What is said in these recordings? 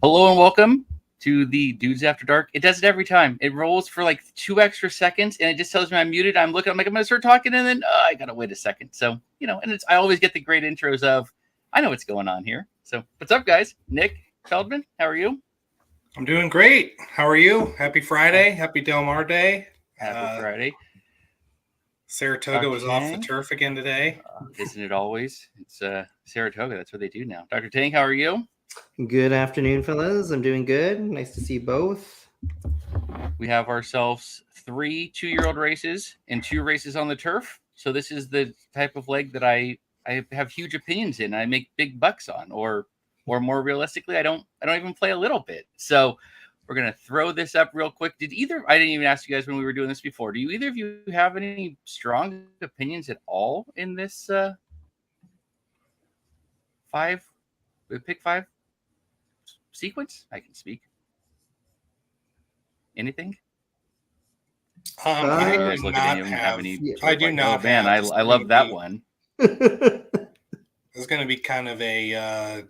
Hello and welcome to the Dudes After Dark. It does it every time. It rolls for like 2 extra seconds, and it just tells me I'm muted. I'm looking. I'm like, I'm gonna start talking, and then I gotta wait a second. So and I always get the great intros of, I know what's going on here. So what's up, guys? Nick, Feldman, how are you? I'm doing great. How are you? Happy Friday. Happy Del Mar Day. Happy Friday. Saratoga was off the turf again today. Isn't it always? It's Saratoga. That's what they do now. Dr. Tang, how are you? Good afternoon, fellas. I'm doing good. Nice to see you both. We have ourselves 3 2-year-old races and 2 races on the turf. So this is the type of leg that I have huge opinions in. I make big bucks on, or more realistically, I don't even play a little bit. So we're gonna throw this up real quick. I didn't even ask you guys when we were doing this before. Do either of you have any strong opinions at all in this pick 5 sequence? I can speak. Anything? I you guys look at any have any. I do not. Oh man, I love that one. It's going to be kind of a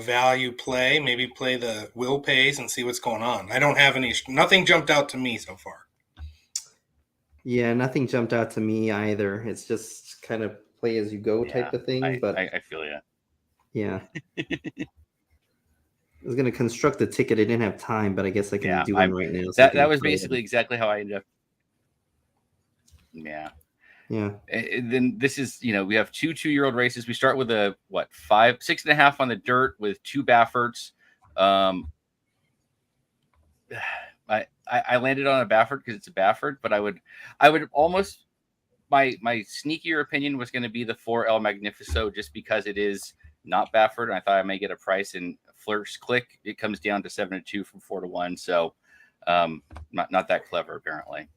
value play. Maybe play the will pays and see what's going on. I don't have nothing jumped out to me so far. Yeah, nothing jumped out to me either. It's just kind of play as you go type of thing. But I feel you. Yeah. I was going to construct the ticket. I didn't have time, but I guess I can do one right now. So that was basically exactly how I ended up. Yeah. Yeah. And then this is, we have 2 2-year-old races. We start with a 6.5 on the dirt with 2 Bafferts. I landed on a Baffert because it's a Baffert, but I would almost, my sneakier opinion was going to be the 4 El Magnifico, just because it is not Baffert. And I thought I may get a price in Flirt's Click. It comes down to 7-2 from 4-1. So not that clever, apparently.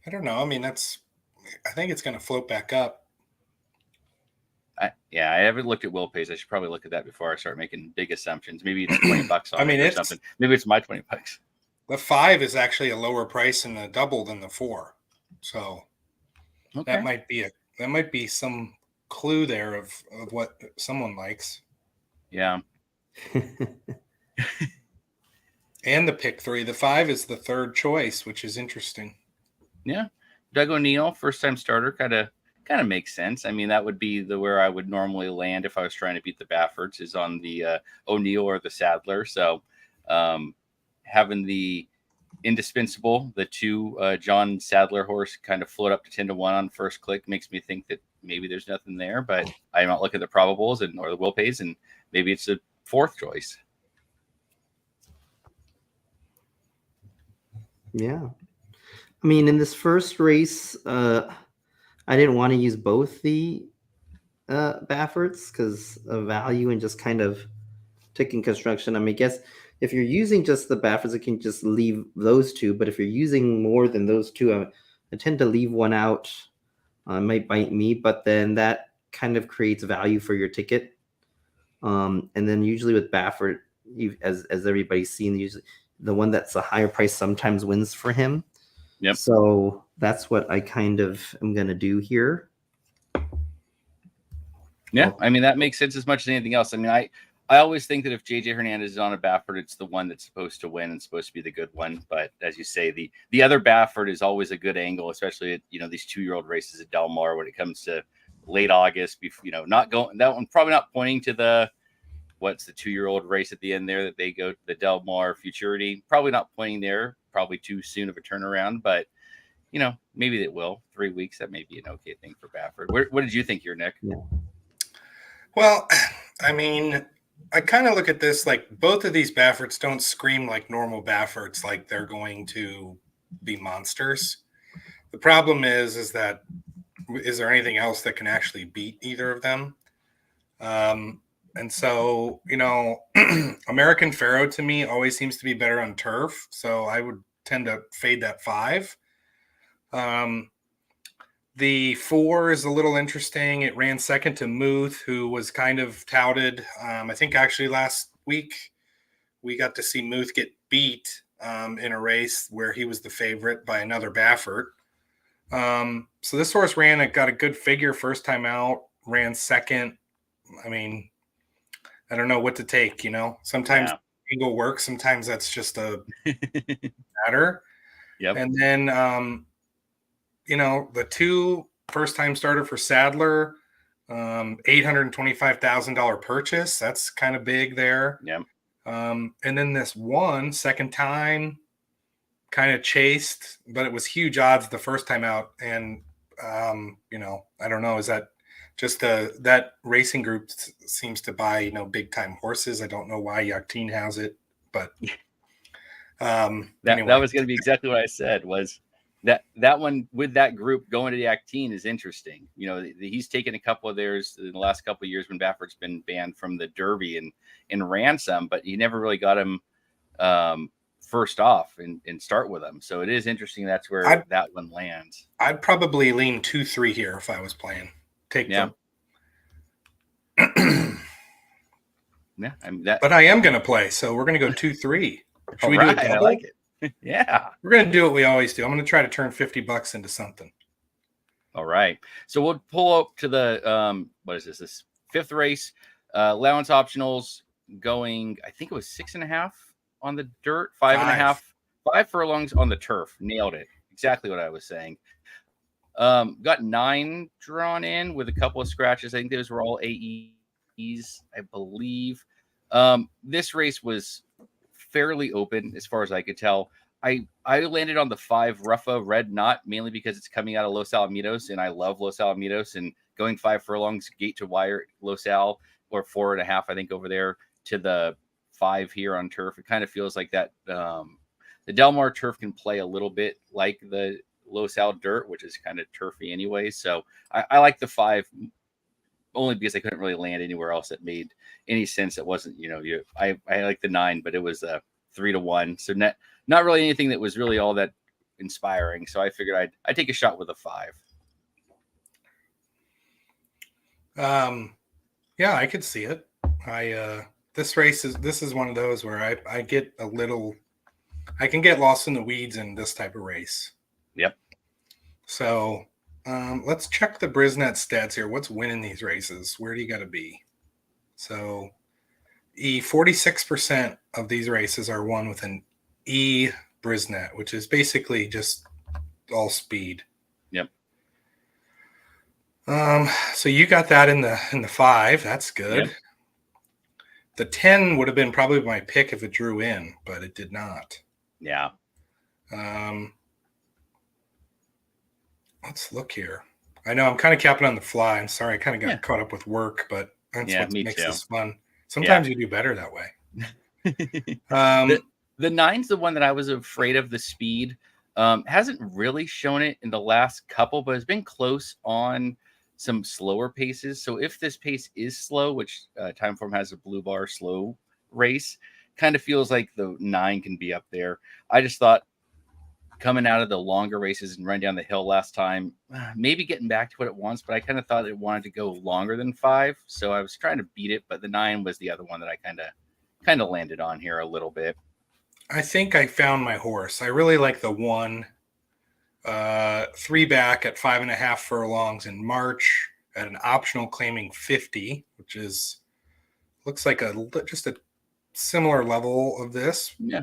I don't know. I mean, I think it's going to float back up. I haven't looked at will pays. I should probably look at that before I start making big assumptions. Maybe it's $20 on it or something. Maybe it's my $20. The 5 is actually a lower price in the double than the 4. So that might be some clue there of what someone likes. Yeah. And the pick 3. The 5 is the third choice, which is interesting. Yeah. Doug O'Neill, first time starter, kind of makes sense. I mean, that would be where I would normally land if I was trying to beat the Bafferts, is on the O'Neill or the Sadler. So having the indispensable, the 2 John Sadler horse kind of float up to 10-1 on First Click makes me think that maybe there's nothing there, but I'm not looking at the probables or the will pays, and maybe it's a 4th choice. Yeah. I mean, in this first race, I didn't want to use both the Bafferts because of value and just kind of taking construction. I mean, I guess if you're using just the Bafferts, you can just leave those 2. But if you're using more than those 2, I tend to leave one out. It might bite me, but then that kind of creates value for your ticket. And then usually with Baffert, as everybody's seen, usually the one that's a higher price sometimes wins for him. Yep. So that's what I kind of am going to do here. Yeah, I mean, that makes sense as much as anything else. I mean, I always think that if JJ Hernandez is on a Baffert, it's the one that's supposed to win and supposed to be the good one. But as you say, the other Baffert is always a good angle, especially at these 2-year-old races at Del Mar when it comes to late August. Not going that one, probably not pointing to the 2-year-old race at the end there that they go to the Del Mar Futurity. Probably not pointing there. Probably too soon of a turnaround, but maybe it will. 3 weeks, that may be an okay thing for Baffert. What did you think here, Nick? Yeah. Well, I mean, I kind of look at this like both of these Bafferts don't scream like normal Bafferts, like they're going to be monsters. The problem is there anything else that can actually beat either of them? And so, American Pharaoh to me always seems to be better on turf. So I would tend to fade that 5. The 4 is a little interesting. It ran second to Muth, who was kind of touted. I think actually last week we got to see Muth get beat in a race where he was the favorite by another Baffert. So this horse got a good figure first time out, ran second. I mean, I don't know what to take. Sometimes Yeah. angle works, sometimes that's just a matter. Yep. And then the 2 first-time starter for Sadler, $825,000 purchase. That's kind of big there. Yep. And then this 1 second time, kind of chased, but it was huge odds the first time out. And I don't know, is that just that racing group seems to buy big time horses. I don't know why Yakteen has it, but that was going to be exactly what I said. Was that one with that group going to the Yakteen is interesting. He's taken a couple of theirs in the last couple of years when Baffert's been banned from the Derby and ran some, but he never really got him first off and start with them. So it is interesting. That's where that one lands. I'd probably lean 2-3 here if I was playing. Take them. Yeah, I mean that. But I am going to play, so we're going to go 2-3. Should we do a double? I like it. Yeah, we're going to do what we always do. I'm going to try to turn $50 into something. All right, so we'll pull up to the what is this 5th race? Allowance optionals going. I think it was 6.5 on the dirt, 5.5, 5 furlongs on the turf. Nailed it. Exactly what I was saying. Got 9 drawn in with a couple of scratches. I think those were all AEs, I believe. This race was fairly open as far as I could tell. I landed on the 5 Ruffa Red Knot mainly because it's coming out of Los Alamitos, and I love Los Alamitos, and going 5 furlongs gate to wire Los Al, or 4.5, I think, over there to the 5 here on turf. It kind of feels like that. The Del Mar turf can play a little bit like the Los Al dirt, which is kind of turfy anyway. So I like the 5 only because I couldn't really land anywhere else that made any sense. It wasn't, I like the 9, but it was 3-1. So not really anything that was really all that inspiring. So I figured I'd take a shot with a 5. Yeah, I could see it. This is one of those where I get I can get lost in the weeds in this type of race. Yep. So let's check the Brisnet stats here. What's winning these races? Where do you got to be? So 46% of these races are won with an E Brisnet, which is basically just all speed. Yep. So you got that in the 5. That's good. Yep. The 10 would have been probably my pick if it drew in, but it did not. Yeah. Let's look here. I know I'm kind of capping on the fly. I'm sorry. I kind of got caught up with work, but that's what makes this fun. Sometimes you do better that way. The 9's the one that I was afraid of the speed. Hasn't really shown it in the last couple, but has been close on some slower paces. So if this pace is slow, which Timeform has a blue bar slow race, kind of feels like the 9 can be up there. I just thought coming out of the longer races and running down the hill last time, maybe getting back to what it wants, but I kind of thought it wanted to go longer than 5. So I was trying to beat it, but the 9 was the other one that I kind of landed on here a little bit. I think I found my horse. I really like the 1, 3 back at 5.5 furlongs in March at an optional claiming 50, which looks like just a similar level of this. Yeah.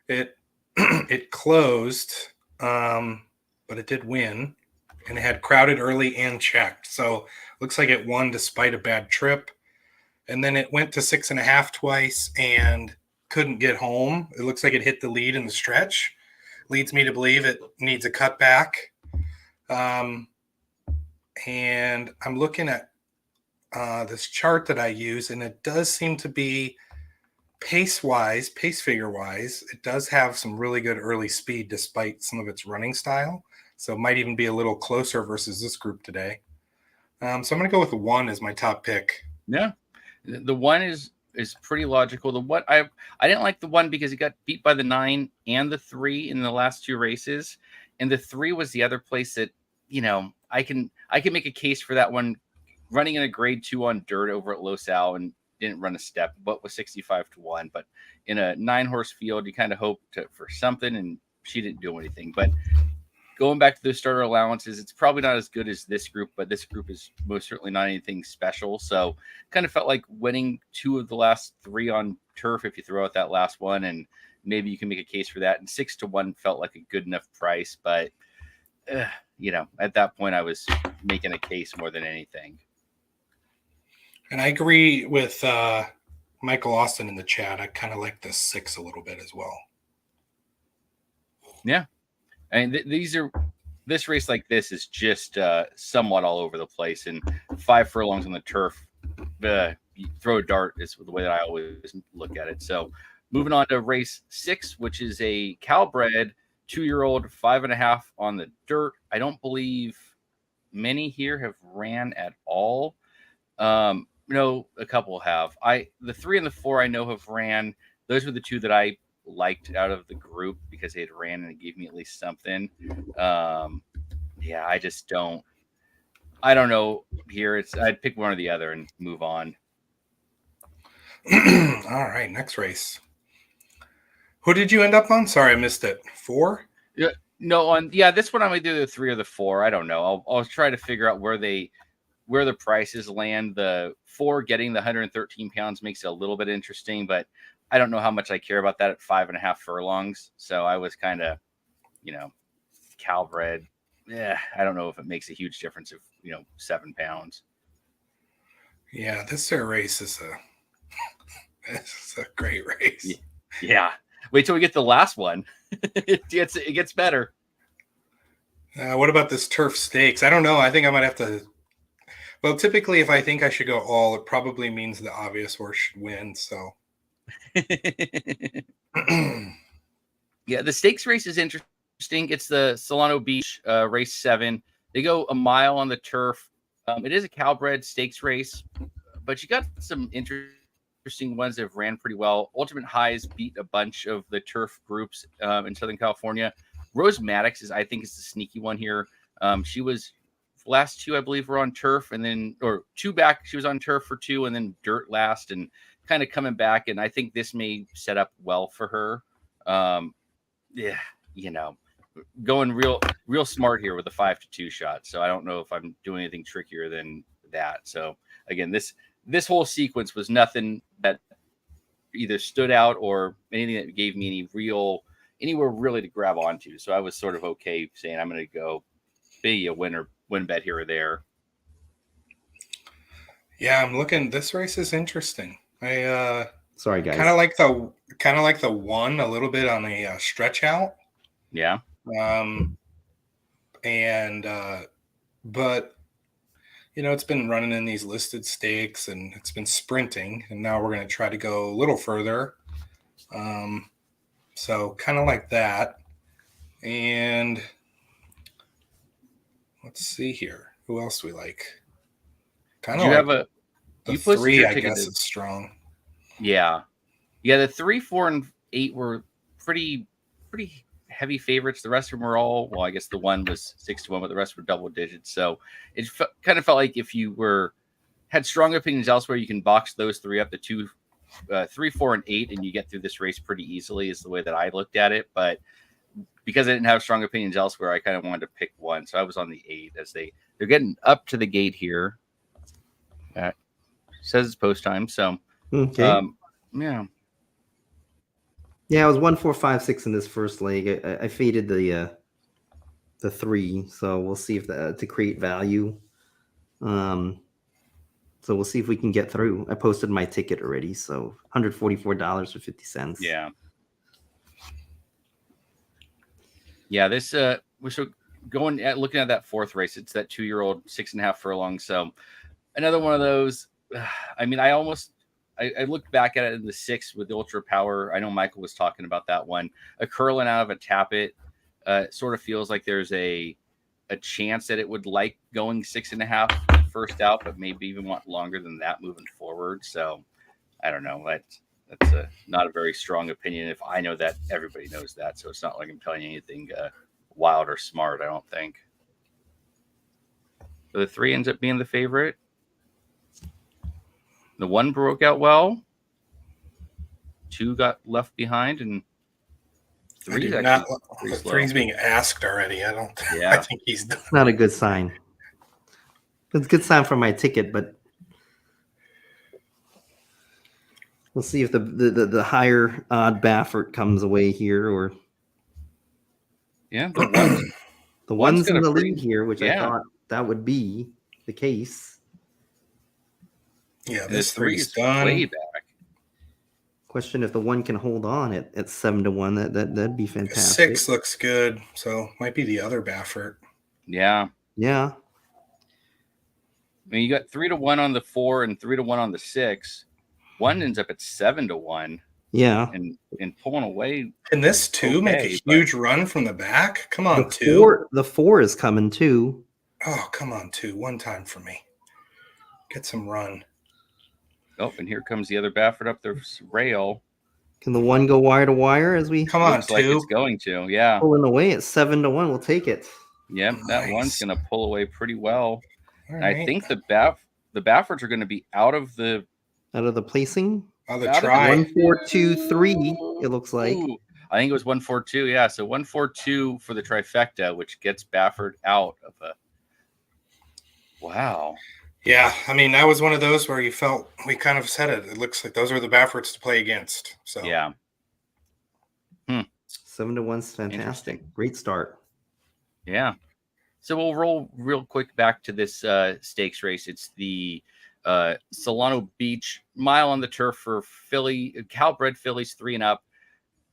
It closed, but it did win, and it had crowded early and checked. So looks like it won despite a bad trip. And then it went to 6.5 twice and couldn't get home. It looks like it hit the lead in the stretch. Leads me to believe it needs a cutback. And I'm looking at this chart that I use, and it does seem to be pace figure wise, it does have some really good early speed despite some of its running style. So it might even be a little closer versus this group today. So I'm going to go with the 1 as my top pick. Yeah. The 1 is pretty logical. The what I didn't like the 1 because it got beat by the 9 and the 3 in the last 2 races. And the 3 was the other place that, I can make a case for that one running in a grade 2 on dirt over at Los Al and didn't run a step, but was 65-1. But in a 9-horse field, you kind of hope for something, and she didn't do anything. But going back to the starter allowances, it's probably not as good as this group, but this group is most certainly not anything special. So kind of felt like winning 2 of the last 3 on turf if you throw out that last one, and maybe you can make a case for that. And 6-1 felt like a good enough price, but at that point I was making a case more than anything. And I agree with Michael Austin in the chat. I kind of like the 6 a little bit as well. Yeah. And this race like this is just somewhat all over the place, and 5 furlongs on the turf. You throw a dart is the way that I always look at it. So moving on to race 6, which is a Calbred 2-year-old 5.5 on the dirt. I don't believe many here have ran at all. No, a couple have. The 3 and the 4 I know have ran. Those were the 2 that I liked out of the group because they had ran and it gave me at least something. I just don't know here. I'd pick one or the other and move on. All right, next race. Who did you end up on? Sorry, I missed it. 4? Yeah, no, this one I'm gonna do the 3 or the 4. I don't know. I'll try to figure out where the prices land. The 4 getting the 113 pounds makes it a little bit interesting, but I don't know how much I care about that at 5.5 furlongs. So I was kind of, Calbred. Yeah, I don't know if it makes a huge difference of 7 pounds. Yeah, this race is a great race. Yeah. Wait till we get the last one. it gets better. What about this turf stakes? I don't know. I think I might have to. Well, typically, if I think I should go all, it probably means the obvious horse should win. So. Yeah, the stakes race is interesting. It's the Solano Beach race 7. They go a mile on the turf. It is a Calbred stakes race, but you got some interesting ones that have ran pretty well. Ultimate Highs beat a bunch of the turf groups in Southern California. Rose Maddox is the sneaky one here. She was last 2, I believe, were on turf, and then 2 back. She was on turf for 2, and then dirt last, and kind of coming back. And I think this may set up well for her. Going real smart here with a 5-2 shot. So I don't know if I'm doing anything trickier than that. So again, this whole sequence was nothing that either stood out or anything that gave me anywhere really to grab onto. So I was sort of okay saying I'm going to go maybe a win bet here or there. Yeah, I'm looking. This race is interesting. Sorry, guys. Kind of like the 1 a little bit on a stretch out. Yeah. But it's been running in these listed stakes and it's been sprinting, and now we're going to try to go a little further. So kind of like that. And let's see here. Who else we like? Kind of like the 3, I guess it's strong. Yeah. Yeah, the 3, 4, and 8 were pretty heavy favorites. The rest of them were all, well, I guess the 1 was 6-1, but the rest were double digits. So it kind of felt like if you had strong opinions elsewhere, you can box those 3 up, the 2, 3, 4, and 8, and you get through this race pretty easily is the way that I looked at it. But because I didn't have strong opinions elsewhere, I kind of wanted to pick 1. So I was on the 8 as they're getting up to the gate here. That says it's post time. So, okay. Yeah. Yeah, I was 1, 4, 5, 6 in this first leg. I faded the 3, so we'll see if to create value. So we'll see if we can get through. I posted my ticket already, so $144.50. Yeah. Yeah, this we're looking at that 4th race. It's that 2-year-old 6.5 furlong. So another one of those. I mean, I looked back at it in the 6 with the Ultra Power. I know Michael was talking about that one. A curling out of a Tappet sort of feels like there's a chance that it would like going 6.5 first out, but maybe even want longer than that moving forward. So I don't know. That's not a very strong opinion. If I know that, everybody knows that. So it's not like I'm telling you anything wild or smart, I don't think. So the 3 ends up being the favorite. The 1 broke out well. 2 got left behind, and I do actually not. pretty The slow. 3's being asked already. I don't. Yeah. I think he's done. It's not a good sign. It's a good sign for my ticket, but we'll see if the higher odd Baffert comes away here, or Yeah, the one's one's got in a the pretty- lead here, which I yeah. thought that would be the case. Yeah, and this the 3 3's is done. way back. Question if the one can hold on at 7-1. That'd be fantastic. 6 looks good, so might be the other Baffert. Yeah. Yeah. I mean, you got 3-1 on the 4 and 3-1 on the 6. One ends up at 7-1. Yeah. And pulling away. Can this 2 make Okay, a huge run from the back? Come on, The 2. the 4 is coming too. Oh, come on, 2. One time for me. Get some run. Oh, and here comes the other Baffert up the rail. Can the one go wire to wire as we Come on, Looks like 2. it's going to. Yeah. pulling away at 7-1? We'll take it. Yep. That one's Nice. going to pull away pretty well. All And right. I think the Bafferts are going to be out of the placing. Oh, the out of the try. 1, 4, 2, 3. It looks like. Ooh, I think it was 1-4-2. Yeah. So 1-4-2 for the trifecta, which gets Baffert out of a. Wow. Yeah, I mean, that was one of those where you felt we kind of said it. It looks like those are the Bafferts to play against. So Yeah. 7-1's fantastic. Interesting. Great start. Yeah. So we'll roll real quick back to this stakes race. It's the Solano Beach mile on the turf for Calbred fillies 3 and up.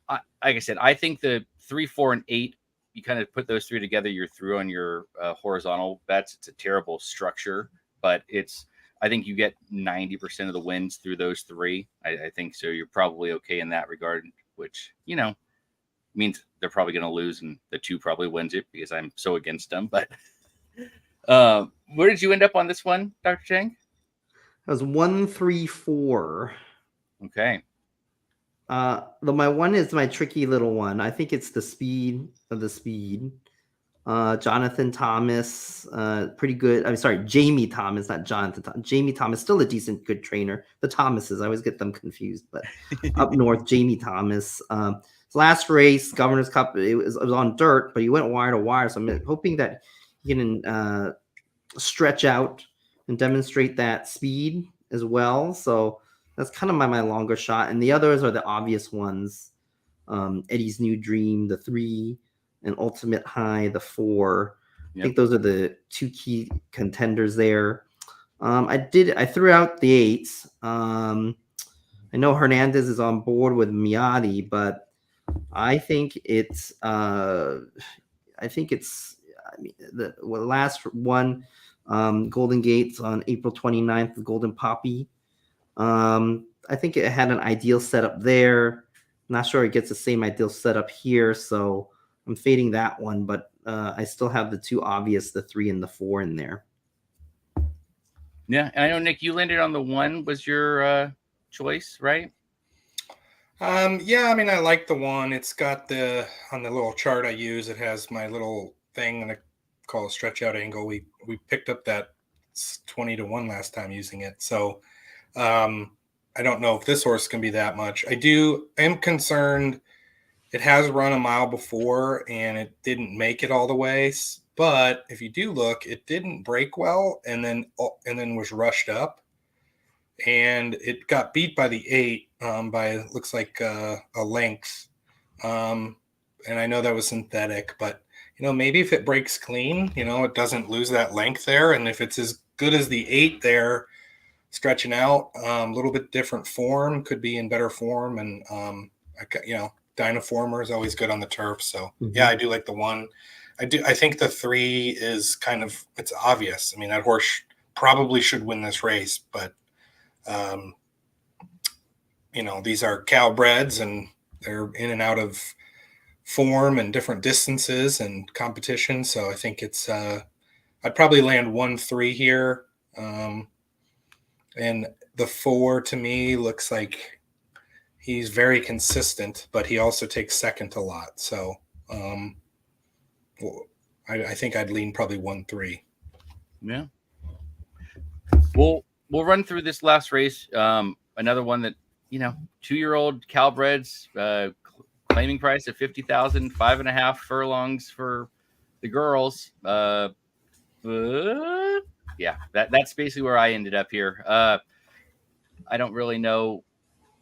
Like I said, I think the 3, 4, and 8, you kind of put those 3 together, you're through on your horizontal bets. It's a terrible structure, but I think you get 90% of the wins through those 3. I think so. You're probably okay in that regard, which, means they're probably going to lose, and the 2 probably wins it because I'm so against them. But where did you end up on this one, Dr. Tang? That was 1, 3, 4. Okay. My one is my tricky little one. I think it's the speed of the speed. Jonathan Thomas, pretty good. I'm sorry, Jamie Thomas, not Jonathan Thomas. Jamie Thomas, still a decent, good trainer. The Thomases, I always get them confused, but up north, Jamie Thomas. His last race, Governor's Cup, it was on dirt, but he went wire to wire. So I'm hoping that he can stretch out and demonstrate that speed as well. So that's kind of my longer shot. And the others are the obvious ones. Eddie's New Dream, the 3, and Ultimate High, the 4. Yep. I think those are the 2 key contenders there. I threw out the 8s. I know Hernandez is on board with Miati, but I think it's the last one, Golden Gates on April 29th, the Golden Poppy. I think it had an ideal setup there. Not sure it gets the same ideal setup here, so I'm fading that one, but I still have the 2 obvious, the 3 and the 4 in there. Yeah, and I know, Nick, you landed on the 1 was your choice, right? Yeah, I mean, I like the 1. It's got on the little chart I use, it has my little thing that I call a stretch out angle. We picked up that 20-1 last time using it. So I don't know if this horse can be that much. I am concerned. It has run a mile before and it didn't make it all the way. But if you do look, it didn't break well and then was rushed up. And it got beat by the 8 by looks like a length. And I know that was synthetic, but maybe if it breaks clean, it doesn't lose that length there. And if it's as good as the 8 there, stretching out, a little bit different form, could be in better form. And, Dynaformer is always good on the turf. So yeah, I do like the 1. I think the 3 is it's obvious. I mean, that horse probably should win this race, but these are Calbreds and they're in and out of form and different distances and competition. So I think it's, I'd probably land 1-3 here. And the 4 to me looks like he's very consistent, but he also takes second a lot. So I think I'd lean probably 1-3. Yeah. We'll run through this last race. Another one that, 2-year-old Calbreds, claiming price of 50,000, 5.5 furlongs for the girls. Yeah, that's basically where I ended up here. I don't really know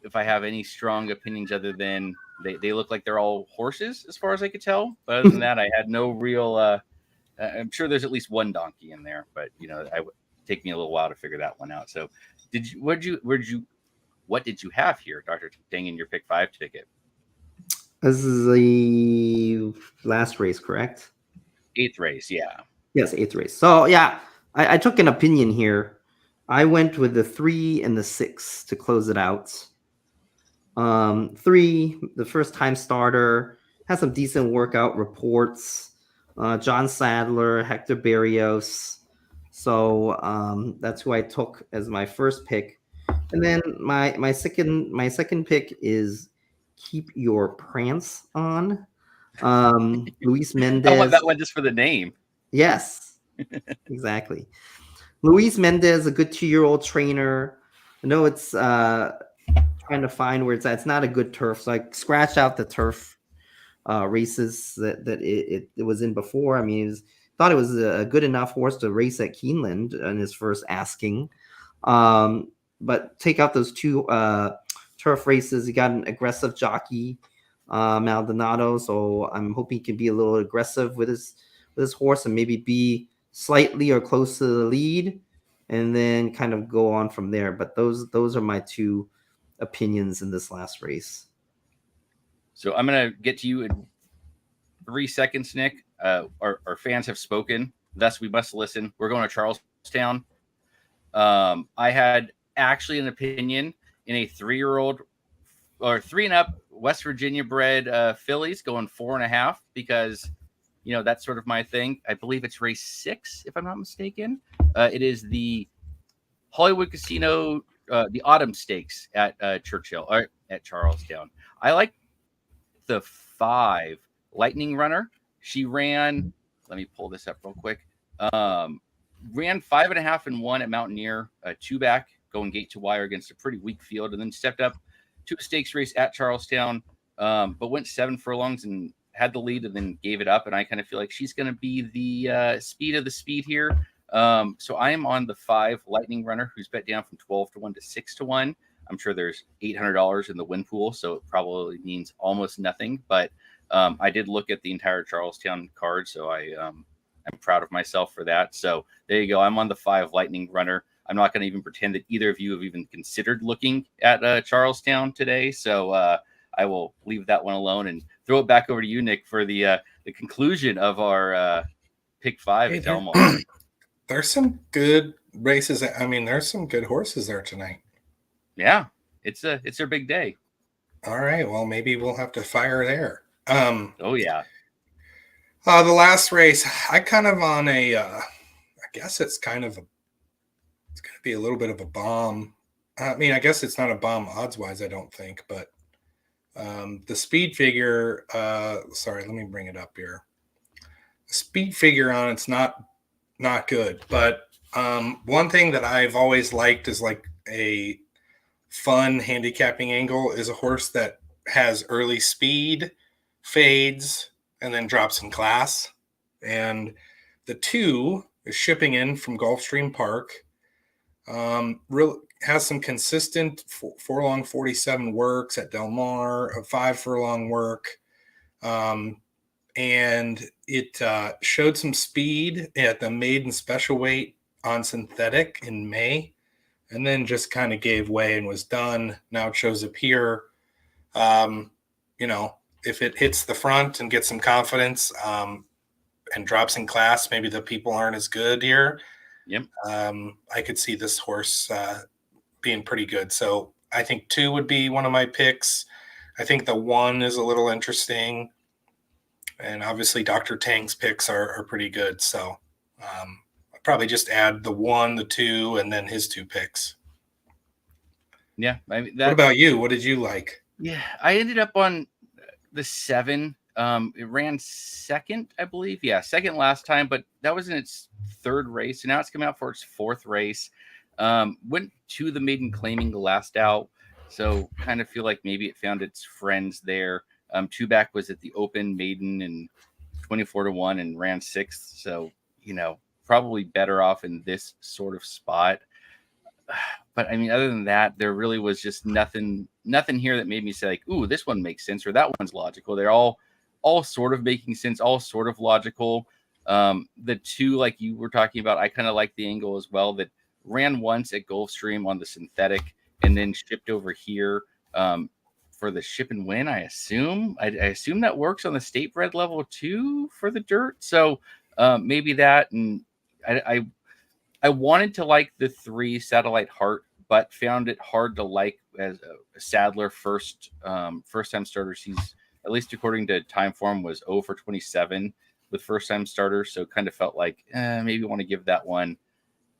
if I have any strong opinions other than they look like they're all horses as far as I could tell. But other than that, I had no real. I'm sure there's at least one donkey in there, but I would take me a little while to figure that one out. So, what did you have here, Dr. Tang, in your pick 5 ticket? This is the last race, correct? 8th race, yeah. Yes, 8th race. So yeah, I took an opinion here. I went with the 3 and the 6 to close it out. 3, the first time starter, has some decent workout reports. John Sadler, Hector Barrios. So that's who I took as my first pick. And then my second pick is Keep Your Prance On. Luis Mendez. I want that one just for the name. Yes, exactly. Luis Mendez, a good 2-year-old trainer. I know it's trying to find where it's at. It's not a good turf, so I scratched out the turf races that it was in before. I mean, thought it was a good enough horse to race at Keeneland in his first asking. But take out those 2 turf races. He got an aggressive jockey, Maldonado, so I'm hoping he can be a little aggressive with his horse and maybe be slightly or close to the lead, and then kind of go on from there. But those are my 2 opinions in this last race. So I'm going to get to you in 3 seconds, Nick. Our fans have spoken, thus we must listen. We're going to Charlestown. I had actually an opinion in a 3-year-old or 3 and up West Virginia bred fillies going 4.5 because that's sort of my thing. I believe it's race 6, if I'm not mistaken. It is the Hollywood Casino, the Autumn Stakes at Churchill or at Charlestown. I like the 5 Lightning Runner. She ran. Let me pull this up real quick. Ran 5.5 and 1 at Mountaineer, 2 back, going gate to wire against a pretty weak field, and then stepped up to a stakes race at Charlestown, but went 7 furlongs and had the lead and then gave it up. And I kind of feel like she's going to be the speed of the speed here. So I am on the 5 Lightning Runner, who's bet down from 12-1 to 6-1. I'm sure there's $800 in the win pool, so it probably means almost nothing. But I did look at the entire Charlestown card, so I'm proud of myself for that. So there you go. I'm on the 5 Lightning Runner. I'm not going to even pretend that either of you have even considered looking at Charlestown today. So I will leave that one alone and throw it back over to you, Nick, for the conclusion of our pick 5 at Del Mar. There's some good races. I mean, there's some good horses there tonight. Yeah, it's their big day. All right. Well, maybe we'll have to fire there. Oh yeah. The last race, I kind of on a. I guess it's going to be a little bit of a bomb. I mean, I guess it's not a bomb odds wise, I don't think, but the speed figure. Sorry, let me bring it up here. The speed figure on it's not good, but one thing that I've always liked is like a fun handicapping angle is a horse that has early speed, fades, and then drops in class. And the 2 is shipping in from Gulfstream Park. Really has some consistent 4 long 47 works at Del Mar, a 5 furlong work. And it showed some speed at the maiden special weight on synthetic in May, and then just kind of gave way and was done. Now it shows up here. If it hits the front and gets some confidence and drops in class, maybe the people aren't as good here. Yep. I could see this horse being pretty good. So I think 2 would be one of my picks. I think the 1 is a little interesting. And obviously Dr. Tang's picks are pretty good. So I'll probably just add the 1, the 2, and then his 2 picks. Yeah. I mean, what about you? What did you like? Yeah, I ended up on the 7. It ran 2nd, I believe. Yeah, 2nd last time, but that was in its 3rd race. And now it's coming out for its 4th race. Went to the maiden claiming the last out. So kind of feel like maybe it found its friends there. Two back was at the Open Maiden and 24-1 and ran 6th. So, probably better off in this sort of spot. But I mean, other than that, there really was just nothing here that made me say like, ooh, this one makes sense or that one's logical. They're all sort of making sense, all sort of logical. The two, like you were talking about, I kind of like the angle as well, that ran once at Gulfstream on the synthetic and then shipped over here for the ship and win. I assume that works on the state bred level too for the dirt. So maybe that. And I wanted to like the 3 Satellite Heart, but found it hard to like as a Sadler first time starters. He's, at least according to Timeform, was 0 for 27 with first time starters. So kind of felt like maybe want to give that one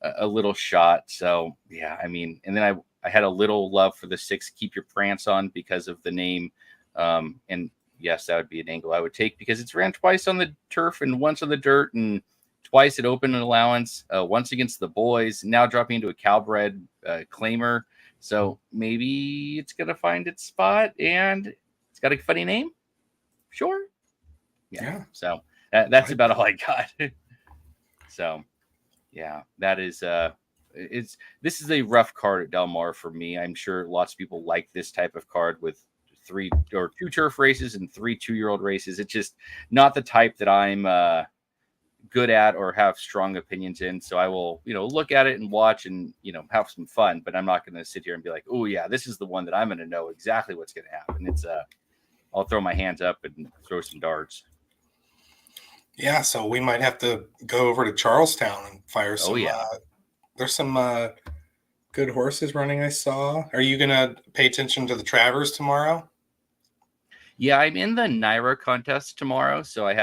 a little shot. So yeah, I mean, and then I had a little love for the 6 Keep Your Prance On because of the name. And yes, that would be an angle I would take because it's ran twice on the turf and once on the dirt and twice at Open and Allowance, once against the boys, now dropping into a Calbred claimer. So maybe it's going to find its spot and it's got a funny name. Sure. Yeah. So that's about all I got. So yeah, that is, this is a rough card at Del Mar for me. I'm sure lots of people like this type of card with 2 turf races and 3 2-year-old races. It's just not the type that I'm good at or have strong opinions in. So I will, look at it and watch and, have some fun, but I'm not going to sit here and be like, oh yeah, this is the one that I'm going to know exactly what's going to happen. It's I'll throw my hands up and throw some darts. Yeah. So we might have to go over to Charlestown and fire some, there's some good horses running. I saw. Are you going to pay attention to the Travers tomorrow? Yeah, I'm in the Naira contest tomorrow. So I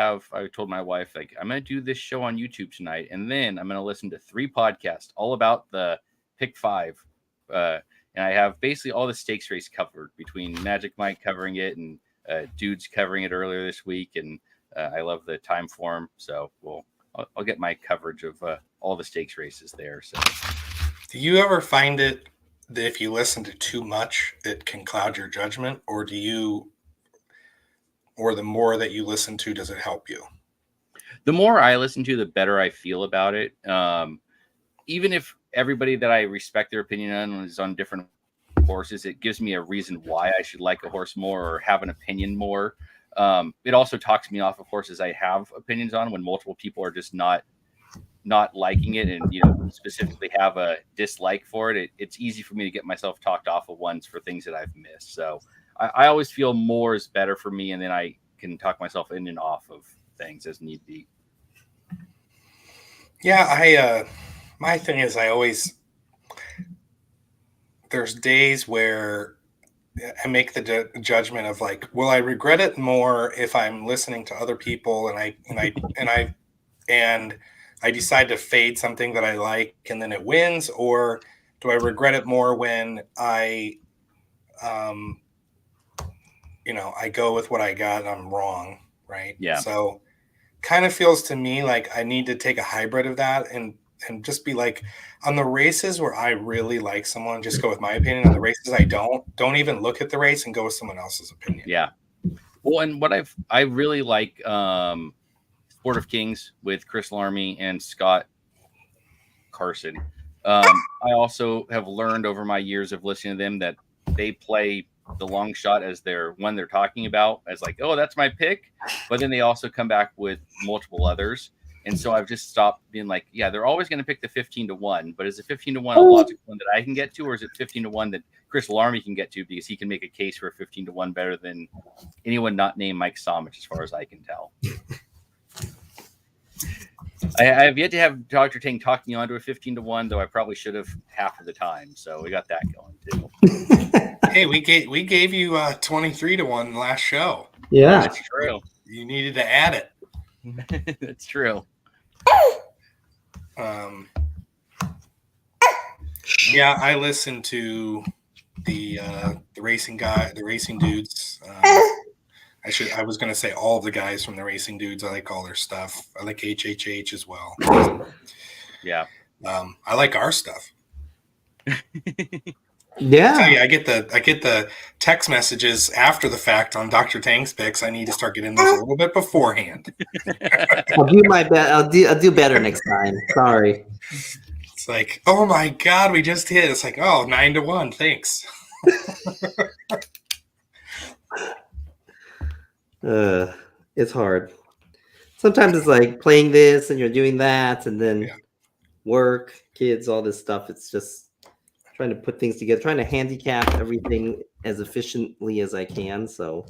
told my wife, like, I'm going to do this show on YouTube tonight. And then I'm going to listen to 3 podcasts all about the pick 5. And I have basically all the stakes race covered between Magic Mike covering it and Dudes covering it earlier this week. And I love the time form. So I'll get my coverage of all the stakes races there. So do you ever find it that if you listen to too much, it can cloud your judgment, or the more that you listen to, does it help you? The more I listen to, the better I feel about it. Even if everybody that I respect their opinion on is on different horses, it gives me a reason why I should like a horse more or have an opinion more. It also talks me off of horses I have opinions on when multiple people are just not liking it and, specifically have a dislike for it. It's easy for me to get myself talked off of ones for things that I've missed. So I always feel more is better for me, and then I can talk myself in and off of things as need be. Yeah, my thing is there's days where I make the judgment of like, will I regret it more if I'm listening to other people and I decide to fade something that I like and then it wins, or do I regret it more when I go with what I got and I'm wrong, right? Yeah. So kind of feels to me like I need to take a hybrid of that and just be like, on the races where I really like someone, just go with my opinion. On the races I don't even look at the race and go with someone else's opinion. Yeah. Well, and what I really like Sport of Kings with Chris Larmy and Scott Carson. I also have learned over my years of listening to them that they play the long shot as their one they're talking about as like, oh, that's my pick. But then they also come back with multiple others. And so I've just stopped being like, yeah, they're always going to pick the 15-1, but is the 15-1 a logical one that I can get to, or is it 15-1 that Chris Larmy can get to because he can make a case for a 15-1 better than anyone not named Mike Somich, as far as I can tell. I have yet to have Dr. Tang talk me onto a 15-1, though I probably should have half of the time. So we got that going too. Hey, we gave you 23-1 last show. Yeah, that's true. You needed to add it. That's true. Yeah, I listen to the racing dudes. I was going to say all the guys from the racing dudes. I like all their stuff. I like HHH as well. Yeah. I like our stuff. Yeah. I get the text messages after the fact on Dr. Tang's picks. I need to start getting those a little bit beforehand. I'll do my best. I'll do better next time. Sorry. It's like, oh my God, we just hit. It's like, oh, 9-1. Thanks. It's hard. Sometimes it's like playing this and you're doing that, and then work, kids, all this stuff. It's just trying to put things together, trying to handicap everything as efficiently as I can. So,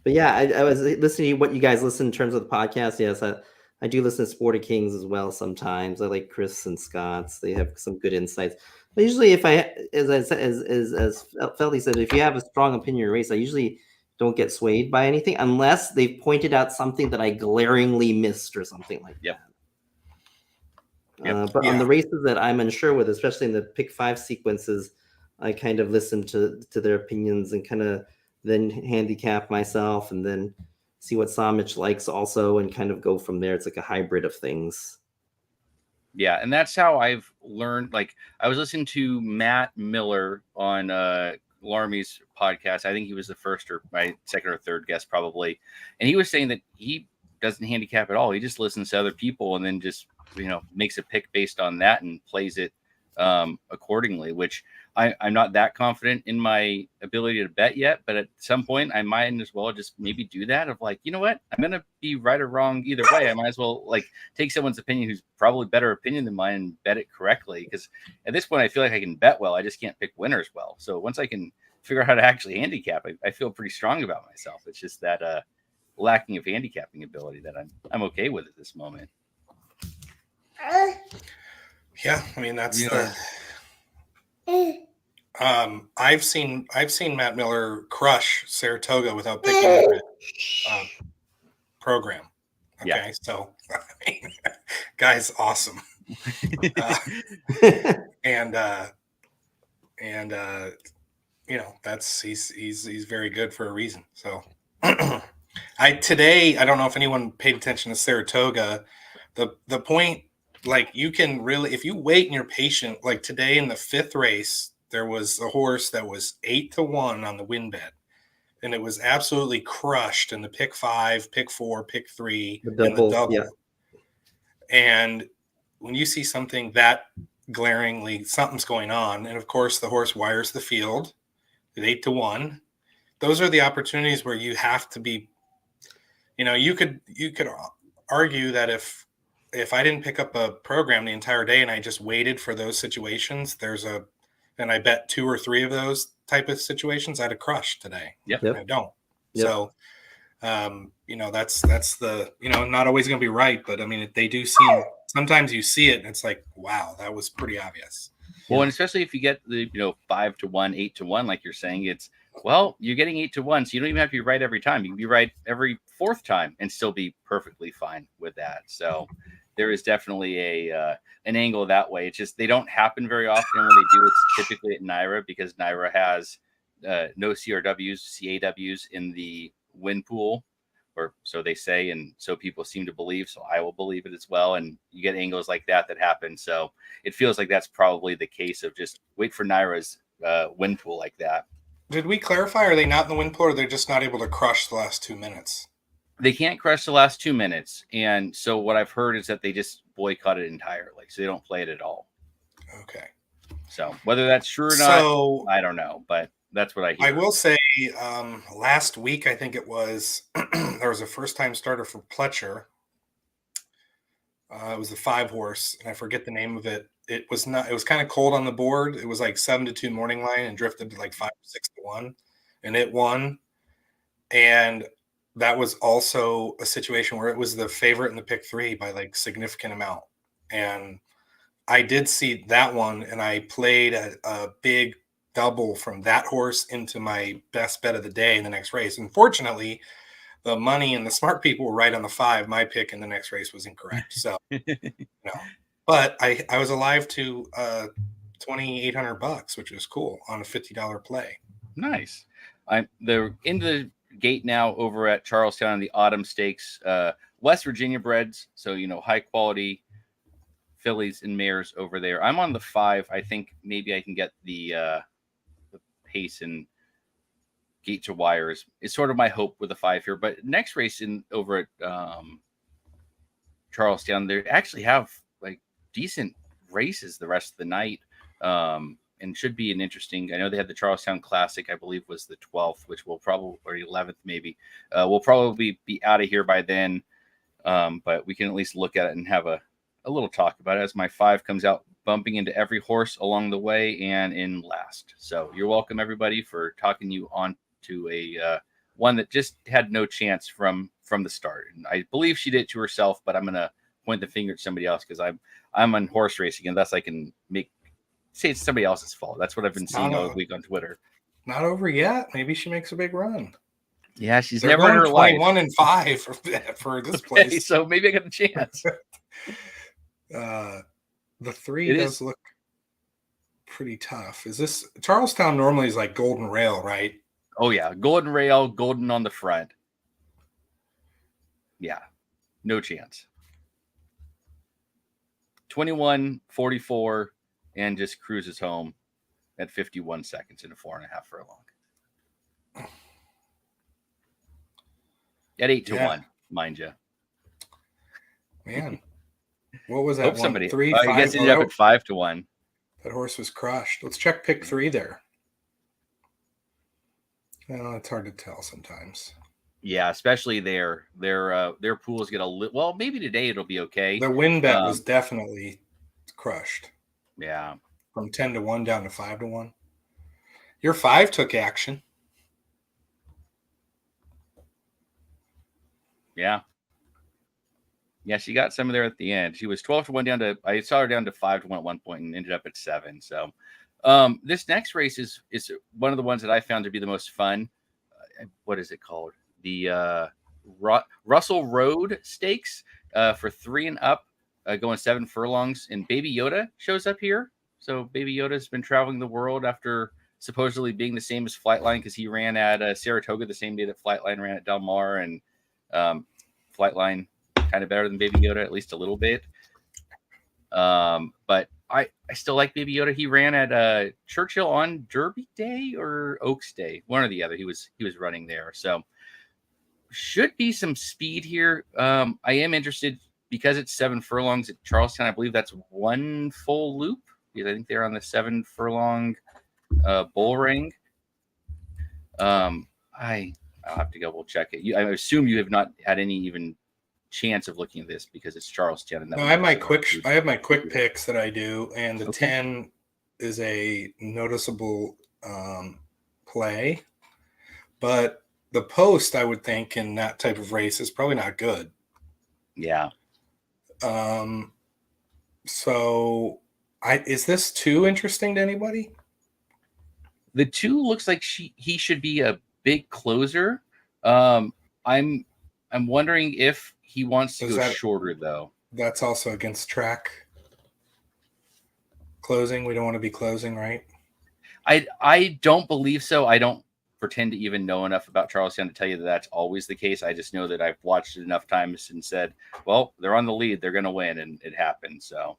but yeah, I was listening to what you guys listen in terms of the podcast. Yes, I do listen to Sport of Kings as well sometimes. I like Chris and Scott's. They have some good insights. But usually, if I, as Feldy said, if you have a strong opinion in a race, I usually don't get swayed by anything unless they've pointed out something that I glaringly missed or something like that. But on the races that I'm unsure with, especially in the pick 5 sequences, I kind of listen to their opinions and kind of then handicap myself and then see what Somich likes also and kind of go from there. It's like a hybrid of things. Yeah, and that's how I've learned. Like, I was listening to Matt Miller on Larmy's podcast. I think he was the first or my second or third guest probably. And he was saying that he doesn't handicap at all. He just listens to other people and then just, makes a pick based on that and plays it accordingly, which I'm not that confident in my ability to bet yet, but at some point I might as well just maybe do that of like, you know what, I'm going to be right or wrong either way. I might as well like take someone's opinion who's probably better opinion than mine and bet it correctly. Because at this point I feel like I can bet well. I just can't pick winners well. So once I can figure out how to actually handicap, I feel pretty strong about myself. It's just that lacking of handicapping ability that I'm okay with at this moment. Yeah, I mean that's I've seen Matt Miller crush Saratoga without picking the program. Okay, so I mean, guy's awesome, and that's he's very good for a reason. So I don't know if anyone paid attention to Saratoga. The point. Like you can really, if you wait and you're patient, like today in the 5th race, there was a horse that was 8-1 on the win bet. And it was absolutely crushed in the pick 5, pick 4, pick 3, and the double. Yeah. And when you see something that glaringly, something's going on. And of course the horse wires the field at 8-1. Those are the opportunities where you have to be, you could argue that if I didn't pick up a program the entire day and I just waited for those situations, and I bet 2 or 3 of those type of situations, I'd have crushed today. Yep. I don't. Yep. So, that's the, not always going to be right, but I mean, they do seem, sometimes you see it and it's like, wow, that was pretty obvious. Well, and especially if you get the, 5-1, 8-1, like you're saying, you're getting 8-1. So you don't even have to be right every time. You can be right every 4th time and still be perfectly fine with that. So there is definitely an angle that way. It's just they don't happen very often. When they do, it's typically at NYRA because NYRA has no CRWs, CAWs in the win pool, or so they say, and so people seem to believe. So I will believe it as well. And you get angles like that happen. So it feels like that's probably the case of just wait for NYRA's win pool like that. Did we clarify? Are they not in the win pool, or they're just not able to crush the last 2 minutes? They can't crush the last 2 minutes. And so what I've heard is that they just boycott it entirely. So they don't play it at all. Okay. So whether that's true or not, I don't know. But that's what I hear. I will say last week, I think it was, there was a first-time starter for Pletcher. It was the 5 horse, and I forget the name of it. It was kind of cold on the board. It was like 7-2 morning line and drifted to like 5 or 6-1, and it won. And that was also a situation where it was the favorite in the pick 3 by like significant amount. And I did see that one, and I played a big double from that horse into my best bet of the day in the next race. Unfortunately, the money and the smart people were right on the 5. My pick in the next race was incorrect. So, but I was alive to $2,800, which was cool on a $50 play. Nice. They're in the gate now over at Charlestown in the Autumn Stakes, West Virginia breds. So, high quality fillies and mares over there. I'm on the 5. I think maybe I can get the pace and gate to wire is sort of my hope with the 5 here. But next race over at Charlestown, they actually have like decent races the rest of the night, and should be an interesting. I know they had the Charlestown Classic, I believe was the 12th, which will probably, or 11th maybe. We'll probably be out of here by then, but we can at least look at it and have a little talk about it as my 5 comes out, bumping into every horse along the way and in last. So you're welcome, everybody, for talking you on to a one that just had no chance from the start. And I believe she did it to herself, but I'm gonna point the finger at somebody else because I'm on horse racing, and thus I can say it's somebody else's fault. That's what I've been seeing all week on Twitter. Not over yet. Maybe she makes a big run. Yeah, she's They're never in her life. 21-5 for this place. Okay, so maybe I got a chance. The 3 does look pretty tough. Is this Charlestown normally is like Golden Rail, right? Oh yeah, Golden Rail, golden on the front. Yeah, no chance. 21-44 and just cruises home at 51 seconds in a 4.5 furlong. At 8-1, mind you. Man, what was that? Hope one? somebody. 3, I 5. guess it ended up at 5-1. That horse was crushed. Let's check pick 3 there. Well, it's hard to tell sometimes. Yeah, especially their pools get a little. Well, maybe today it'll be okay. The win bet was definitely crushed. Yeah, from 10-1 down to 5-1. Your 5 took action. Yeah, she got some of there at the end. She was 12-1 down to. I saw her down to 5-1 at one point and ended up at 7. So, this next race is one of the ones that I found to be the most fun. What is it called? The Russell Road Stakes for 3 and up, going 7 furlongs. And Baby Yoda shows up here. So Baby Yoda's been traveling the world after supposedly being the same as Flightline because he ran at Saratoga the same day that Flightline ran at Del Mar, and Flightline kind of better than Baby Yoda, at least a little bit. But I still like Baby Yoda. He ran at Churchill on Derby Day or Oaks Day, one or the other. He was running there, so should be some speed here. I am interested because it's 7 furlongs at Charlestown. I believe that's 1 full loop because I think they're on the 7 furlong bull ring. I'll have to double check it. I assume you have not had any even chance of looking at this because it's Charlestown. And I have my quick picks that I do, and the 10 is a noticeable play, but the post I would think in that type of race is probably not good. Yeah. So is this too interesting to anybody? The 2 looks like he should be a big closer. I'm wondering if he wants to go shorter though. That's also against track closing. We don't want to be closing, right? I don't believe so. I don't pretend to even know enough about Charlestown to tell you that that's always the case. I just know that I've watched it enough times and said, well, they're on the lead, they're going to win, and it happened. So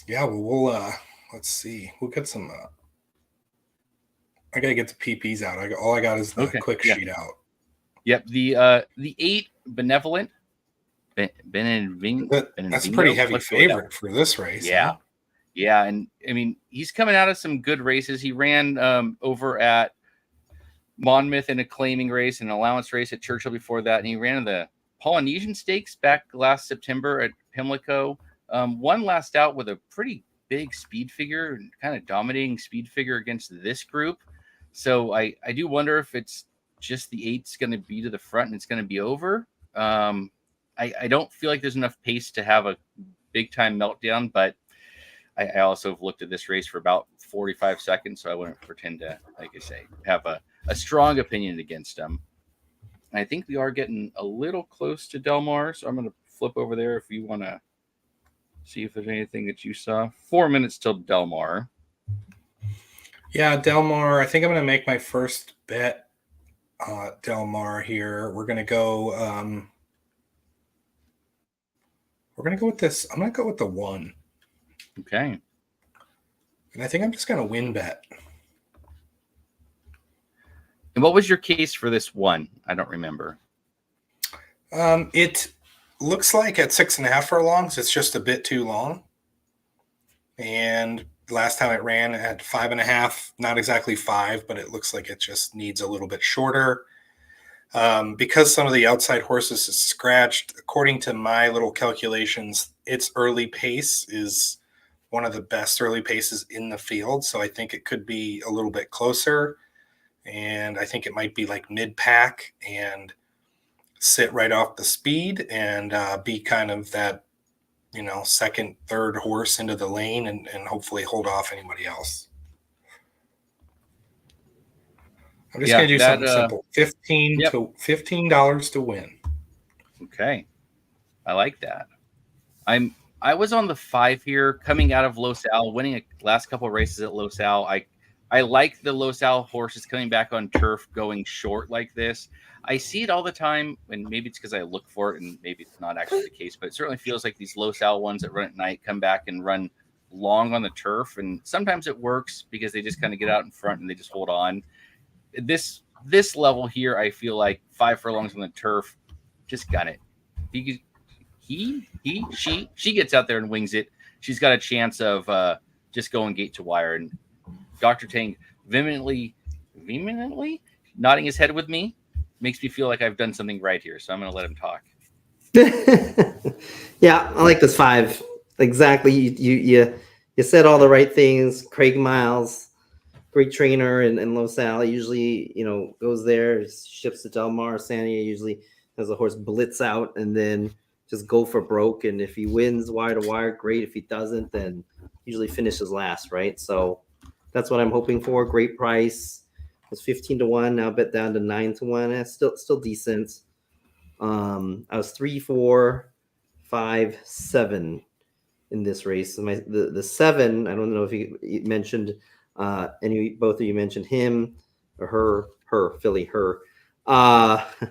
yeah, well, we'll let's see. We'll get some. I gotta get the PPs out. All I got is the quick sheet out. Yep, the 8 Benevolent. That's a pretty heavy favorite for this race. Yeah, huh? Yeah, and I mean he's coming out of some good races. He ran over at Monmouth in a claiming race, an allowance race at Churchill before that, and he ran in the Polynesian Stakes back last September at Pimlico. One last out with a pretty big speed figure, kind of dominating speed figure against this group. So I do wonder if it's just the 8's going to be to the front and it's going to be over. I don't feel like there's enough pace to have a big time meltdown, but I also have looked at this race for about 45 seconds, so I wouldn't pretend to, like I say, have a strong opinion against them. And I think we are getting a little close to Del Mar, so I'm going to flip over there if you want to see if there's anything that you saw. 4 minutes till Del Mar. Yeah, Del Mar. I think I'm going to make my first bet Del Mar here. We're going to go We're going to go with this. I'm going to go with the 1. Okay. And I think I'm just going to win bet. And what was your case for this 1? I don't remember. It looks like at 6.5 furlongs, it's just a bit too long. And last time it ran at 5.5, not exactly 5, but it looks like it just needs a little bit shorter. Because some of the outside horses is scratched, according to my little calculations, its early pace is one of the best early paces in the field. So I think it could be a little bit closer. And I think it might be like mid-pack and sit right off the speed and be kind of that, second, third horse into the lane and hopefully hold off anybody else. I'm just going to do something simple. $15 to win. Okay. I like that. I was on the 5 here, coming out of Los Al, winning a last couple of races at Los Al. I like the Los Al horses coming back on turf, going short like this. I see it all the time, and maybe it's because I look for it, and maybe it's not actually the case, but it certainly feels like these Los Al ones that run at night come back and run long on the turf, and sometimes it works because they just kind of get out in front and they just hold on. This level here, I feel like 5 furlongs on the turf, just gun it. She gets out there and wings it. She's got a chance of just going gate to wire. And Dr. Tang vehemently nodding his head with me makes me feel like I've done something right here. So I'm going to let him talk. Yeah, I like this 5. Exactly. You said all the right things. Craig Miles, great trainer, and Los Al usually, goes there, ships to Del Mar. Sania usually has a horse blitz out and then just go for broke. And if he wins wire to wire, great. If he doesn't, then usually finishes last, right? So that's what I'm hoping for. Great price. It was 15-1, now bet down to 9-1. That's still decent. I was 3, 4, 5, 7 in this race. The 7, I don't know if you mentioned both of you mentioned him or her, Philly, her. Gonzalez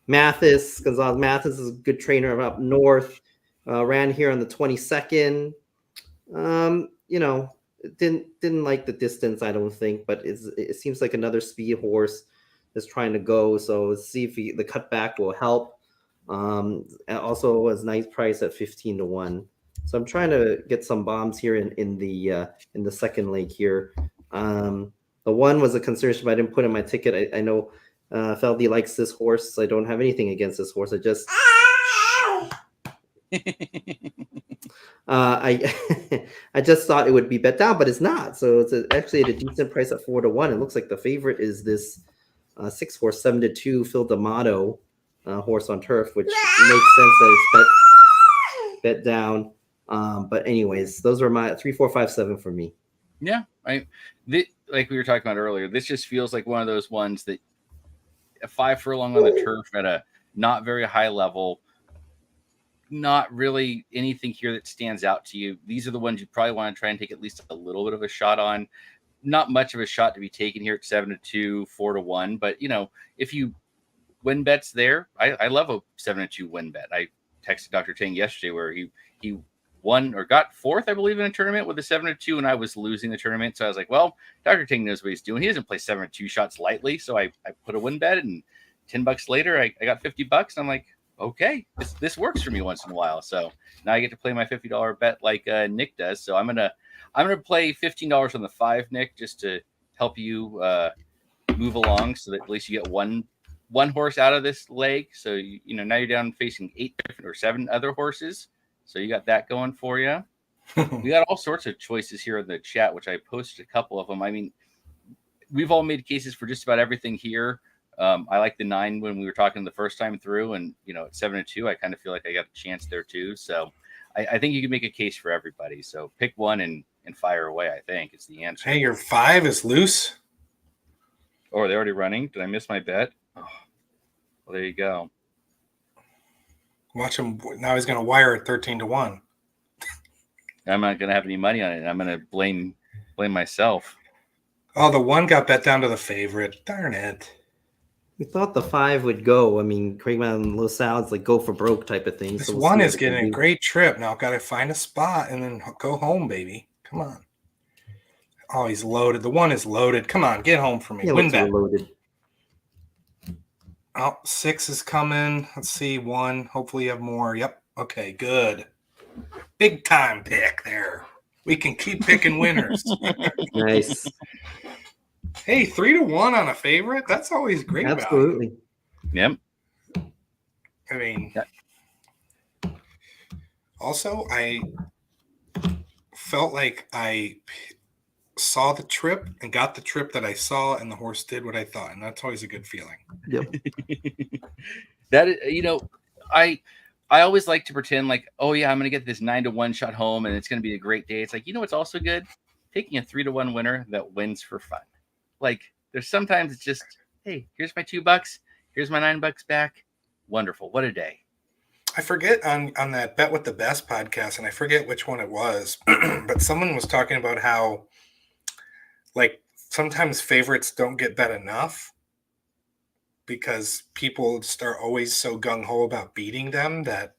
Mathis is a good trainer up north. Ran here on the 22nd. Didn't like the distance, I don't think, but it seems like another speed horse is trying to go. So let's see if the cutback will help. Also was nice price at 15-1. So I'm trying to get some bombs here in the second leg here. The 1 was a consideration, but I didn't put in my ticket. I know Feldy likes this horse. I don't have anything against this horse. I just I just thought it would be bet down, but it's not. So it's actually at a decent price at 4-1. It looks like the favorite is this 6 horse 7-2 Phil D'Amato horse on turf, which makes sense that it's bet down. But anyways, those are my 3, 4, 5, 7 for me. Yeah, like we were talking about earlier, this just feels like one of those ones that a 5 furlong on the turf at a not very high level. Not really anything here that stands out to you. These are the ones you probably want to try and take at least a little bit of a shot on. Not much of a shot to be taken here at 7-2, 4-1. But, if you win bets there, I love a 7-2 win bet. I texted Dr. Tang yesterday where he won or got 4th, I believe, in a tournament with a 7-2, and I was losing the tournament. So I was like, well, Dr. Tang knows what he's doing. He doesn't play 7-2 shots lightly. So I put a win bet, and $10 later, I got $50. And I'm like, okay, this works for me once in a while. So now I get to play my $50 bet like Nick does. So I'm gonna play $15 on the 5, Nick, just to help you move along, so that at least you get one horse out of this leg. So now you're down facing 8 different or 7 other horses. So you got that going for you. We got all sorts of choices here in the chat, which I posted a couple of them. I mean, we've all made cases for just about everything here. I like the 9 when we were talking the first time through, and at 7-2, I kind of feel like I got a chance there too. So I think you can make a case for everybody. So pick one and fire away. I think it's the answer. Hey, your 5 is loose. Oh, are they already running? Did I miss my bet? Oh, well, there you go. Watch him now. He's going to wire at 13-1. I'm not going to have any money on it. I'm going to blame myself. Oh, the 1 got bet down to the favorite. Darn it. We thought the 5 would go. I mean, Craig Mountain Low Salads like go for broke type of thing. This So we'll one see what is it can getting a do. great trip. Now got to find a spot and then go home, baby. Come on. Oh, he's loaded. The 1 is loaded. Come on, get home for me. Yeah, Win looks bet. loaded. Oh, 6 is coming. Let's see. 1. Hopefully you have more. Yep. Okay, good. Big time pick there. We can keep picking winners. Nice. Hey, 3-1 on a favorite. That's always great value. Absolutely. Yep. I mean, Yeah. Also, I felt like I saw the trip and got the trip that I saw, and the horse did what I thought, and that's always a good feeling. Yep. That is, I always like to pretend like, oh yeah, I'm gonna get this 9-1 shot home, and it's gonna be a great day. It's like, what's also good? Taking a 3-1 winner that wins for fun. Like, there's sometimes it's just, hey, here's my $2, here's my $9 back. Wonderful, what a day. I forget on that Bet with the Best podcast, and I forget which one it was, but someone was talking about how, like, sometimes favorites don't get bet enough because people just are always so gung-ho about beating them that,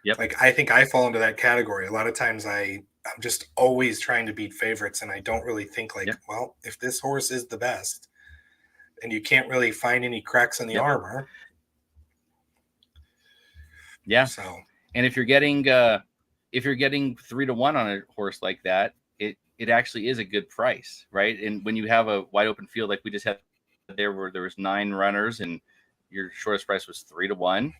Yep. like, I think I fall into that category. A lot of times I'm just always trying to beat favorites, and I don't really think, like, Yep. well, if this horse is the best and you can't really find any cracks in the Yep. armor. Yeah. So, and if you're getting 3-1 on a horse like that, it actually is a good price, right? And when you have a wide open field like we just had there, where there was 9 runners and your shortest price was 3-1,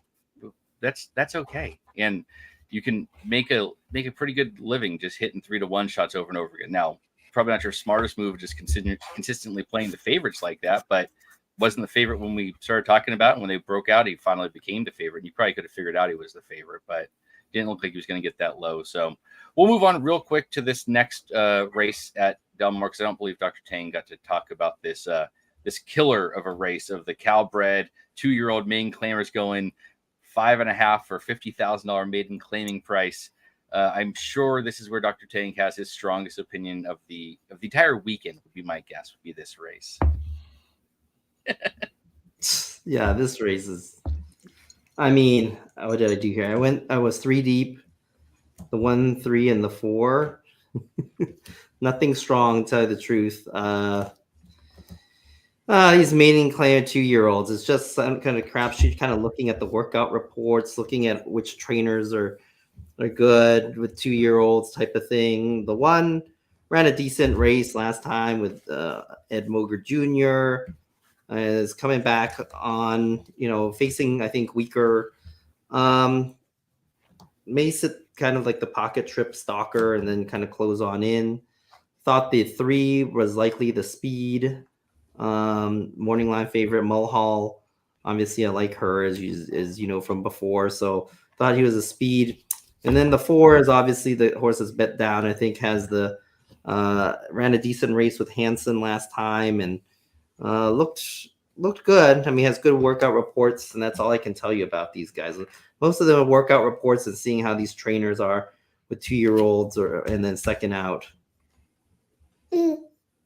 that's okay, and you can make a pretty good living just hitting 3-1 shots over and over again. Now, probably not your smartest move, just consistently playing the favorites like that, but wasn't the favorite when we started talking about it. When they broke out, he finally became the favorite. And you probably could have figured out he was the favorite, but didn't look like he was going to get that low. So we'll move on real quick to this next race at Del Mar, because I don't believe Dr. Tang got to talk about this this killer of a race of the Calbred 2-year-old maiden claimers going 5.5 for $50,000 maiden claiming price. I'm sure this is where Dr. Tang has his strongest opinion of the entire weekend. Would be my guess. Would be this race. Yeah, this race is. I mean, what did I do here? I was 3 deep, the 1, 3, and the 4. Nothing strong, to tell you the truth. These maiden claim 2-year-olds. It's just some kind of crapshoot. Kind of looking at the workout reports, looking at which trainers are good with 2-year-olds type of thing. The 1 ran a decent race last time with Ed Moger Jr. Is coming back on, facing, I think, weaker Mace, kind of like the pocket trip stalker, and then kind of close on in. Thought the 3 was likely the speed. Morning line favorite Mulhall. Obviously, I like her as you know from before, so thought he was a speed. And then the 4 is obviously the horse that's bet down. I think has the ran a decent race with Hansen last time and looked good. I mean, has good workout reports, and that's all I can tell you about these guys. Most of the workout reports and seeing how these trainers are with 2-year-olds and then second out.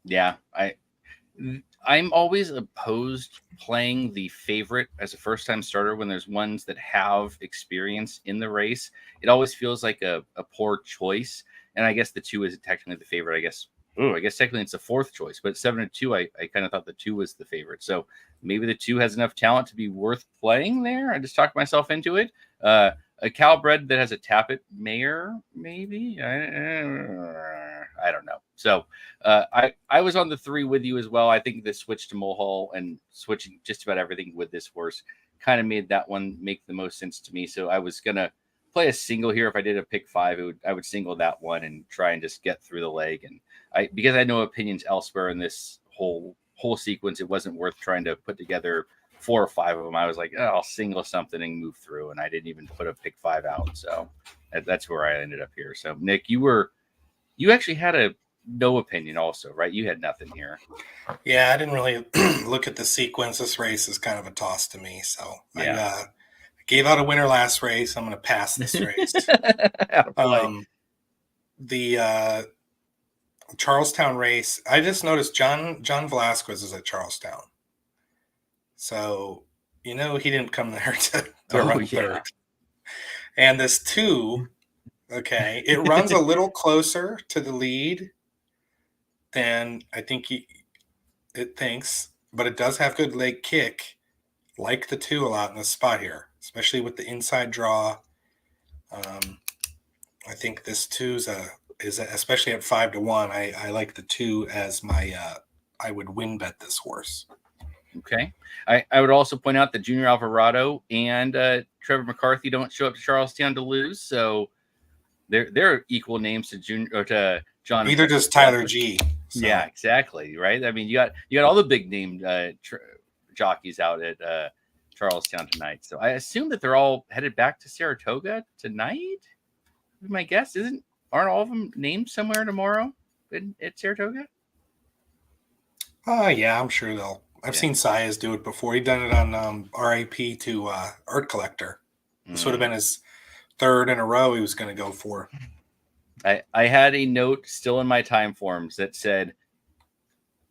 Yeah, I'm always opposed playing the favorite as a first-time starter when there's ones that have experience in the race. It always feels like a poor choice. And I guess the 2 is technically the favorite. I guess technically it's the 4th choice, but 7-2, I kind of thought the 2 was the favorite. So maybe the 2 has enough talent to be worth playing there. I just talked myself into it. A Calbred that has a Tappet mare, maybe. I don't know. So I was on the 3 with you as well. I think the switch to Mulhall and switching just about everything with this horse kind of made that one make the most sense to me. So I was gonna play a single here. If I did a pick 5, I would single that one and try and just get through the leg. And because I had no opinions elsewhere in this whole sequence, it wasn't worth trying to put together 4 or 5 of them. I was like, I'll single something and move through, and I didn't even put a pick 5 out. So that's where I ended up here. So Nick, you actually had no opinion also, right? You had nothing here. Yeah, I didn't really look at the sequence. This race is kind of a toss to me. So Yeah. I gave out a winner last race. I'm going to pass this race. The Charlestown race, I just noticed John Velasquez is at Charlestown. So, he didn't come there to run yeah. third. And this 2, okay, it runs a little closer to the lead than I think it thinks, but it does have good leg kick, like the 2 a lot in this spot here, especially with the inside draw. I think this 2 is especially at 5-1. I like the 2 as my I would win bet this horse. Okay. I would also point out that Junior Alvarado and Trevor McCarthy don't show up to Charlestown to lose, so they're equal names to Junior or to John. Neither does Tyler G. So. Yeah, exactly. Right. I mean, you got all the big name jockeys out at Charlestown tonight. So I assume that they're all headed back to Saratoga tonight. My guess aren't all of them named somewhere tomorrow at Saratoga? Yeah, I'm sure they'll. I've seen Saez do it before. He done it on RIP to Art Collector. This would have been his 3rd in a row he was going to go for. I had a note still in my time forms that said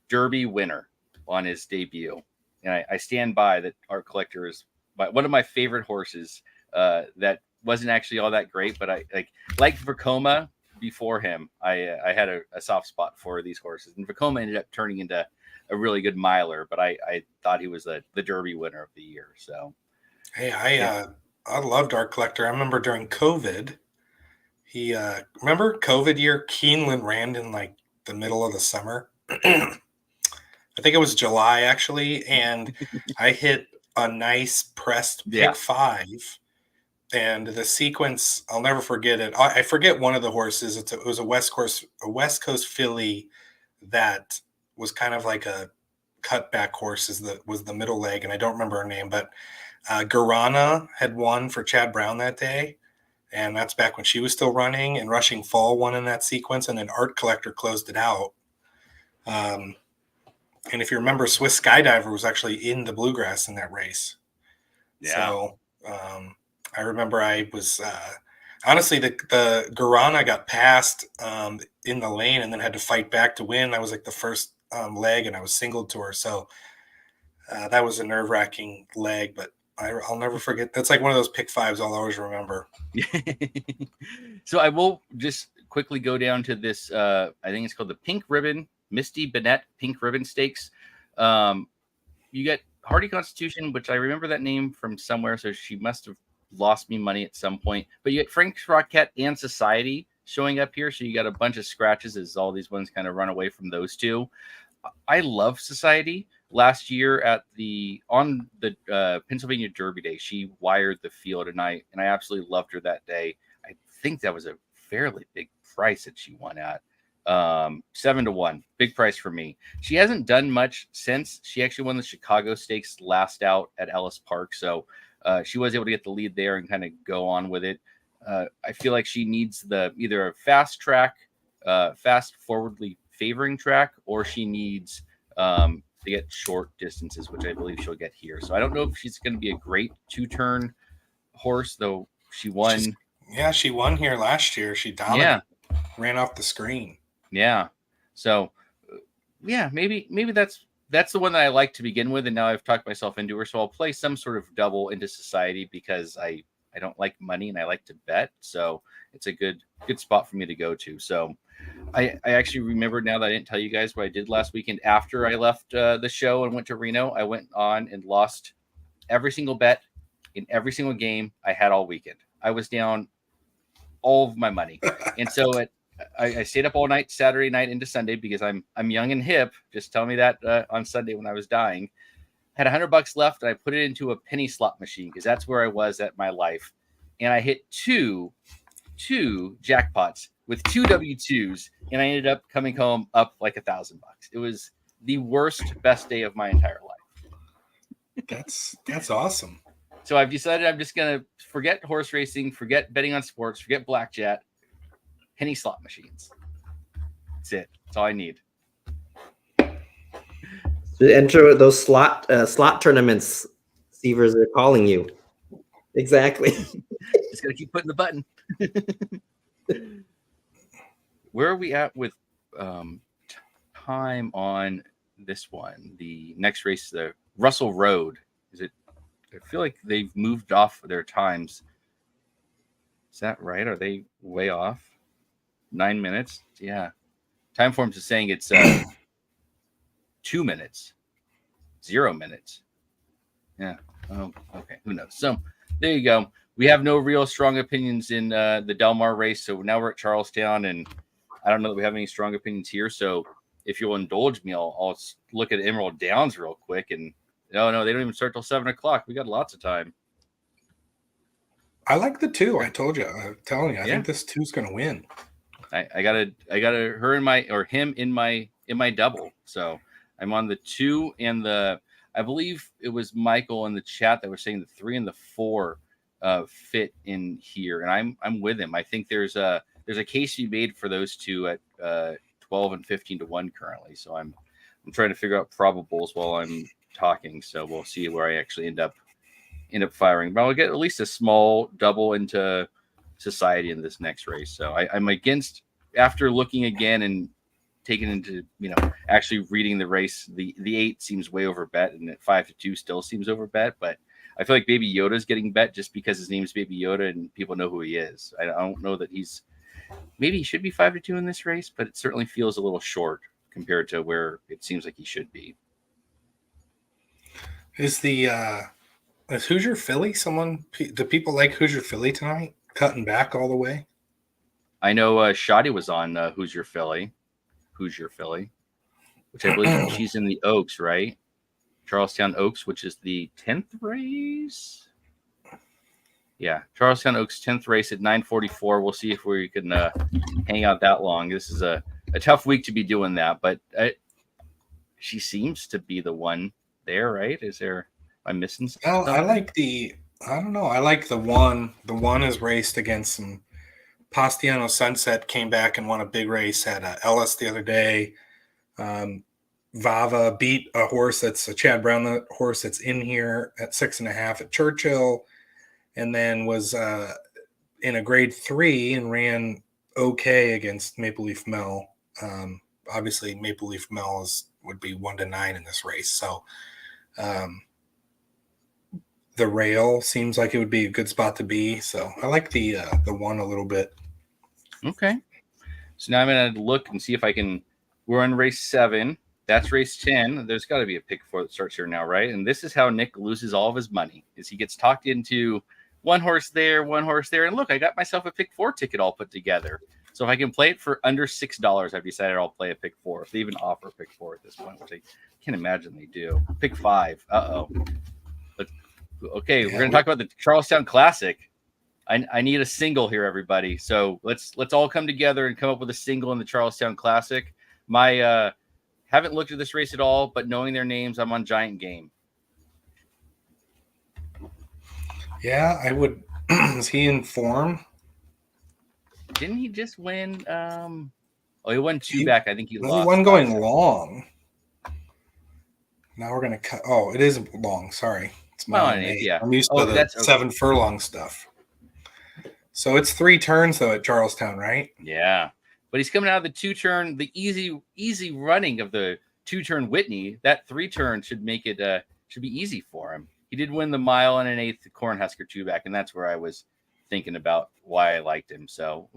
Derby winner on his debut. And I stand by that. Art Collector is one of my favorite horses that wasn't actually all that great, but I like Vekoma before him. I had a soft spot for these horses, and Vekoma ended up turning into a really good miler, but I thought he was the Derby winner of the year. So, hey, I loved Art Collector. I remember during COVID, remember COVID year, Keeneland ran in like the middle of the summer. I think it was July actually, and I hit a nice pressed pick 5. And the sequence, I'll never forget it. I forget one of the horses. It was a West Coast filly that was kind of like a cutback horse. Was the middle leg, and I don't remember her name. But Guarana had won for Chad Brown that day, and that's back when she was still running. And Rushing Fall won in that sequence, and then Art Collector closed it out. And if you remember, Swiss Skydiver was actually in the Bluegrass in that race. Yeah. So I remember I was honestly the Guarana got passed in the lane and then had to fight back to win. I was like the first leg, and I was singled to her. So that was a nerve-wracking leg, but I'll never forget. That's like one of those pick 5s I'll always remember. So I will just quickly go down to this. I think it's called the Pink Ribbon Misty Bennett Pink Ribbon Stakes. You get Hardy Constitution, which I remember that name from somewhere, so she must have lost me money at some point. But you get Frank's Rockette and Society showing up here, so you got a bunch of scratches as all these ones kind of run away from those 2. I love Society. Last year on the Pennsylvania Derby Day, she wired the field, and I absolutely loved her that day. I think that was a fairly big price that she won at. 7-1, big price for me. She hasn't done much since. She actually won the Chicago Stakes last out at Ellis Park, so she was able to get the lead there and kind of go on with it. I feel like she needs either a fast track, fast forwardly favoring track, or she needs to get short distances, which I believe she'll get here. So I don't know if she's going to be a great 2-turn horse, though. She won. She won here last year. She dominated. Yeah. Ran off the screen. Yeah. So, maybe that's the one that I like to begin with, and now I've talked myself into her. So I'll play some sort of double into Society because I don't like money and I like to bet. So it's a good spot for me to go to. So I actually remember now that I didn't tell you guys what I did last weekend after I left the show and went to Reno. I went on and lost every single bet in every single game I had all weekend. I was down all of my money. And so I stayed up all night Saturday night into Sunday because I'm young and hip. Just tell me that on Sunday when I was dying. Had $100 left, and I put it into a penny slot machine because that's where I was at my life. And I hit two jackpots with 2 W2s, and I ended up coming home up like $1,000. It was the best day of my entire life. That's awesome. So I've decided I'm just gonna forget horse racing, forget betting on sports, forget blackjack. Penny slot machines. That's it. That's all I need. To enter those slot tournaments, Seevers are calling you. Exactly. Just gotta keep putting the button. Where are we at with time on this one? The next race, the Russell Road. Is it? I feel like they've moved off their times. Is that right? Are they way off? 9 minutes? Yeah. Timeforms is saying it's 2 minutes, 0 minutes. Yeah. Oh, okay. Who knows? So there you go. We have no real strong opinions in the Del Mar race. So now we're at Charlestown, and I don't know that we have any strong opinions here. So if you'll indulge me, I'll look at Emerald Downs real quick. And no, they don't even start till 7 o'clock. We got lots of time. I like the 2. I told you. I'm telling you. I think this 2's going to win. I got him in my double. So I'm on the 2 and I believe it was Michael in the chat that was saying the 3 and the 4 fit in here, and I'm with him. I think there's a case to be made for those two at 12 and 15 to 1 currently. So I'm trying to figure out probables while I'm talking. So we'll see where I actually end up firing. But I'll get at least a small double into society in this next race. So I'm against, after looking again and taking into, actually reading the race, the 8 seems way over bet, and at 5 to 2 still seems over bet. But I feel like Baby Yoda's getting bet just because his name is Baby Yoda and people know who he is. I don't know that maybe he should be 5 to 2 in this race, but it certainly feels a little short compared to where it seems like he should be. Is Hoosier Philly do people like Hoosier Philly tonight? Cutting back all the way? I know Shadi was on Hoosier Philly, which I believe she's in the Oaks, right? Charlestown Oaks, which is the 10th race. Yeah, Charlestown Oaks 10th race at 9:44. We'll see if we can hang out that long. This is a tough week to be doing that, but she seems to be the one there, right? Am I missing something? Well, I like I don't know. I like the 1. The 1 is raced against some Pastiano Sunset, came back and won a big race at Ellis the other day. Vava beat a horse that's a Chad Brown, the horse that's in here at 6.5 at Churchill, and then was in a grade 3 and ran okay against Maple Leaf Mel. Obviously, Maple Leaf Mel would be 1 to 9 in this race. So the rail seems like it would be a good spot to be. So I like the 1 a little bit. Okay. So now I'm going to look and see if I can. We're on race 7. That's race 10. There's got to be a pick 4 that starts here now, right? And this is how Nick loses all of his money, is he gets talked into one horse there. And look, I got myself a pick 4 ticket all put together. So if I can play it for under $6, I've decided I'll play a pick 4. If they even offer a pick 4 at this point, which I can't imagine they do. Pick 5. Uh-oh. Okay, we're going to talk about the Charlestown Classic. I need a single here, everybody. So let's all come together and come up with a single in the Charlestown Classic. My haven't looked at this race at all, but knowing their names, I'm on Giant Game. Yeah, I would. Is he in form? Didn't he just win? He won 2 back. I think he lost. He won going long. Now we're going to cut. Oh, it is long. Sorry. It's yeah. I'm used to the 7 furlong stuff. So it's 3 turns, though, at Charlestown, right? Yeah. But he's coming out of the 2-turn, the easy running of the 2-turn Whitney. That 3-turn should make it should be easy for him. He did win the mile and an 8th Cornhusker 2-back, and that's where I was thinking about why I liked him. So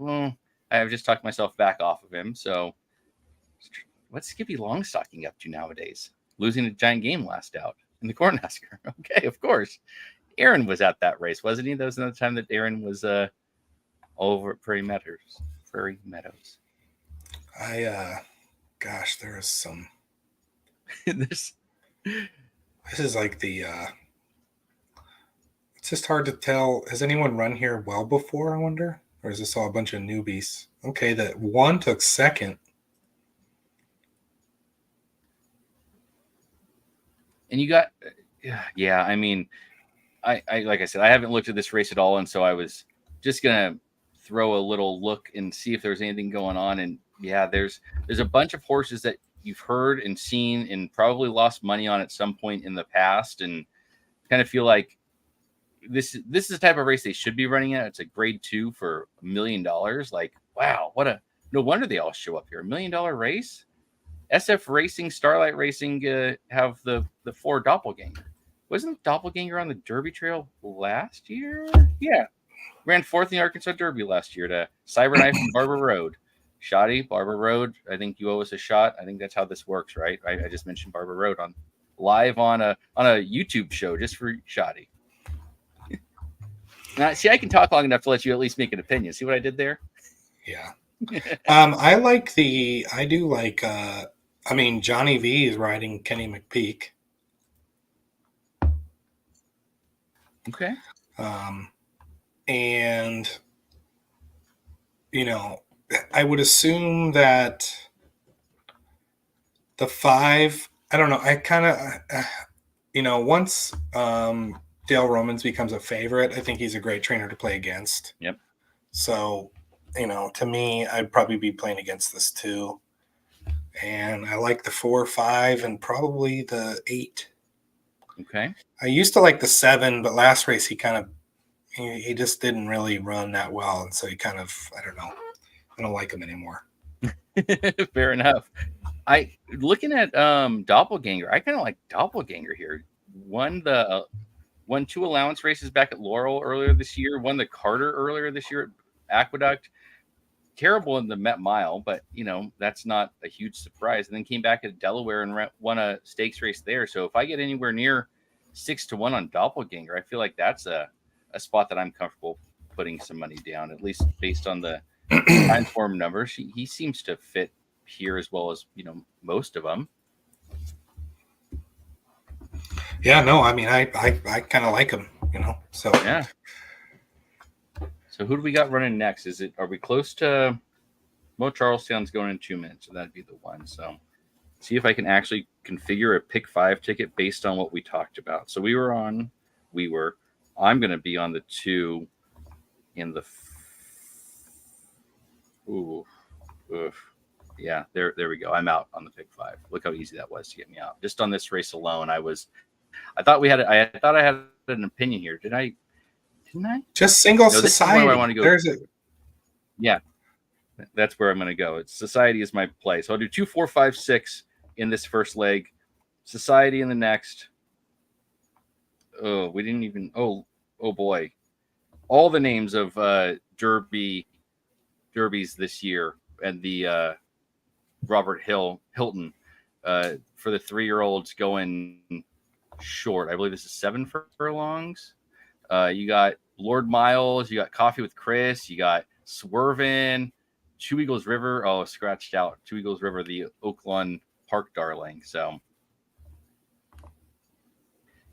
I have just talked myself back off of him. So what's Skippy Longstocking up to nowadays? Losing a Giant Game last out in the Cornhusker. Okay, of course. Aaron was at that race, wasn't he? That was another time that Aaron was over at Prairie Meadows. Gosh, there is some. This is like the. It's just hard to tell. Has anyone run here well before, I wonder? Or is this all a bunch of newbies? Okay, that 1 took 2nd. And you got, yeah, I mean, I like I said, I haven't looked at this race at all. And so I was just going to throw a little look and see if there's anything going on. And yeah, there's a bunch of horses that you've heard and seen and probably lost money on at some point in the past. And kind of feel like this is the type of race they should be running at. It's a grade 2 for $1 million. Like, wow, no wonder they all show up here. $1 million race. SF Racing, Starlight Racing have the 4 Doppelganger. Wasn't Doppelganger on the Derby Trail last year? Yeah. Ran 4th in the Arkansas Derby last year to Cyberknife and Barber Road. Shoddy, Barber Road. I think you owe us a shot. I think that's how this works, right? I just mentioned Barber Road on live on a YouTube show just for Shoddy. Now, see, I can talk long enough to let you at least make an opinion. See what I did there? Yeah. I do like Johnny V is riding Kenny McPeak. Okay. And I would assume that the 5, I don't know. I kind of, once Dale Romans becomes a favorite, I think he's a great trainer to play against. Yep. So, to me, I'd probably be playing against this too. And I like the 4, 5, and probably the 8. Okay. I used to like the 7, but last race he just didn't really run that well. And so he kind of, I don't know. I don't like him anymore. Fair enough. Looking at Doppelganger, I kind of like Doppelganger here. Won 2 allowance races back at Laurel earlier this year. Won the Carter earlier this year at Aqueduct. Terrible in the Met Mile, but that's not a huge surprise. And then came back at Delaware and won a stakes race there. So if I get anywhere near 6-1 on Doppelganger, I feel like that's a spot that I'm comfortable putting some money down, at least based on the time form numbers. He seems to fit here as well as most of them. Yeah, no, I mean I kind of like him, So yeah. So who do we got running next? Are we close to Charlestown's going in 2 minutes, so that'd be the one. So see if I can actually configure a pick 5 ticket based on what we talked about. So I'm going to be on the 2 in the yeah, there we go. I'm out on the pick 5. Look how easy that was to get me out. Just on this race alone, I thought I had an opinion here. Didn't I? Just single Society. Where I want to go. Yeah, that's where I'm going to go. It's Society is my play. So I'll do 2, 4, 5, 6 in this first leg. Society in the next. Oh, we didn't even. Oh boy, all the names of derbies this year and the Robert Hilton for the 3-year-olds going short. I believe this is 7 furlongs. You got Lord Miles, you got Coffee with Chris, you got Swervin, Two Eagles River. Oh, scratched out. Two Eagles River, the Oaklawn Park darling. So,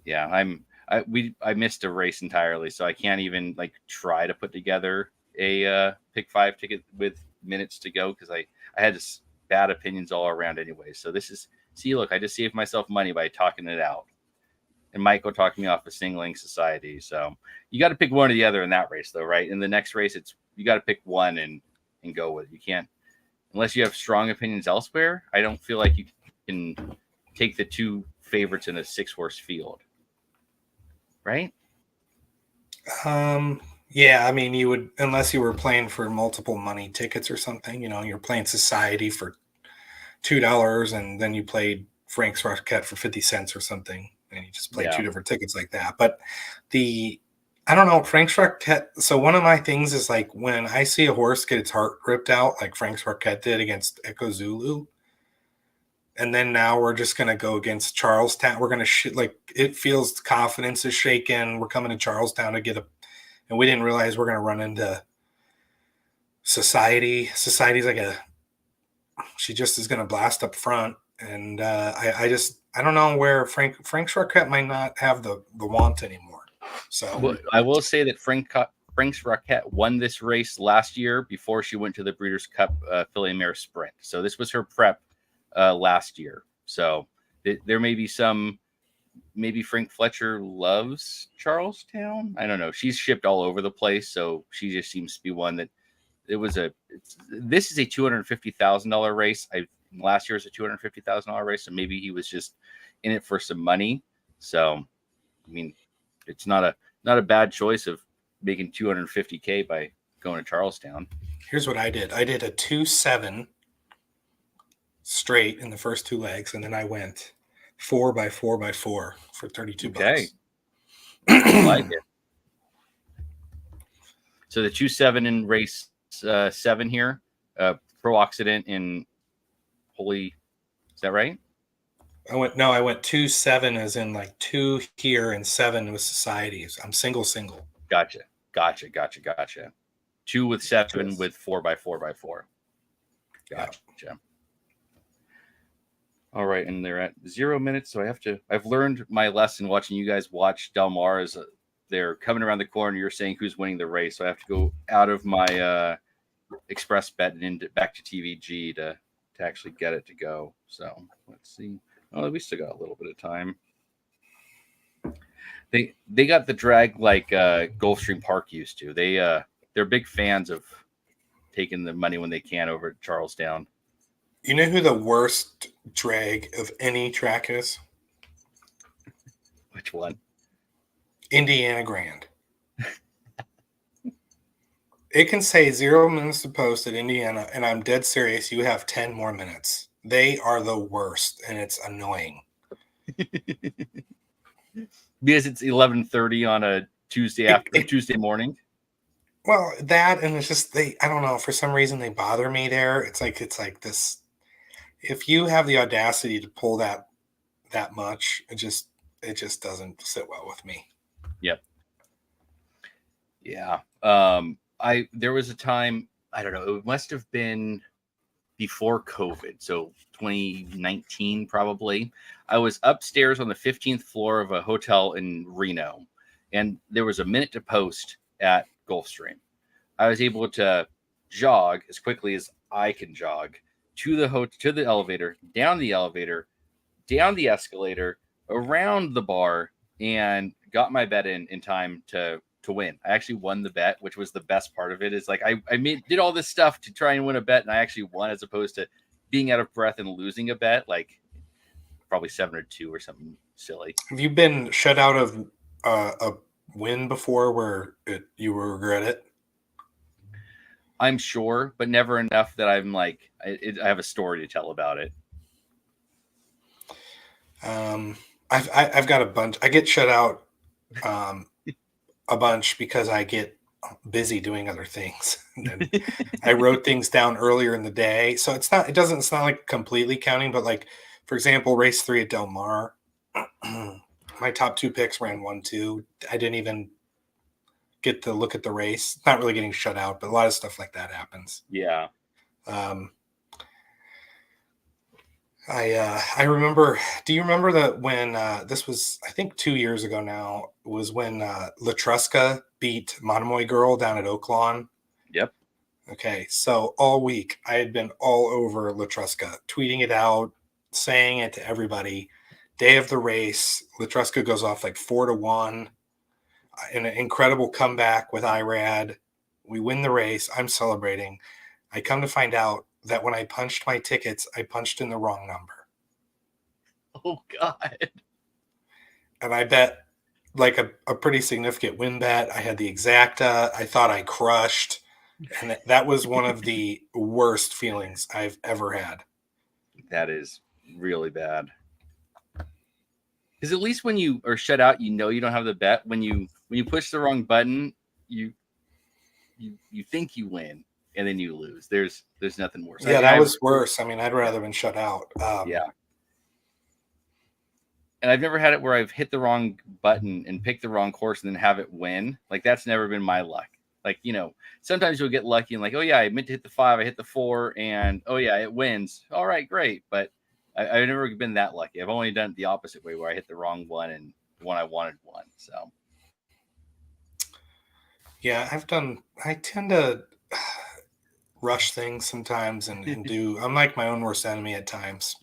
yeah, I missed a race entirely, so I can't even try to put together a pick 5 ticket with minutes to go because I had just bad opinions all around anyway. So look, I just saved myself money by talking it out. And Michael talked me off of Singling Society. So you got to pick one or the other in that race, though, right? In the next race, you got to pick one and go with it. You can't, unless you have strong opinions elsewhere. I don't feel like you can take the 2 favorites in a 6-horse field, right? Yeah, I mean, you would, unless you were playing for multiple money tickets or something. You're playing Society for $2, and then you played Frank's Rocket for 50 cents or something. And you just play 2 different tickets like that. But I don't know, Frank's Rocket. So one of my things is when I see a horse get its heart ripped out, like Frank's Rocket did against Echo Zulu, and then now we're just going to go against Charlestown. We're going to it feels confidence is shaken. We're coming to Charlestown to and we didn't realize we're going to run into Society. Society's she just is going to blast up front. And I don't know where Frank's Rocket might not have the want anymore. So I will say that Frank's Rocket won this race last year before she went to the Breeders' Cup Filly Mare Sprint. So this was her prep last year. So there may be maybe Frank Fletcher loves Charlestown. I don't know. She's shipped all over the place, so she just seems to be one that this is a $250,000 race. Last year was a $250,000 race, so maybe he was just in it for some money. So, I mean, it's not a bad choice of making $250K by going to Charlestown. Here's what I did. I did a 2-7 straight in the first 2 legs, and then I went 4 by 4 by 4 for 32 bucks. I like it. So the 2-7 in race 7 here, Pro Occident in Holy, is that right? I went 2-7 as in like 2 here and 7 with societies. I'm single. Gotcha. 2 with 7 with 4 by 4 by 4. Gotcha. Yeah. All right, and they're at 0 minutes, so I've learned my lesson watching you guys watch Del Mar as they're coming around the corner. You're saying who's winning the race, so I have to go out of my express bet and back to TVG to actually get it to go. So let's see. Oh, we still got a little bit of time. They got the drag like Gulfstream Park used to. They're big fans of taking the money when they can over at Charlestown. You know who the worst drag of any track is? Which one? Indiana Grand. It can say 0 minutes to post at Indiana, and I'm dead serious. You have 10 more minutes. They are the worst, and it's annoying. Because it's 11:30 on a Tuesday morning. Well, that, and it's just I don't know, for some reason they bother me there. It's like this. If you have the audacity to pull that much, it just doesn't sit well with me. Yep. Yeah. There was a time, I don't know, it must have been before COVID, so 2019 probably. I was upstairs on the 15th floor of a hotel in Reno, and there was a minute to post at Gulfstream. I was able to jog as quickly as I can jog to the elevator, down the escalator, around the bar, and got my bet in time to win. I actually won the bet, which was the best part of it. Is like I did all this stuff to try and win a bet, and I actually won, as opposed to being out of breath and losing a bet, like probably 7-2 or something silly. Have you been shut out of a win before where you will regret it? I'm sure, but never enough that I'm like I have a story to tell about it. I've got a bunch. I get shut out a bunch because I get busy doing other things. And I wrote things down earlier in the day, so it's not like completely counting. But like, for example, race 3 at Del Mar, my top 2 picks ran 1-2. I didn't even get to look at the race. Not really getting shut out, but a lot of stuff like that happens. Yeah. I remember. Do you remember that when this was, I think 2 years ago now, was when Latruska beat Monomoy Girl down at Oaklawn? Yep. Okay, so all week I had been all over Latruska, tweeting it out, saying it to everybody. Day of the race, Latruska goes off like 4-1. An incredible comeback with IRAD. We win the race. I'm celebrating. I come to find out that when I punched my tickets, I punched in the wrong number. Oh, God. And I bet like a pretty significant win bet. I had the exacta. I thought I crushed. And that was one of the worst feelings I've ever had. That is really bad. Because at least when you are shut out, you know you don't have the bet. When you push the wrong button, you think you win, and then you lose. There's nothing worse. Yeah, that was worse. I mean, I'd rather been shut out. Yeah. And I've never had it where I've hit the wrong button and picked the wrong course and then have it win. Like, that's never been my luck. Like, you know, sometimes you'll get lucky and like, oh yeah, I meant to hit the 5, I hit the 4, and oh yeah, it wins. All right, great. But I've never been that lucky. I've only done it the opposite way, where I hit the wrong one and the one I wanted won. So yeah, I tend to rush things sometimes and do. I'm like my own worst enemy at times.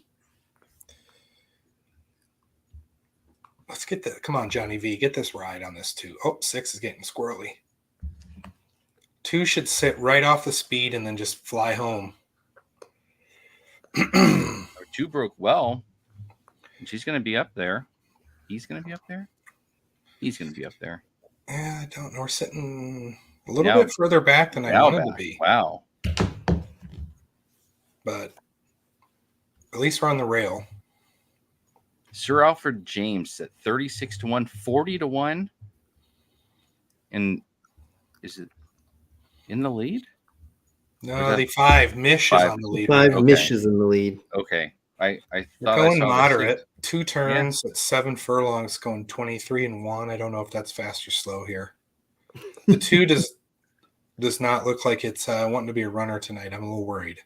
Let's get the. Come on, Johnny V. Get this ride on this 2. Oh, 6 is getting squirrely. 2 should sit right off the speed and then just fly home. 2 broke well. She's going to be up there. He's going to be up there. He's going to be up there. Yeah, I don't know. We're sitting a little bit further back than I wanted to be. Wow. But at least we're on the rail. Sir Alfred James at 36-1, 40-1. And is it in the lead? No, the 5 Mish is on the lead. 5 Okay. Mish is in the lead. Okay. I We're thought I going saw moderate. The 2 turns at 7 furlongs, going 23-1. I don't know if that's fast or slow here. The 2 does not look like it's wanting to be a runner tonight. I'm a little worried.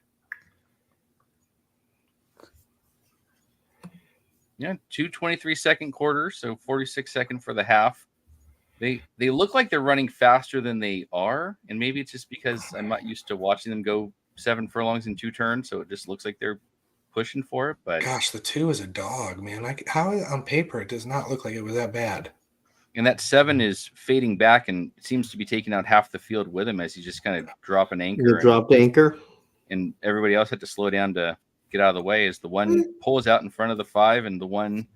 Yeah, 2:23-second quarter, so 46-second for the half. They look like they're running faster than they are, and maybe it's just because I'm not used to watching them go 7 furlongs in 2 turns, so it just looks like they're pushing for it. But gosh, the 2 is a dog, man. How on paper it does not look like it was that bad. And that 7 is fading back and seems to be taking out half the field with him as he just kind of drop an anchor. The dropped anchor. And everybody else had to slow down to get out of the way as the 1 pulls out in front of the 5, and the one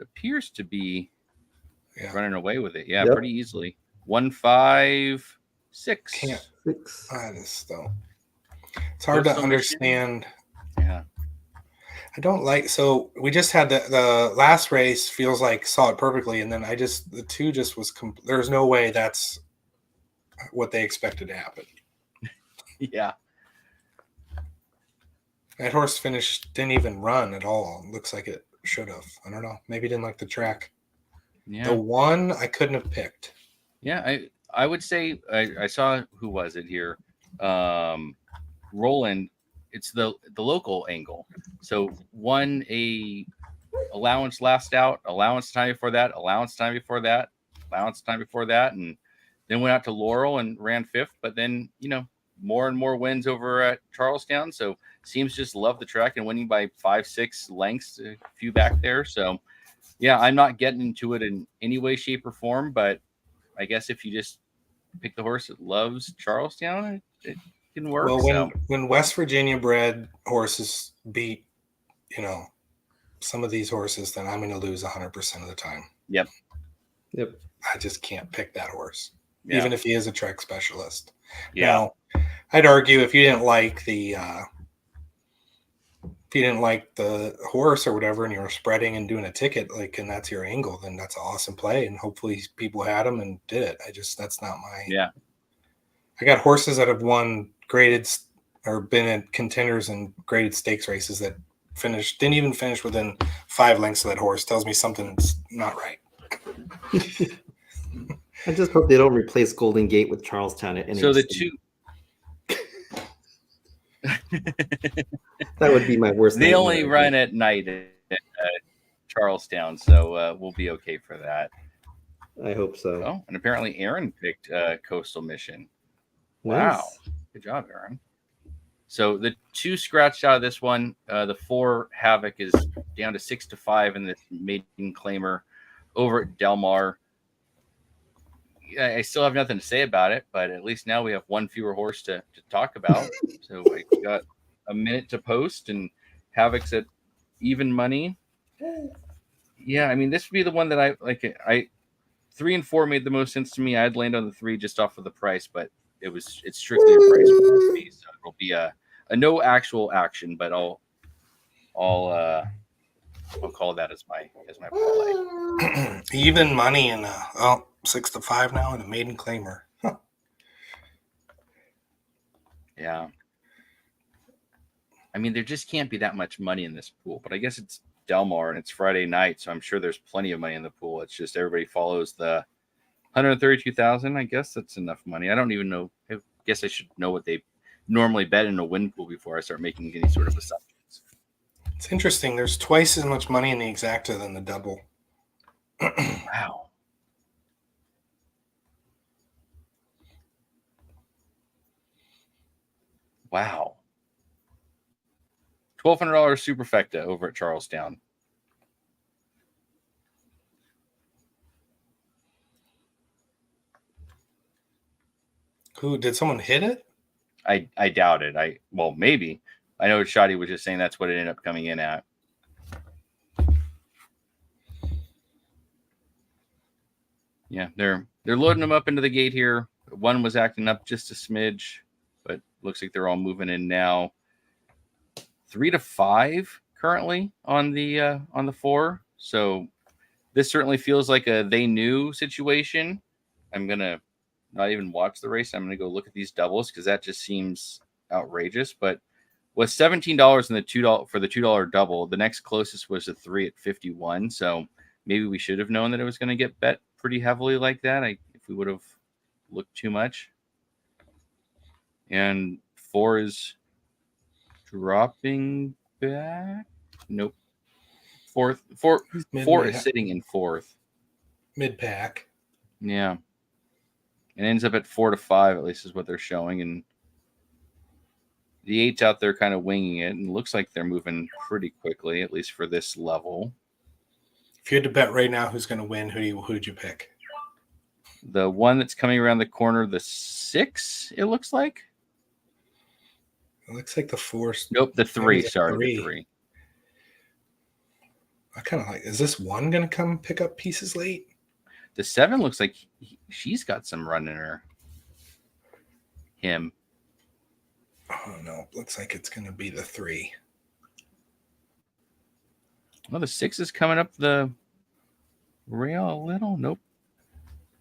appears to be running away with it. Yeah, Yep. pretty easily. 1-5-6. Can't. 6. I just don't. It's hard to understand. Yeah. I don't like. So we just had the last race. Feels like saw it perfectly, and then the 2 just was. There's no way that's what they expected to happen. Yeah. That horse didn't even run at all. Looks like it should have. I don't know. Maybe didn't like the track. Yeah. The 1 I couldn't have picked. Yeah, I would say I saw, who was it here? Roland. It's the local angle. So a allowance last out, allowance time before that, allowance time before that, allowance time before that, and then went out to Laurel and ran 5th. But then more and more wins over at Charlestown. So seems just love the track and winning by 5-6 lengths, a few back there. So yeah, I'm not getting into it in any way, shape, or form, but I guess if you just pick the horse that loves Charlestown, it can work. Well, when West Virginia bred horses beat, some of these horses, then I'm going to lose 100% of the time. Yep. I just can't pick that horse, Yeah. even if he is a track specialist. Yeah. Now, I'd argue if you didn't like the horse or whatever, and you were spreading and doing a ticket, and that's your angle, then that's an awesome play, and hopefully people had him and did it. That's not my. Yeah. I got horses that have won graded or been in contenders and graded stakes races that didn't even finish within 5 lengths of that horse. Tells me something's not right. I just hope they don't replace Golden Gate with Charlestown at any. So the 2. That would be my worst. They only run at night at Charlestown, so we'll be okay for that. I hope so. Oh, and apparently Aaron picked Coastal Mission. Nice. Wow. Good job, Aaron. So the 2 scratched out of this one. The 4 Havoc is down to 6-5 in this maiden claimer over at Del Mar. I still have nothing to say about it, but at least now we have 1 fewer horse to talk about. So I got a minute to post, and Havoc's at even money. Yeah, I mean, this would be the one that I like. 3 and 4 made the most sense to me. I'd land on the 3 just off of the price, but it's strictly a price for me. So it'll be a no actual action, but I'll call that as my parlay. Even money in 6-5 now in a maiden claimer. Huh. Yeah. I mean, there just can't be that much money in this pool, but I guess it's Del Mar and it's Friday night, so I'm sure there's plenty of money in the pool. It's just everybody follows the 132,000. I guess that's enough money. I don't even know. I guess I should know what they normally bet in a win pool before I start making any sort of assumptions. It's interesting. There's twice as much money in the exacta than the double. Wow. Wow. $1,200 superfecta over at Charlestown. Who did someone hit it? I doubt it. Well, maybe. I know Shoddy was just saying that's what it ended up coming in at. Yeah, they're loading them up into the gate here. One was acting up just a smidge, but looks like they're all moving in now. 3-5 currently on the 4. So this certainly feels like a they knew situation. I'm gonna not even watch the race. I'm gonna go look at these doubles because that just seems outrageous. But with $17 in the $2 for the $2 double, the next closest was a 3 at 51. So maybe we should have known that it was going to get bet pretty heavily like that. If we would have looked too much. And 4 is dropping back. Nope. Four is sitting in 4th. Mid pack. Yeah. It ends up at 4-5, at least is what they're showing. And the 8's out there kind of winging it, and looks like they're moving pretty quickly, at least for this level. If you had to bet right now who's going to win, who'd you pick? The one that's coming around the corner, the 6, it looks like. It looks like the 4. Nope, the 3. Sorry, the 3. The 3. I kind of like, is this 1 going to come pick up pieces late? The 7 looks like she's got some run in her. Him. Oh, no. Looks like it's going to be the 3. Well, the 6 is coming up the rail a little. Nope.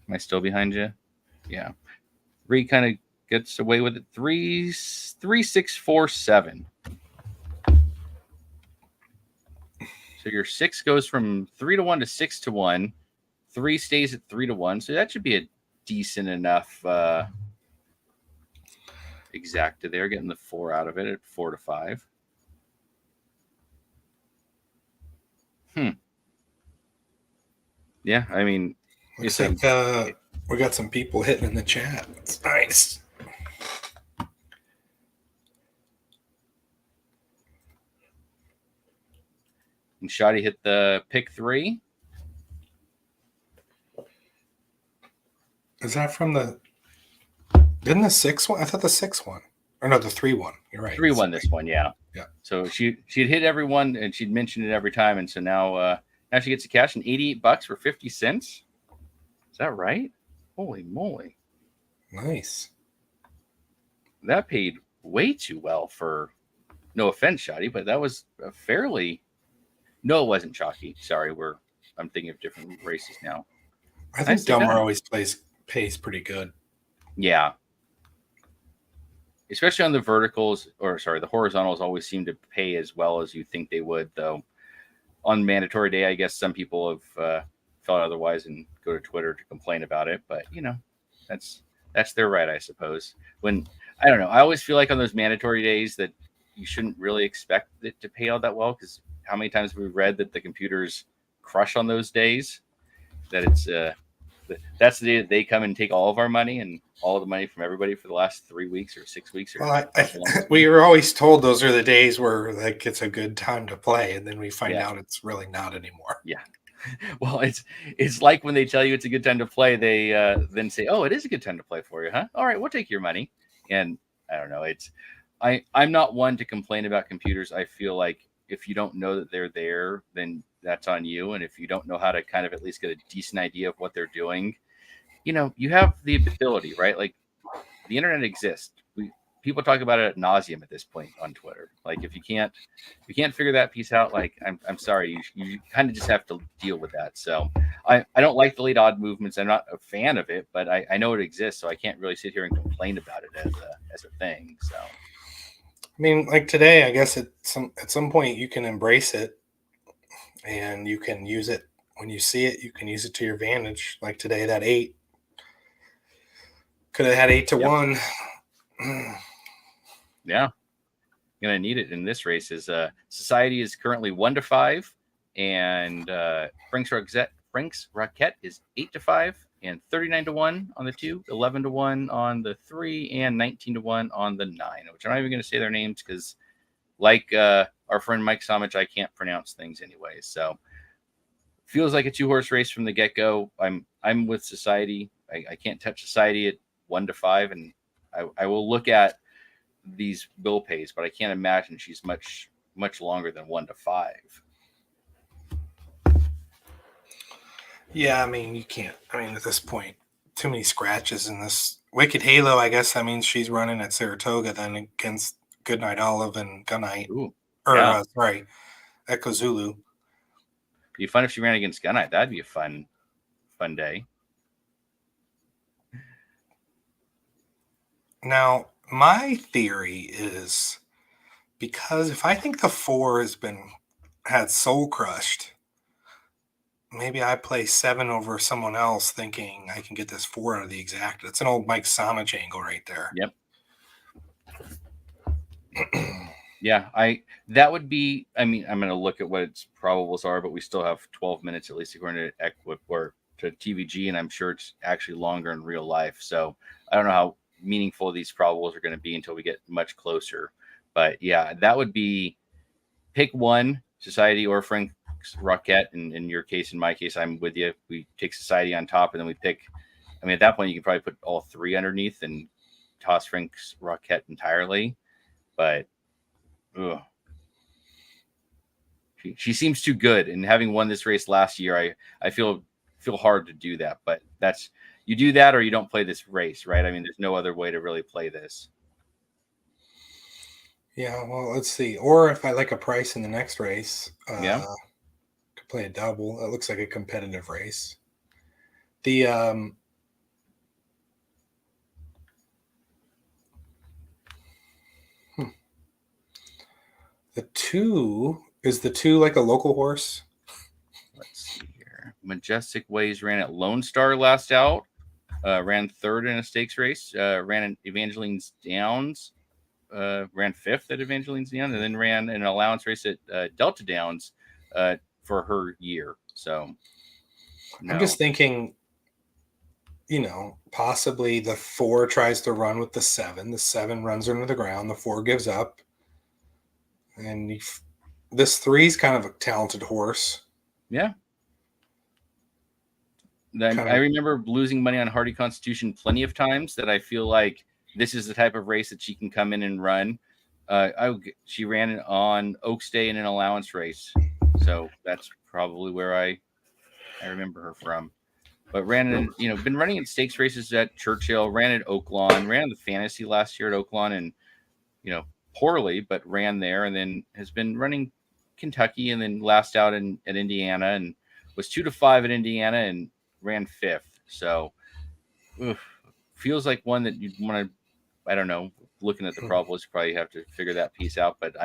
Am I still behind you? Yeah. 3 kind of gets away with it. 3, 6, 4, 7. So your 6 goes from 3-1 to 6-1. 3 stays at 3-1. So that should be a decent enough exacta there, getting the 4 out of it at 4-5. Yeah, I mean, looks like we got some people hitting in the chat. It's nice. And Shoddy hit the pick 3. Is that from the? Didn't the 6 one? I thought the 6 one. Or no, the 3 one. You're right. 3-1 this one, yeah. Yeah. So she'd hit everyone, and she'd mentioned it every time, and so now she gets a cash in $88 for 50 cents. Is that right? Holy moly! Nice. That paid way too well for. No offense, Shoddy, but that was a fairly. No, it wasn't Chalky. Sorry, I'm thinking of different races now. I think Dumber always pays pretty good. Yeah. Especially on the verticals, the horizontals always seem to pay as well as you think they would, though. On mandatory day, I guess some people have felt otherwise and go to Twitter to complain about it. But, that's their right, I suppose. I don't know. I always feel like on those mandatory days that you shouldn't really expect it to pay out that well, because how many times have we read that the computers crush on those days? That it's that's the day that they come and take all of our money and all of the money from everybody for the last 3 weeks or 6 weeks. We were always told those are the days where like it's a good time to play, and then we find out it's really not anymore. Yeah. Well, it's like when they tell you it's a good time to play, they then say, "Oh, it is a good time to play for you, huh? All right, we'll take your money." And I don't know. I'm not one to complain about computers. I feel like if you don't know that they're there, then that's on you. And if you don't know how to kind of at least get a decent idea of what they're doing, you have the ability, right? Like the internet exists. People talk about it ad nauseum at this point on Twitter. Like if you can't figure that piece out, like I'm sorry, you kind of just have to deal with that. So I don't like the late odd movements. I'm not a fan of it, but I know it exists, so I can't really sit here and complain about it as a thing. So I mean, like today, I guess at some point you can embrace it, and you can use it when you see it. You can use it to your advantage. Like today, that 8 could have had 8-1. Yeah, gonna need it in this race. Society is currently 1-5, and Frank's Rocket is 8-5, and 39-1 on the 2, 11-1 on the 3, and 19-1 on the 9. Which I'm not even going to say their names because, like our friend Mike Somich, I can't pronounce things anyway. So feels like a 2-horse race from the get-go. I'm with Society. I can't touch Society at 1-5, and I will look at these bill pays, but I can't imagine she's much longer than 1-5. Yeah, I mean, you can't. I mean, at this point, too many scratches in this. Wicked Halo, I guess that means she's running at Saratoga then against Goodnight Olive and Gunite. Ooh, Or Yeah. sorry, Echo Zulu. Be fun if she ran against Gunite. That'd be a fun day. Now, my theory is because if I think the 4 had soul crushed, maybe I play 7 over someone else thinking I can get this 4 out of the exact. It's an old Mike Somich angle right there. Yep. Yeah, that would be. I mean, I'm going to look at what its probables are, but we still have 12 minutes at least according to Equip or to TVG, and I'm sure it's actually longer in real life. So I don't know how meaningful these probables are going to be until we get much closer. But yeah, that would be pick one, Society or Frank's Rocket. And in your case, in my case, I'm with you. We take Society on top, and then we pick. I mean, at that point, you can probably put all 3 underneath and toss Frank's Rocket entirely. But ugh. She seems too good, and having won this race last year, I feel hard to do that. But that's you do that or you don't play this race, right? I mean, there's no other way to really play this. Yeah, well, let's see. Or if I like a price in the next race, Yeah, could play a double. It looks like a competitive race. The the 2 is the 2 like a local horse? let's see here. Majestic Ways ran at Lone Star last out. Ran 3rd in a stakes race. Ran in Evangeline's Downs. Ran 5th at Evangeline's Downs, and then ran an allowance race at Delta Downs for her year. So no. I'm just thinking, possibly the 4 tries to run with the 7. The 7 runs into the ground. The 4 gives up. And this 3 is kind of a talented horse. Yeah. I remember losing money on Hardy Constitution plenty of times that I feel like this is the type of race that she can come in and run. She ran on Oaks Day in an allowance race. So that's probably where I remember her from. But ran in, been running in stakes races at Churchill, ran at Oaklawn, ran the Fantasy last year at Oaklawn and, poorly, but ran there, and then has been running Kentucky and then last out at Indiana and was 2-5 at Indiana and ran 5th. So feels like one that you'd want to, I don't know, looking at the probables, you probably have to figure that piece out. But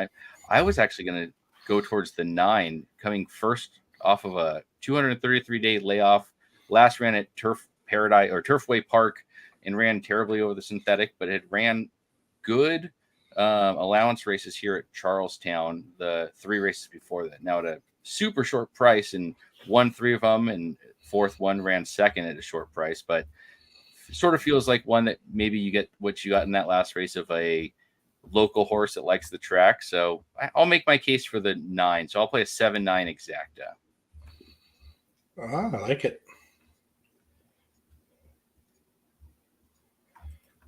I was actually going to go towards the 9 coming first off of a 233-day layoff. Last ran at Turf Paradise or Turfway Park and ran terribly over the synthetic, but it ran good allowance races here at Charlestown, the 3 races before that. Now at a super short price and won 3 of them, and 4th one ran 2nd at a short price, but sort of feels like one that maybe you get what you got in that last race of a local horse that likes the track. So I'll make my case for the 9. So I'll play a 7-9 exacta. I like it.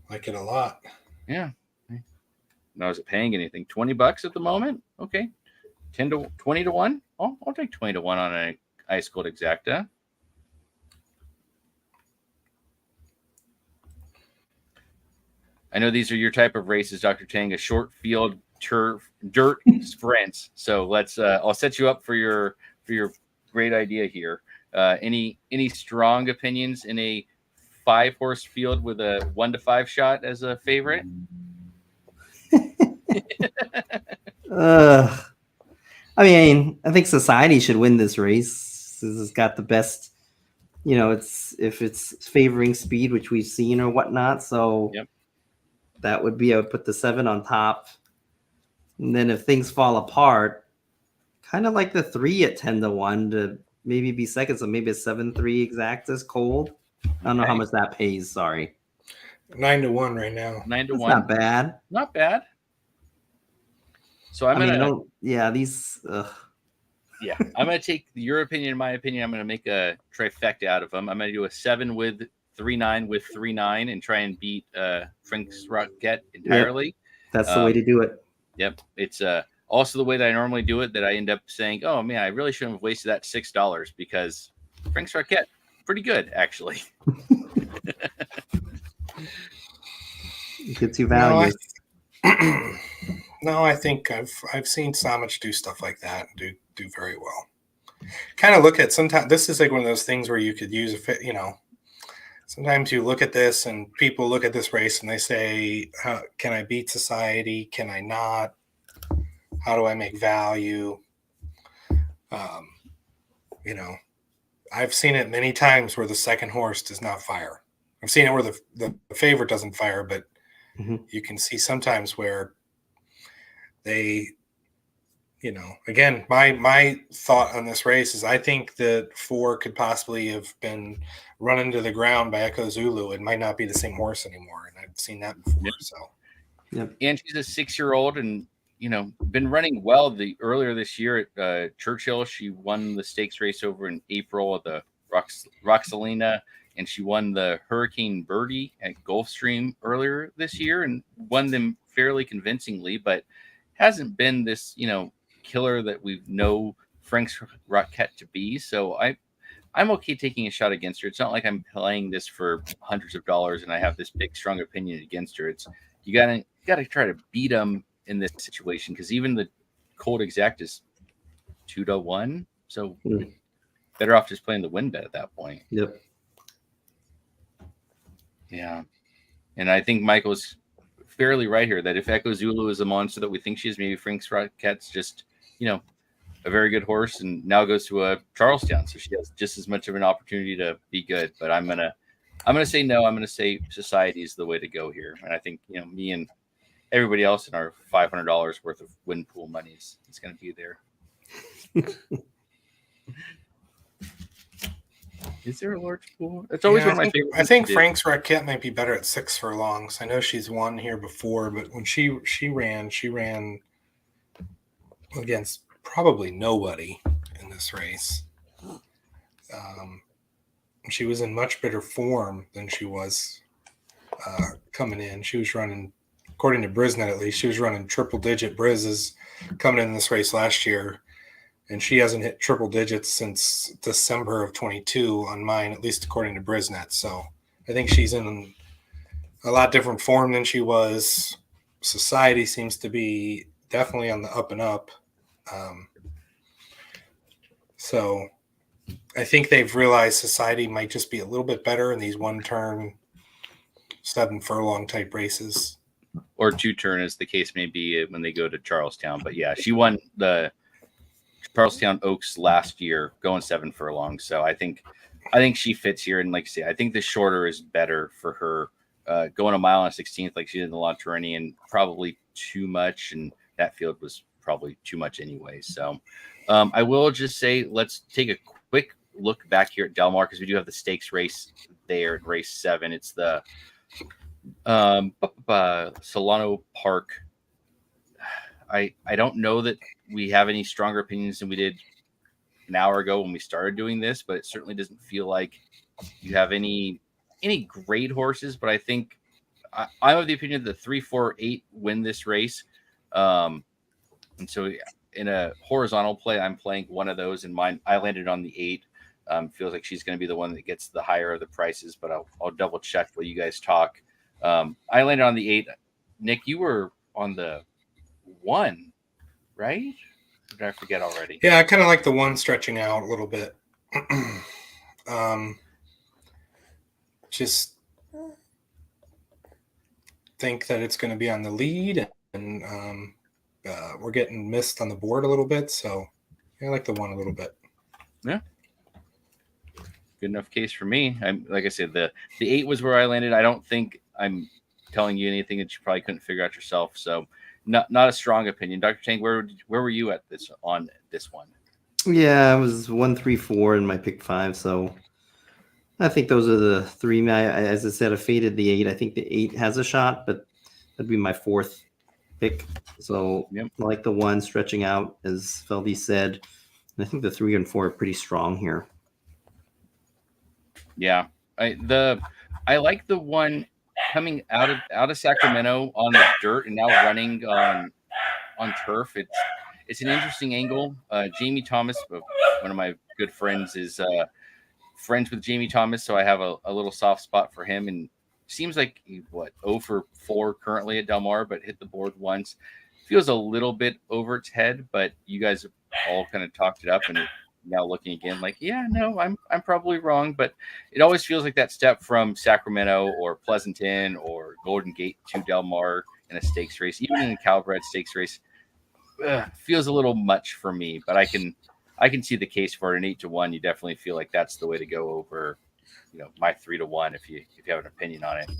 Like it a lot. Yeah. Now, is it paying anything? $20 at the moment? Okay. 20 to 1? I'll take 20 to 1 on an Ice Cold Exacta. I know these are your type of races, Dr. Tang, a short field turf dirt sprints. So let's I'll set you up for your great idea here. Any strong opinions in a 5-horse field with a 1-5 shot as a favorite? I mean, I think Society should win this race. This has got the best, it's favoring speed, which we've seen or whatnot. So yep. That would be, I would put the 7 on top. And then if things fall apart, kind of like the 3 at 10 to 1 to maybe be second. So maybe a 7-3 Exactas cold. I don't know how much that pays. Sorry. 9 to 1 right now. 9 to 1. Not bad. Not bad. So I'm gonna. Yeah, I'm gonna take your opinion and my opinion. I'm gonna make a trifecta out of them. I'm gonna do a 7 with 3-9 with 3-9 and try and beat Frank's Rocket entirely. Yep. That's the way to do it. Yep. It's also the way that I normally do it, that I end up saying, oh man, I really shouldn't have wasted that $6 because Frank's Rocket pretty good actually. Gets you value. No, I think I've seen Somich do stuff like that and do very well. Kind of look at sometimes this is like one of those things where you could use a fit, sometimes you look at this and people look at this race and they say, can I beat society? Can I not? How do I make value? I've seen it many times where the second horse does not fire. I've seen it where the favorite doesn't fire, but you can see sometimes where they, again, my thought on this race is I think that 4 could possibly have been run into the ground by Echo Zulu. It might not be the same horse anymore. And I've seen that before. Yep. So, yep. And she's a 6-year-old and, been running well earlier this year at Churchill. She won the stakes race over in April at the Roxalina, and she won the Hurricane Birdie at Gulfstream earlier this year and won them fairly convincingly, but hasn't been this, killer that we know Frank's Roquette to be. So I'm okay taking a shot against her. It's not like I'm playing this for hundreds of dollars and I have this big, strong opinion against her. It's you gotta try to beat them in this situation because even the cold exact is 2-1. So better off just playing the win bet at that point. Yep. Yeah. And I think Michael's fairly right here that if Echo Zulu is a monster that we think she is, maybe Frank's Roquette's just, a very good horse and now goes to a Charlestown. So she has just as much of an opportunity to be good. But I'm gonna say no. I'm gonna say society is the way to go here. And I think, me and everybody else in our $500 worth of win pool money is gonna be there. Is there a large pool? It's always one of my favorite. I think Frank's Roquette might be better at 6 furlongs. I know she's won here before, but when she ran against probably nobody in this race. She was in much better form than she was coming in. She was running, according to Brisnet at least, she was running triple-digit Brizzes coming in this race last year. And she hasn't hit triple digits since December of 22 on mine, at least according to Brisnet. So I think she's in a lot different form than she was. Society seems to be definitely on the up and up. So I think they've realized Society might just be a little bit better in these 1-turn, 7 furlong type races. Or 2-turn, as the case may be when they go to Charlestown. But yeah, she won the Charlestown Oaks last year going 7 furlongs. So I think she fits here. And like I say, I think the shorter is better for her. Going a mile on 16th like she did in the La Tourigny, probably too much. And that field was probably too much anyway. So I will just say, let's take a quick look back here at Del Mar because we do have the stakes race there in race 7. It's the Solano Park. I don't know that we have any stronger opinions than we did an hour ago when we started doing this, but it certainly doesn't feel like you have any great horses. But I think I'm of the opinion that 3, 4, 8 win this race. And so in a horizontal play, I'm playing one of those in mine. I landed on the 8. Feels like she's going to be the one that gets the higher of the prices, but I'll double check while you guys talk. I landed on the 8. Nick, you were on the 1, right? Or did I forget already? Yeah, I kind of like the 1 stretching out a little bit. Just think that it's going to be on the lead, and we're getting missed on the board a little bit. So I like the 1 a little bit. Yeah. Good enough case for me. Like I said, the 8 was where I landed. I don't think I'm telling you anything that you probably couldn't figure out yourself. So not a strong opinion. Dr. Tang, where were you at on this one? Yeah, I was 1, 3, 4 in my pick 5. So I think those are the 3. As I said, I faded the 8. I think the 8 has a shot, but that'd be my 4th pick. So I like the 1 stretching out, as Feldy said. And I think the 3 and 4 are pretty strong here. Yeah, I like the 1 coming out of Sacramento on the dirt and now running on turf. It's an interesting angle. Jamie Thomas, one of my good friends, is friends with Jamie Thomas, so I have a little soft spot for him. And seems like 0 for 4 currently at Del Mar, but hit the board once. Feels a little bit over its head, but you guys have all kind of talked it up, and now looking again, like, yeah, no, I'm probably wrong, but it always feels like that step from Sacramento or Pleasanton or Golden Gate to Del Mar in a stakes race, even in a Calbred stakes race, feels a little much for me. But I can see the case for an 8-1. You definitely feel like that's the way to go over, my 3-1 if you have an opinion on it.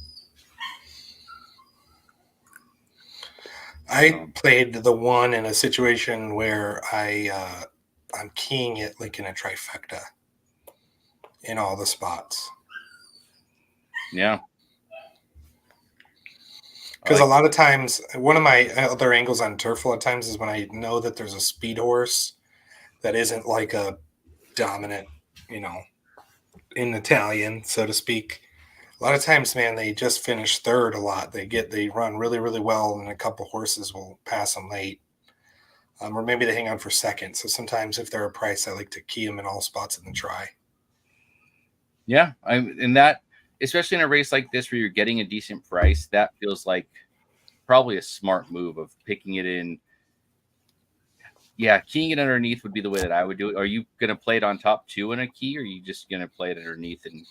I played the 1 in a situation where I'm keying it like in a trifecta in all the spots. Yeah. Because a lot of times, one of my other angles on turf a lot of times is when I know that there's a speed horse that isn't like a dominant, in Italian, so to speak. A lot of times, man, they just finish third a lot. They run really, really well, and a couple horses will pass them late. Or maybe they hang on for second. So sometimes if they're a price, I like to key them in all spots in the try. Yeah, and that, especially in a race like this where you're getting a decent price, that feels like probably a smart move of picking it in. Yeah, keying it underneath would be the way that I would do it. Are you going to play it on top too in a key, or are you just going to play it underneath and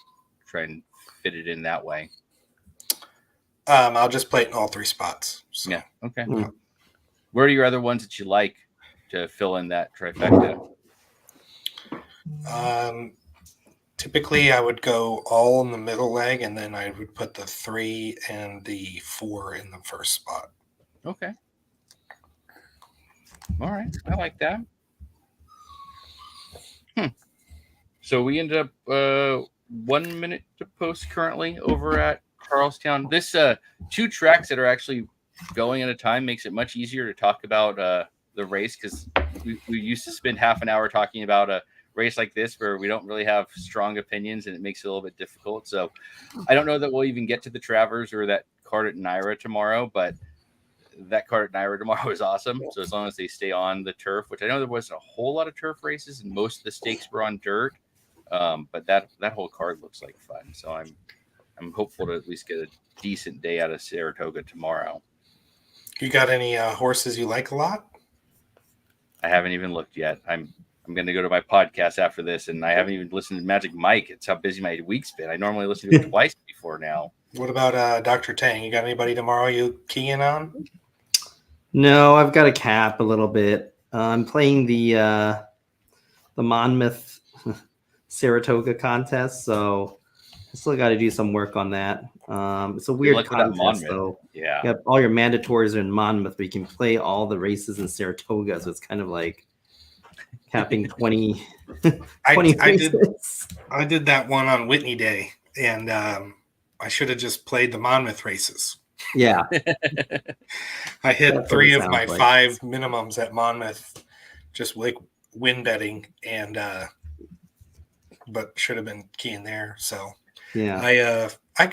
try and fit it in that way? I'll just play it in all 3 spots. So. Yeah, okay. Mm. Where are your other ones that you like to fill in that trifecta? Typically, I would go all in the middle leg, and then I would put the 3 and the 4 in the first spot. Okay. All right. I like that. So we ended up 1 minute to post currently over at Carlstown. This 2 tracks that are actually going at a time makes it much easier to talk about the race, because we used to spend half an hour talking about a race like this where we don't really have strong opinions, and it makes it a little bit difficult. So I don't know that we'll even get to the Travers or that card at Naira tomorrow, but that card at Naira tomorrow is awesome. So as long as they stay on the turf, which I know there wasn't a whole lot of turf races and most of the stakes were on dirt, but that whole card looks like fun. So I'm hopeful to at least get a decent day out of Saratoga tomorrow. You got any horses you like a lot? I haven't even looked yet. I'm going to go to my podcast after this, and I haven't even listened to Magic Mike. It's how busy my week's been. I normally listen to it twice before now. What about Dr. Tang? You got anybody tomorrow you keying on? No, I've got a cap a little bit. I'm playing the Monmouth Saratoga contest, so I still got to do some work on that. It's a weird contest, though. Yeah, you have all your mandatories are in Monmouth, but you can play all the races in Saratoga, so it's kind of like capping 20. 20 I did that one on Whitney Day, and I should have just played the Monmouth races. Yeah. I hit 3 of my 5 minimums at Monmouth, just like win betting, and but should have been keying there. So yeah, I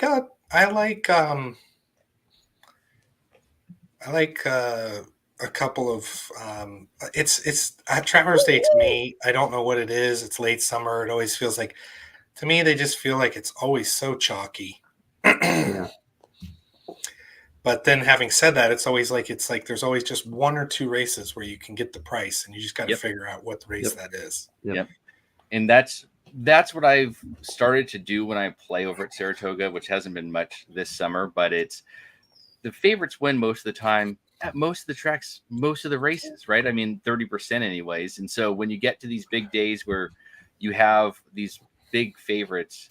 like a couple of it's at Traverse Day to me. I don't know what it is. It's late summer. It always feels like, to me, they just feel like it's always so chalky. Yeah. But then, having said that, it's like there's always just 1 or 2 races where you can get the price, and you just got to figure out what the race that is. Yep. And that's what I've started to do when I play over at Saratoga, which hasn't been much this summer, but it's the favorites win most of the time at most of the tracks, most of the races, right? I mean, 30% anyways. And so when you get to these big days where you have these big favorites,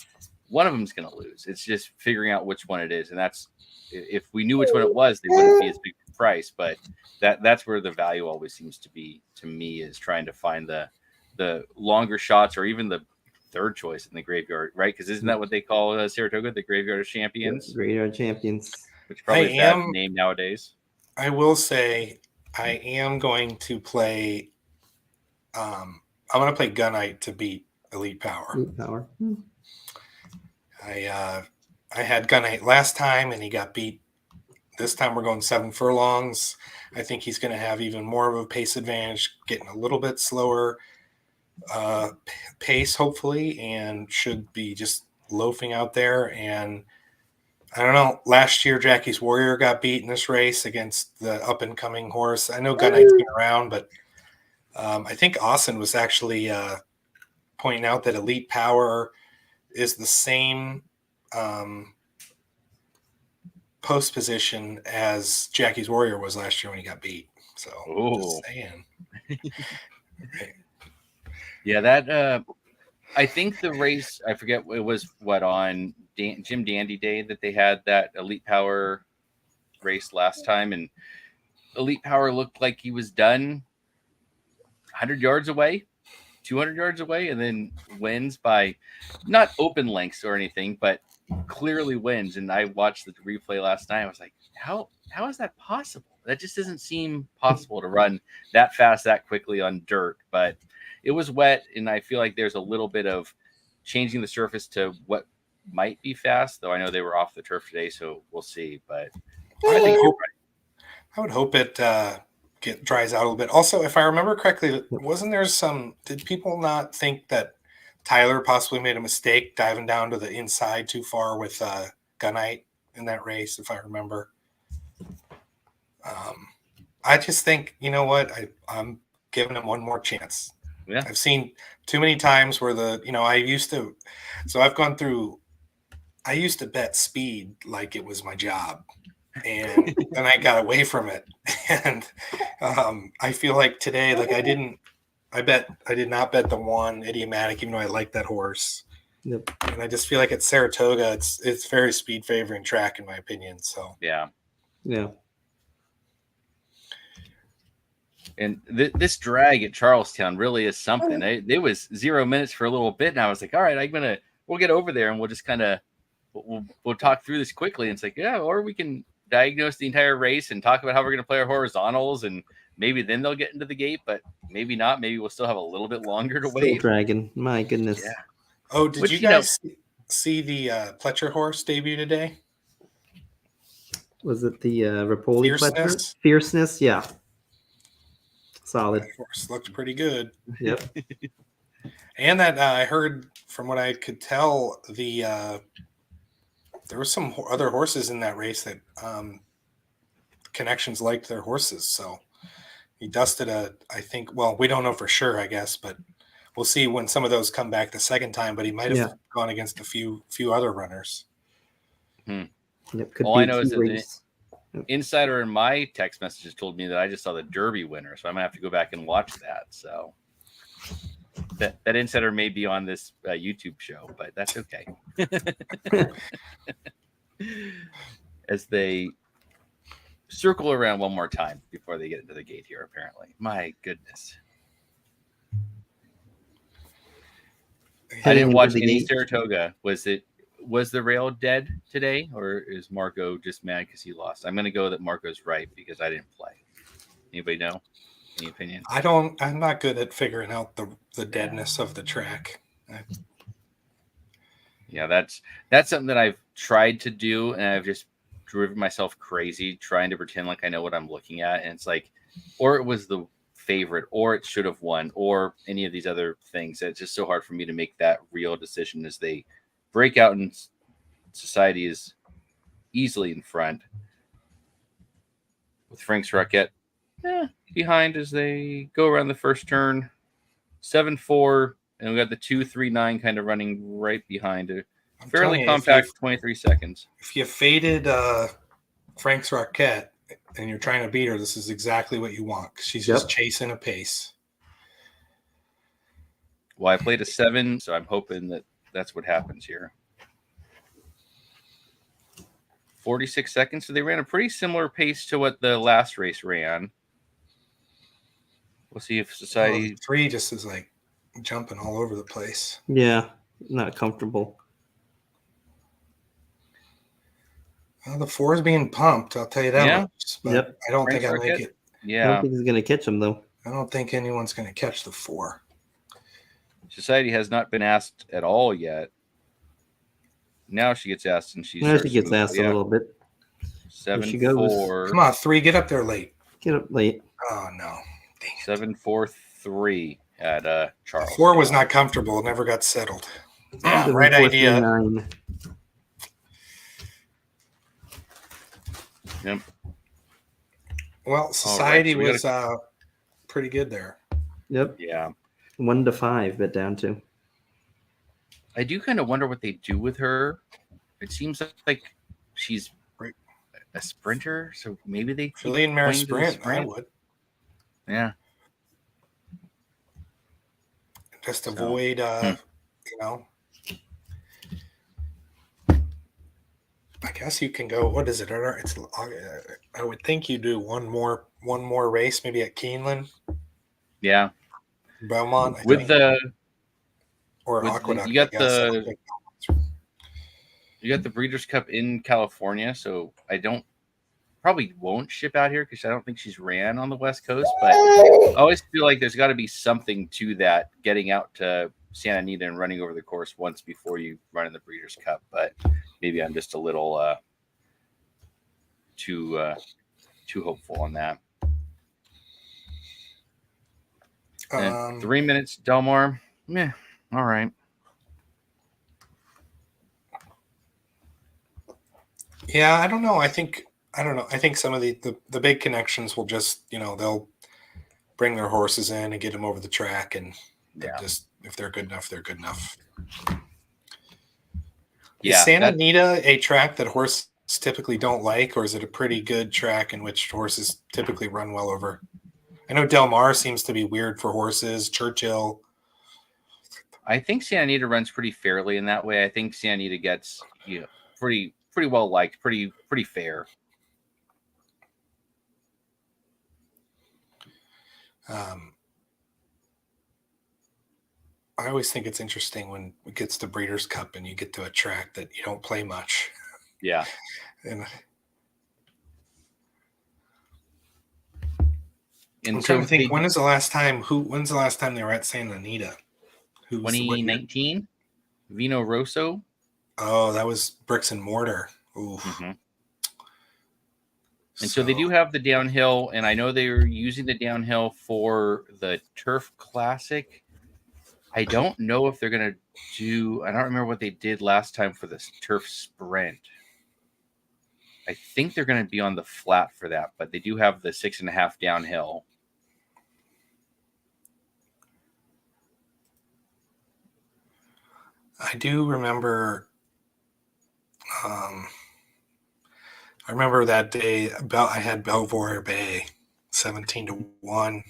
one of them is going to lose. It's just figuring out which one it is. And that's, if we knew which one it was, they wouldn't be as big a price, but that's where the value always seems to be, to me, is trying to find the longer shots, or even the third choice in the graveyard, right? Because isn't that what they call Saratoga, the graveyard of champions? Graveyard champions, which probably is that name nowadays. I will say I am going to play. I'm going to play Gunite to beat Elite Power. Elite Power. I had Gunite last time, and he got beat. This time we're going 7 furlongs. I think he's going to have even more of a pace advantage, getting a little bit slower pace, hopefully, and should be just loafing out there. And I don't know. Last year, Jackie's Warrior got beat in this race against the up-and-coming horse. I know Gunite's been around, but I think Austin was actually pointing out that Elite Power is the same post position as Jackie's Warrior was last year when he got beat. So, just saying. Right. Yeah, that I think the race, I forget, it was on Jim Dandy Day that they had that Elite Power race last time, and Elite Power looked like he was done 100 yards away, 200 yards away, and then wins by not open lengths or anything, but clearly wins. And I watched the replay last night. I was like, how is that possible? That just doesn't seem possible to run that fast, that quickly on dirt. But it was wet, and I feel like there's a little bit of changing the surface to what might be fast, though I know they were off the turf today, so we'll see. But I would hope it dries out a little bite. Also, if I remember correctly, wasn't there did people not think that Tyler possibly made a mistake diving down to the inside too far with Gunite in that race, if I remember? I just think, you know what, I'm giving him one more chance. Yeah. I've seen too many times where I used to bet speed like it was my job, and then I got away from it. And I feel like today, like I did not bet the one Idiomatic, even though I like that horse. Yep. And I just feel like at Saratoga, it's very speed favoring track in my opinion. So yeah. And this drag at Charlestown really is something. It was 0 minutes for a little bit, and I was like, all right, we'll get over there and we'll just kind of we'll talk through this quickly. And it's like, yeah, or we can diagnose the entire race and talk about how we're going to play our horizontals, and maybe then they'll get into the gate, but maybe not. Maybe we'll still have a little bit longer to wait. Dragon, my goodness. Yeah. Oh, did you guys see the Pletcher horse debut today? Was it the Rapoli Fierceness? Fierceness, yeah. Solid. That horse looked pretty good. Yep. And that I heard, from what I could tell, there were some other horses in that race that connections liked their horses. So he dusted we don't know for sure, I guess, but we'll see when some of those come back the second time. But he might have gone against a few other runners. Yep, all I know is that the insider in my text messages told me that I just saw the Derby winner, so I'm gonna have to go back and watch that. So that insider may be on this YouTube show, but that's okay. As they circle around one more time before they get into the gate here, apparently. My goodness. I didn't watch any Saratoga. Was the rail dead today, or is Marco just mad because he lost? I'm going to go that Marco's right because I didn't play. Anybody know? Any opinion? I'm not good at figuring out the deadness of the track. Yeah, that's something that I've tried to do, and I've just driven myself crazy trying to pretend like I know what I'm looking at. And it's like, or it was the favorite, or it should have won, or any of these other things. It's just so hard for me to make that real decision as they break out and Society is easily in front with Frank's Rocket behind as they go around the first turn. 7-4, and we got the 2-3-9 kind of running right behind it. Fairly compact 23 seconds. If you faded Frank's Rocket and you're trying to beat her, this is exactly what you want. She's just chasing a pace. Well, I played a 7, so I'm hoping that that's what happens here. 46 seconds. So they ran a pretty similar pace to what the last race ran. We'll see if Society... 3 just is like jumping all over the place. Yeah, not comfortable. Well, the 4 is being pumped, I'll tell you that much. But I don't think I make it. Yeah. I don't think he's going to catch him, though. I don't think anyone's going to catch the 4. Society has not been asked at all yet. Now she gets asked, and she gets asked a little bit. 7-4. Come on, 3, get up there late. Get up late. Oh, no. 7-4-3 at Charles. 4 was not comfortable, never got settled. Right idea. 9. Yep. Well, society so we was pretty good there. Yep. Yeah. 1 to 5, but down to. I do kind of wonder what they do with her. It seems like she's a sprinter, so maybe they keep Fillion mare playing to the sprint. I would Yeah. just So, avoid, you know. I guess you can go. What is it? It's. I would think you do one more race, maybe at Keeneland, Yeah. Belmont, With or with Aqueduct. you got I guess. you got the Breeders' Cup in California, so I probably won't ship out here because I don't think she's ran on the West Coast. But I always feel like there's got to be something to that, getting out to Santa Anita and running over the course once before you run in the Breeders' Cup. But maybe I'm just a little too hopeful on that. And 3 minutes, Delmar. Yeah, all right. Yeah, I don't know. I think some of the big connections will just, they'll bring their horses in and get them over the track, and just, if they're good enough, they're good enough. Yeah, is Santa Anita a track that horses typically don't like, or is it a pretty good track in which horses typically run well over? I know Del Mar seems to be weird for horses. Churchill. I think Santa Anita runs pretty fairly in that way. I think Santa Anita gets pretty well liked, pretty fair. I always think it's interesting when it gets to Breeders' Cup and you get to a track that you don't play much. Yeah. And I'm trying to think, when's the last time they were at Santa Anita? 2019? Vino Rosso? Oh, that was bricks and mortar. Oof. Mm-hmm. And so they do have the downhill, and I know they were using the downhill for the Turf Classic. I don't know if they're going to do... I don't remember what they did last time for the Turf Sprint. I think they're going to be on the flat for that, but they do have the 6.5 downhill. I do remember... I remember that day I had Belvoir Bay 17-1.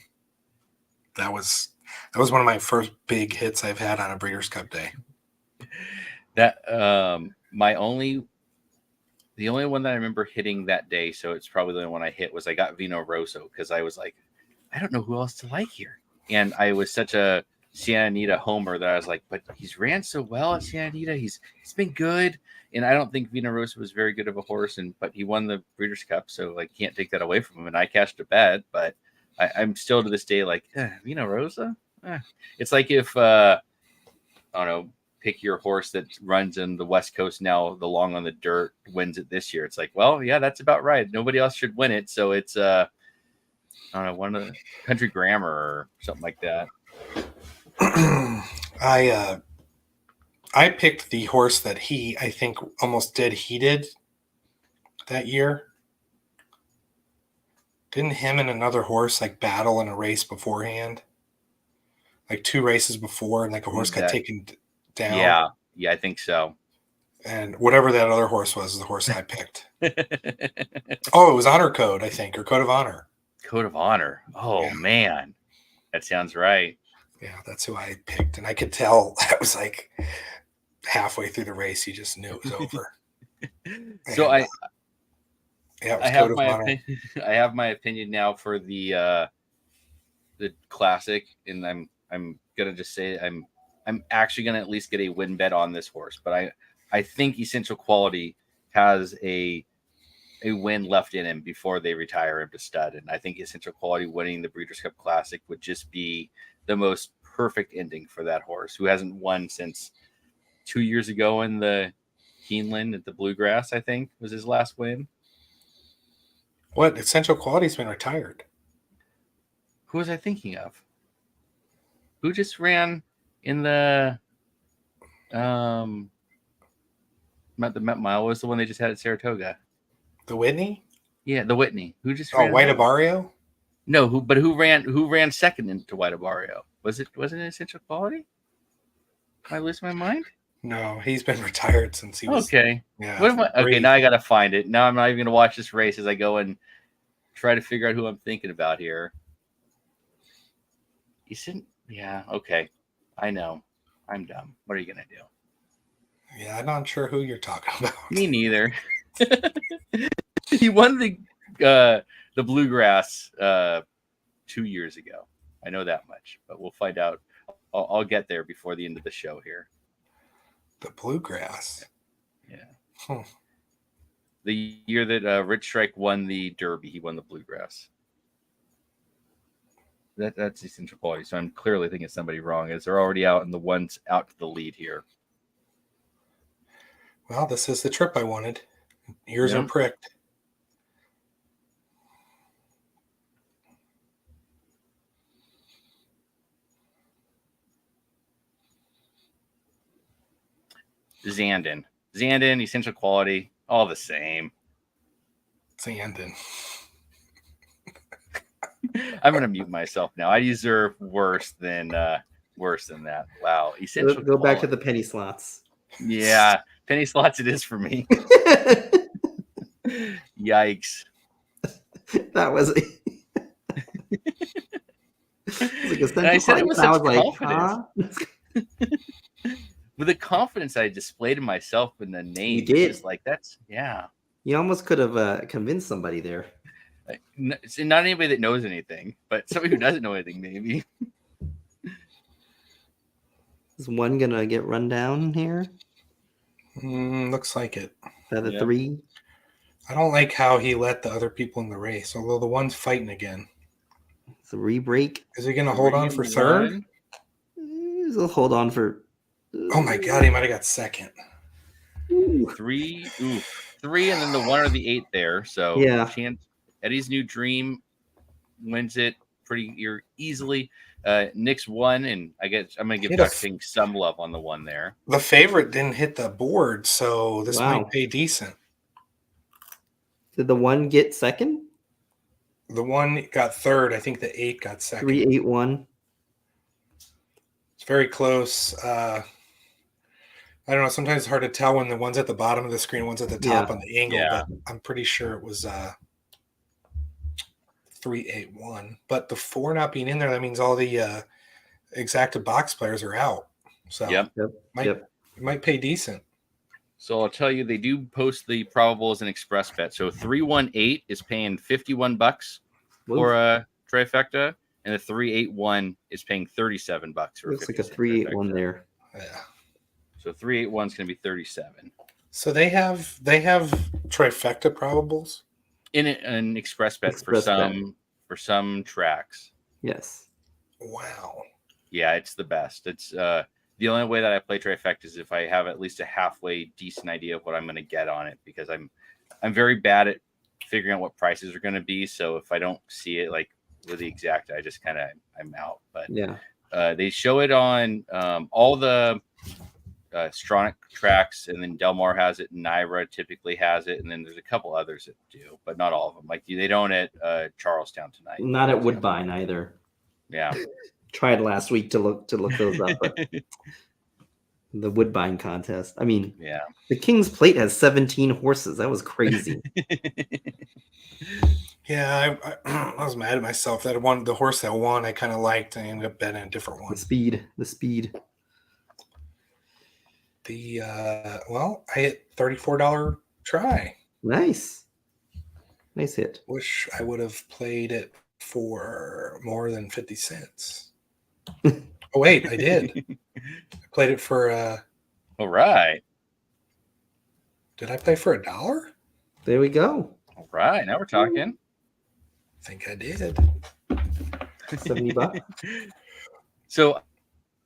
That was one of my first big hits I've had on a Breeders' Cup day. That the only one that I remember hitting that day, so it's probably the only one I hit, was I got Vino Rosso, because I was like, I don't know who else to like here. And I was such a Santa Anita homer that I was like, but he's ran so well at Santa Anita. He's been good. And I don't think Vino Rosso was very good of a horse, but he won the Breeders' Cup, so I can't take that away from him. And I cashed a bet, but I'm still to this day like, Vino Rosso? It's like if, I don't know, pick your horse that runs in the West Coast now, the Long on the Dirt, wins it this year. It's like, well, yeah, that's about right. Nobody else should win it. So it's, I don't know, one of the Country Grammar or something like that. I picked the horse that I think almost dead heated that year. Didn't him and another horse like battle in a race beforehand? Like 2 races before, and like a horse got taken down. Yeah, I think so. And whatever that other horse was the horse I picked. Oh, it was Honor Code, I think, or Code of Honor. Code of Honor. Oh, yeah. Man. That sounds right. Yeah, that's who I picked. And I could tell that was like halfway through the race, he just knew it was over. So I have my opinion now for the Classic, and I'm gonna just say I'm actually gonna at least get a win bet on this horse, but I think Essential Quality has a win left in him before they retire him to stud, and I think Essential Quality winning the Breeders' Cup Classic would just be the most perfect ending for that horse, who hasn't won since 2 years ago in the Keeneland at the Bluegrass. I think was his last win. What? Essential Quality's been retired. Who was I thinking of? Who just ran in the Met Mile? Was the one they just had at Saratoga? The Whitney? Yeah, the Whitney. Who just Oh, ran White that? Abario? No, who ran second into White Abario? Wasn't it Essential Quality? Am I losing my mind? No, he's been retired since he was. Okay. Yeah. What am I? Okay, three. now I gotta find it. Now I'm not even gonna watch this race as I go and try to figure out who I'm thinking about here. Yeah, okay. I know. I'm dumb. What are you gonna do? Yeah, I'm not sure who you're talking about. Me neither. He won the Bluegrass 2 years ago. I know that much, but we'll find out. I'll get there before the end of the show here. The Bluegrass. Yeah. Huh. The year that Rich Strike won the Derby, he won the Bluegrass. That's Essential Quality. So I'm clearly thinking somebody wrong, as they're already out and the ones out to the lead here. Well, this is the trip I wanted. Ears Yeah. are pricked. Zandon, Essential Quality, all the same. Zandon. I'm gonna mute myself now. I deserve worse than that. Wow, Essential. Go back to Quality. the penny slots. Yeah, penny slots. It is for me. Yikes. That was like And I said it with such confidence. huh? With the confidence I displayed in myself in the name, You did. It's just like yeah. You almost could have convinced somebody there. Not anybody that knows anything, but somebody who doesn't know anything, maybe. Is one gonna get run down here? Looks like it. Is that a Yeah. 3? I don't like how he let the other people in the race, although the one's fighting again. 3 break. Is he going to hold on for third? He'll hold on for. Oh my God, he might have got second. Ooh. 3, and then the 1 or the 8 there. So Yeah. Eddie's New Dream wins it pretty easily. Nick's 1, and I guess I'm gonna give Hit a Duck King some love on the 1 there. The favorite didn't hit the board, so this Wow. might pay decent. Did the 1 get second? The 1 got third. I think the 8 got second. 3-8-1. It's very close. I don't know. Sometimes it's hard to tell when the one's at the bottom of the screen, one's at the top on the angle, Yeah. but I'm pretty sure it was 3-8-1. But the 4 not being in there, that means all the exacta box players are out. So Yep. it might pay decent. So I'll tell you, they do post the probable as an express bet. So 318 is paying $51 for a trifecta, and the 381 is paying $37 for Looks like a 3-8-1 there. Yeah. So 381 is going to be 37. So they have trifecta probables In an express bet Express for some tracks. Yes. Wow. Yeah, it's the best. It's the only way that I play trifecta is if I have at least a halfway decent idea of what I'm going to get on it, because I'm very bad at figuring out what prices are going to be. So if I don't see it like with the exact, I just I'm out. But Yeah. they show it on all the Stronach tracks, and then Del Mar has it, and Naira typically has it, and then there's a couple others that do, but not all of them. Like they don't at Charlestown tonight. Not at Woodbine either. Yeah. Tried last week to look those up, but the Woodbine contest. I mean, Yeah. the King's Plate has 17 horses. That was crazy. Yeah, I was mad at myself. The horse that won, I kind of liked. I ended up betting a different one. The speed. Well, I hit $34 try. Nice hit. Wish I would have played it for more than 50 cents. Oh wait, I did. I played it for All right. Did I play for $1? There we go. All right. Now we're talking. I think I did. $70. So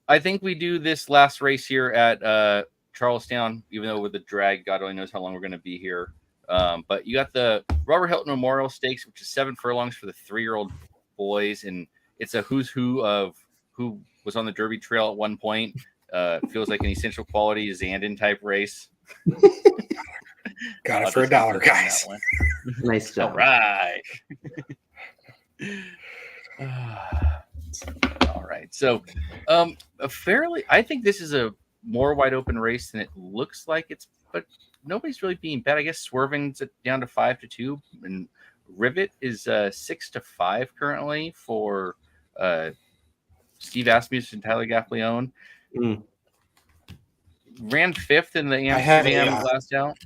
I think we do this last race here at Charlestown, even though with the drag, God only knows how long we're going to be here. But you got the Robert Hilton Memorial Stakes, which is 7 furlongs for the 3-year-old boys. And it's a who's who of who was on the Derby Trail at one point. Feels like an Essential Quality Zandon type race. Got I'll it for just keep $1, working on that guys. one. Nice All job. right. All right. So, I think this is a more wide open race than it looks like it's, but nobody's really being bad. I guess Swerving's down to 5-2, and Rivet is 6-5 currently for Steve Asmussen and Tyler Gaffleone. Mm. Ran 5th in the I have Amsterdam last out.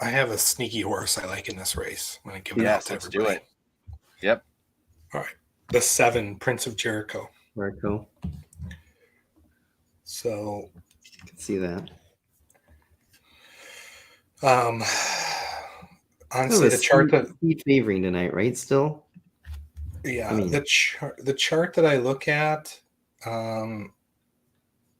I have a sneaky horse I like in this race. I'm going to give it out to let's everybody. do it. Yep. All right. The 7, Prince of Jericho. Jericho. So I can see that. Honestly, the chart that Steve favoring tonight, right? Still. Yeah, I mean, the chart that I look at,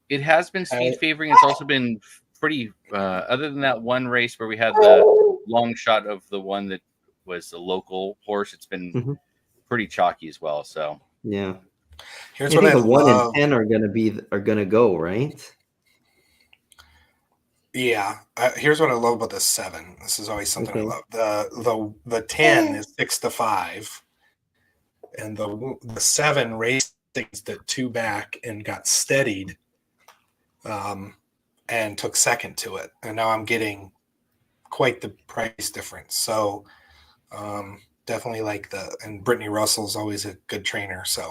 it has been speed favoring. It's also been pretty. Other than that one race where we had the long shot of the one that was a local horse, it's been pretty chalky as well. So yeah, here's I what think I the 1 love. and 10 are gonna go, right? Yeah, here's what I love about the 7. This is always something I love. The 10 is 6-5, and the 7 raced the 2 back and got steadied, and took second to it, and now I'm getting quite the price difference. So definitely like and Brittany Russell's always a good trainer. So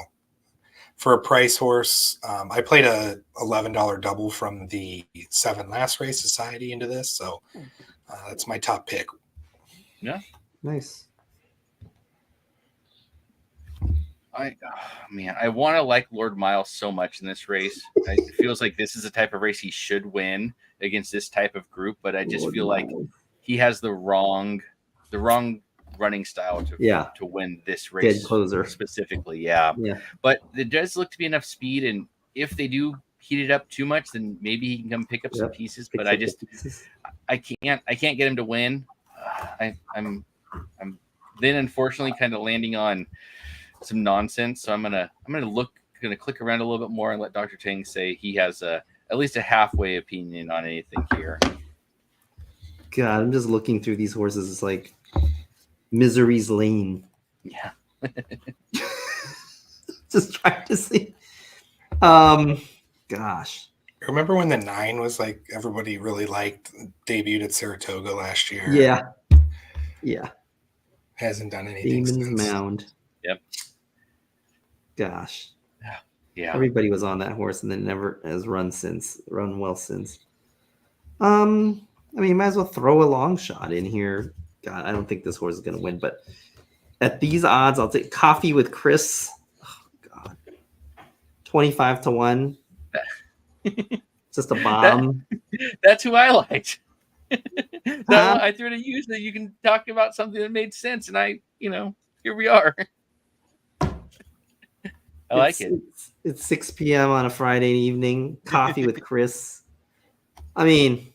for a price horse, I played a $11 double from the 7 last race society into this. So that's my top pick. Yeah. Nice. I want to like Lord Miles so much in this race. It feels like this is the type of race he should win against this type of group, but I just feel like he has the wrong running style to win this race. Dead closer specifically. Yeah. But it does look to be enough speed, and if they do heat it up too much, then maybe he can come pick up some pieces. But I can't get him to win. I'm then unfortunately kind of landing on some nonsense. So I'm gonna click around a little bit more and let Dr. Tang say he has at least a halfway opinion on anything here. God, I'm just looking through these horses. It's like Misery's Lane. Yeah. Just trying to see. Gosh. Remember when the 9 was like everybody really liked, debuted at Saratoga last year? Yeah. Hasn't done anything Demon's since. Mound. Yep. Gosh. Yeah. Everybody was on that horse and then never has run well since. I mean, you might as well throw a long shot in here. God, I don't think this horse is going to win, but at these odds, I'll take Coffee with Chris. Oh, God. 25-1. Just a bomb. That's who I liked. I threw to you so you can talk about something that made sense, and here we are. I like it. It's 6 p.m. on a Friday evening. Coffee with Chris. I mean,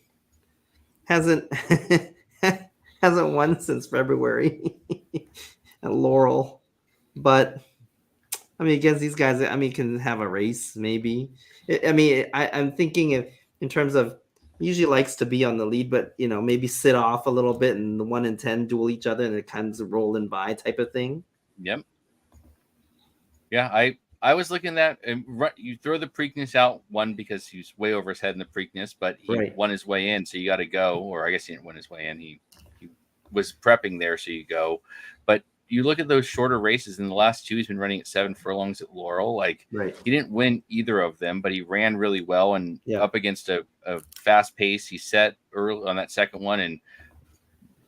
hasn't won since February at Laurel, but I mean, against these guys, I mean, can have a race maybe. I'm thinking in terms of usually likes to be on the lead, but maybe sit off a little bit and the 1 and 10 duel each other and it kind of rolling by type of thing. Yep. Yeah, I was looking at that. You throw the Preakness out, one because he's way over his head in the Preakness, but he won his way in, so you got to go. Or I guess he didn't win his way in. He was prepping there, so you go. But you look at those shorter races. In the last 2, he's been running at 7 furlongs at Laurel. He didn't win either of them, but he ran really well and up against a fast pace. He set early on that second one, and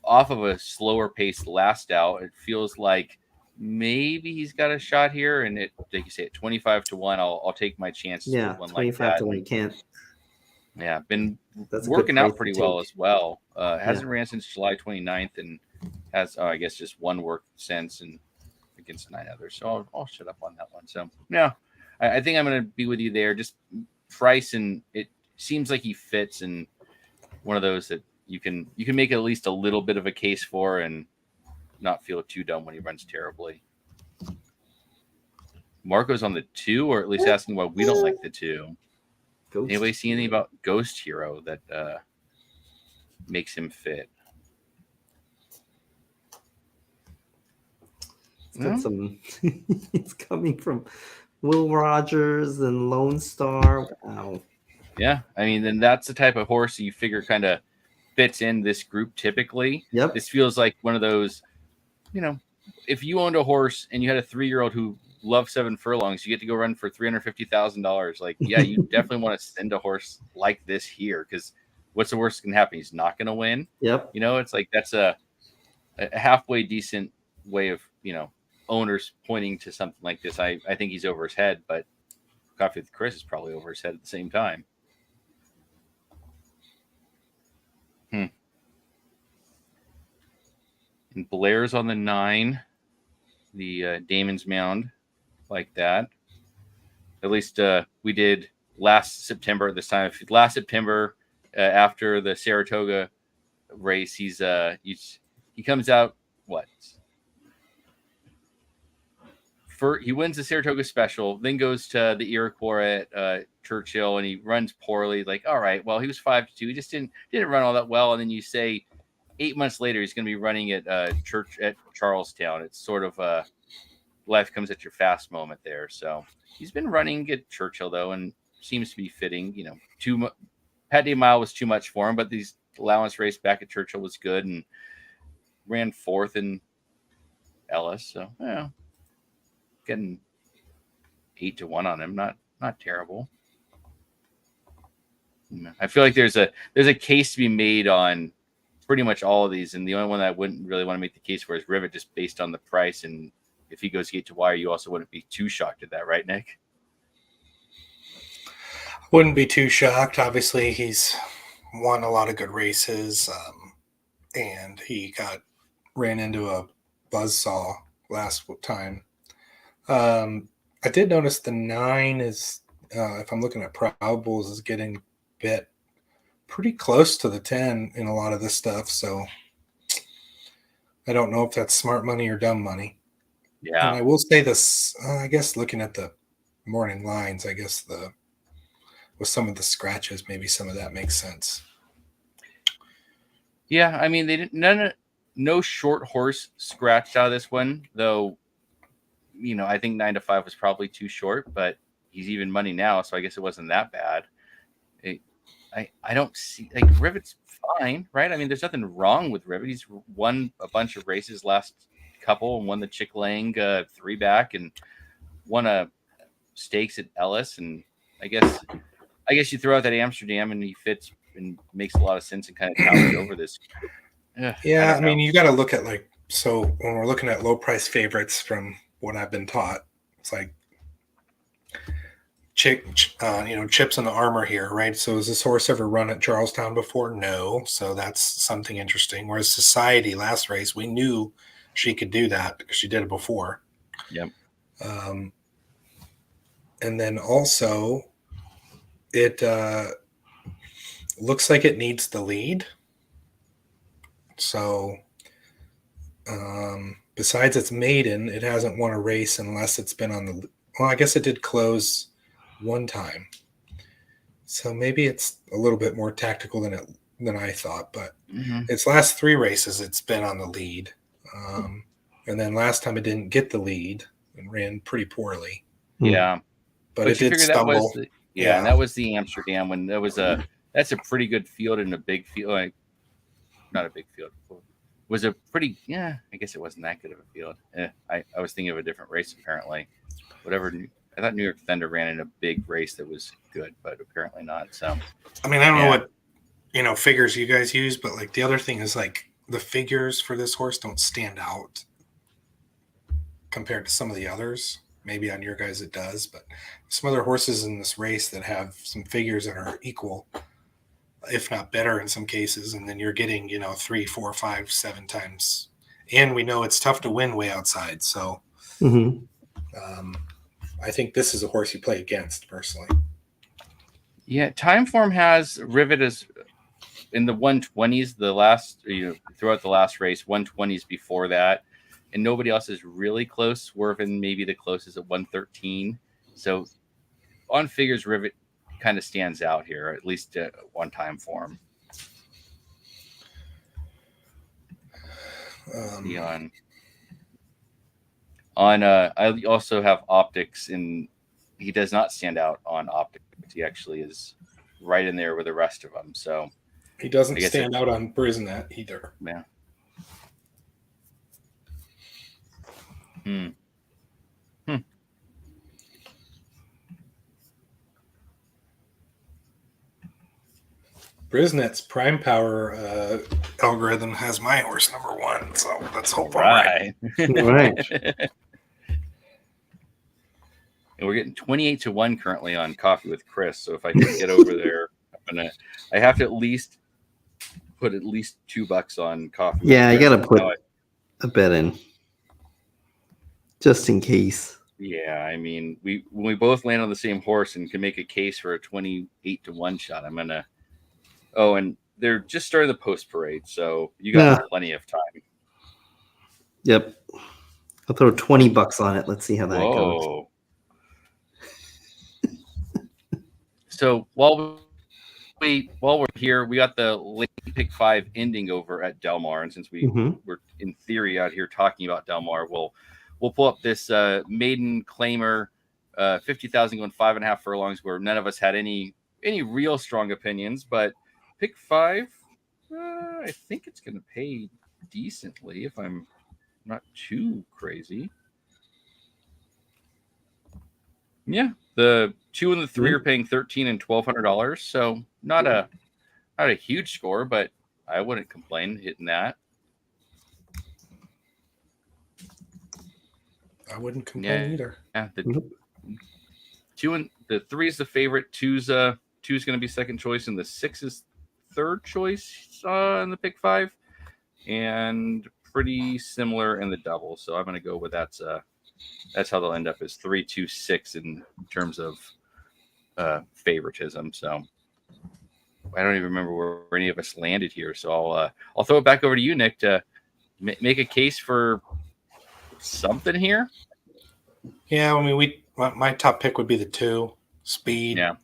off of a slower pace last out, it feels like maybe he's got a shot here. And like you say, at 25-1, I'll take my chances. Yeah, with one 25-1, you can't. Yeah, been working out pretty well as well. Hasn't ran since July 29th and has, I guess, just one work since and against 9 others. So I'll shut up on that one. So, yeah, I think I'm going to be with you there. Just price, and it seems like he fits, and one of those that you can make at least a little bit of a case for and not feel too dumb when he runs terribly. Marco's on the 2, or at least asking why we don't like the 2. Anybody see anything about Ghost Hero that makes him fit? It's got some. It's coming from Will Rogers and Lone Star. Wow. Yeah, I mean, then that's the type of horse you figure kind of fits in this group typically. Yep. This feels like one of those, if you owned a horse and you had a 3-year-old who loved 7 furlongs, you get to go run for $350,000. Like, yeah, you definitely want to send a horse like this here, because what's the worst that can happen? He's not going to win. Yep. It's like that's a halfway decent way of, owners pointing to something like this. I think he's over his head, but Coffee with Chris is probably over his head at the same time. And Blair's on the 9, the Damon's Mound, like that. At least we did last September. This time, last September after the Saratoga race, he comes out what? He wins the Saratoga Special, then goes to the Iroquois at Churchill, and he runs poorly. Like, all right, well, he was 5-2. He just didn't run all that well. And then you say 8 months later he's going to be running at Charlestown. It's sort of life comes at your fast moment there. So he's been running at Churchill though, and seems to be fitting. Pat Day Mile was too much for him, but these allowance race back at Churchill was good and ran 4th in Ellis. So yeah. Getting 8-1 on him, not terrible. I feel like there's a case to be made on pretty much all of these, and the only one that I wouldn't really want to make the case for is Rivet, just based on the price. And if he goes gate to wire, you also wouldn't be too shocked at that, right, Nick? Wouldn't be too shocked. Obviously, he's won a lot of good races, and he ran into a buzzsaw last time. I did notice the 9 is, if I'm looking at probables, is getting bit pretty close to the 10 in a lot of this stuff. So I don't know if that's smart money or dumb money. Yeah. And I will say this, I guess looking at the morning lines, I guess with some of the scratches, maybe some of that makes sense. Yeah. I mean, they didn't, no short horse scratched out of this one, though. I think 9-5 was probably too short, but he's even money now, so I guess it wasn't that bad. I don't see, like, Rivet's fine, right? I mean, there's nothing wrong with Rivet. He's won a bunch of races last couple, and won the Chick Lang 3-back, and won a stakes at Ellis. And I guess you throw out that Amsterdam, and he fits and makes a lot of sense and kind of towers over this. Yeah, I mean, you got to look at so when we're looking at low price favorites from what I've been taught, it's like chips in the armor here, right? So has this horse ever run at Charlestown before? No. So that's something interesting. Whereas Society last race, we knew she could do that because she did it before. Yep. And then also it looks like it needs the lead. So besides its maiden, it hasn't won a race unless it's been on the. Well, I guess it did close one time, so maybe it's a little bit more tactical than I thought. But its last 3 races, it's been on the lead, and then last time it didn't get the lead and ran pretty poorly. Yeah, but it did stumble. And that was the Amsterdam one. That's a pretty good field in a big field. Not a big field. Was a pretty, I guess it wasn't that good of a field. I was thinking of a different race apparently. I thought New York Thunder ran in a big race that was good, but apparently not. So, I mean, I don't know what figures you guys use, but like the other thing is like the figures for this horse don't stand out compared to some of the others. Maybe on your guys it does, but some other horses in this race that have some figures that are equal, if not better in some cases, and then you're getting 3, 4, 5, 7 times, and we know it's tough to win way outside. So I think this is a horse you play against personally. Yeah, Timeform has Rivet as in the 120s the last throughout the last race, 120s before that, and nobody else is really close. Swervin maybe the closest at 113. So on figures, Rivet kind of stands out here, at least at one time for him. I also have optics, and he does not stand out on optics. He actually is right in there with the rest of them. So he doesn't stand out on Brisnet either. Yeah. Brisnet's prime power algorithm has my horse number 1, so let's hope right. I'm Right. And we're getting 28-1 currently on Coffee with Chris. So if I can get over there, I have to at least put at least $2 on Coffee. Yeah, I gotta put a bet in just in case. Yeah, I mean, when we both land on the same horse and can make a case for a 28-1 shot, I'm gonna. Oh, and they're just starting the post parade, so you got plenty of time. Yep, I'll throw $20 on it. Let's see how that goes. So while we're here, we got the late pick 5 ending over at Del Mar, and since we're in theory out here talking about Del Mar, we'll pull up this maiden claimer, 50,000 going 5.5 furlongs, where none of us had any real strong opinions, but pick 5, I think it's going to pay decently if I'm not too crazy. Yeah, the 2 and the 3 are paying $1,300 and $1,200, so not a huge score, but I wouldn't complain hitting that. I wouldn't complain either. Yeah, the 2 and the 3 is the favorite. 2's going to be second choice, and the 6 is third choice in the pick 5, and pretty similar in the double. So I'm going to go with that's how they'll end up, is 3, 2, 6 in terms of favoritism. So I don't even remember where any of us landed here. So I'll throw it back over to you, Nick, to make a case for something here. Yeah, I mean, my top pick would be the 2 Speed. Yeah.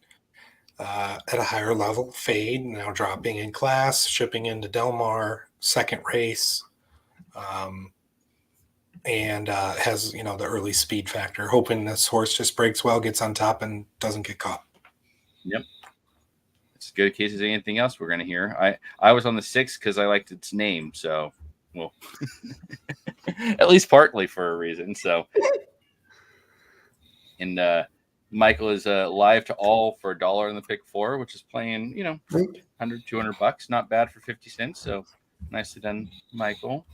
At a higher level, Fade, now dropping in class, shipping into Del Mar, second race, and has the early speed factor. Hoping this horse just breaks well, gets on top, and doesn't get caught. Yep, it's as good a case as anything else we're going to hear. I was on the 6 because I liked its name, so well, at least partly for a reason. So, and Michael is live to all for $1 in the pick 4, which is playing, $100, $200, not bad for 50 cents. So nicely done, Michael.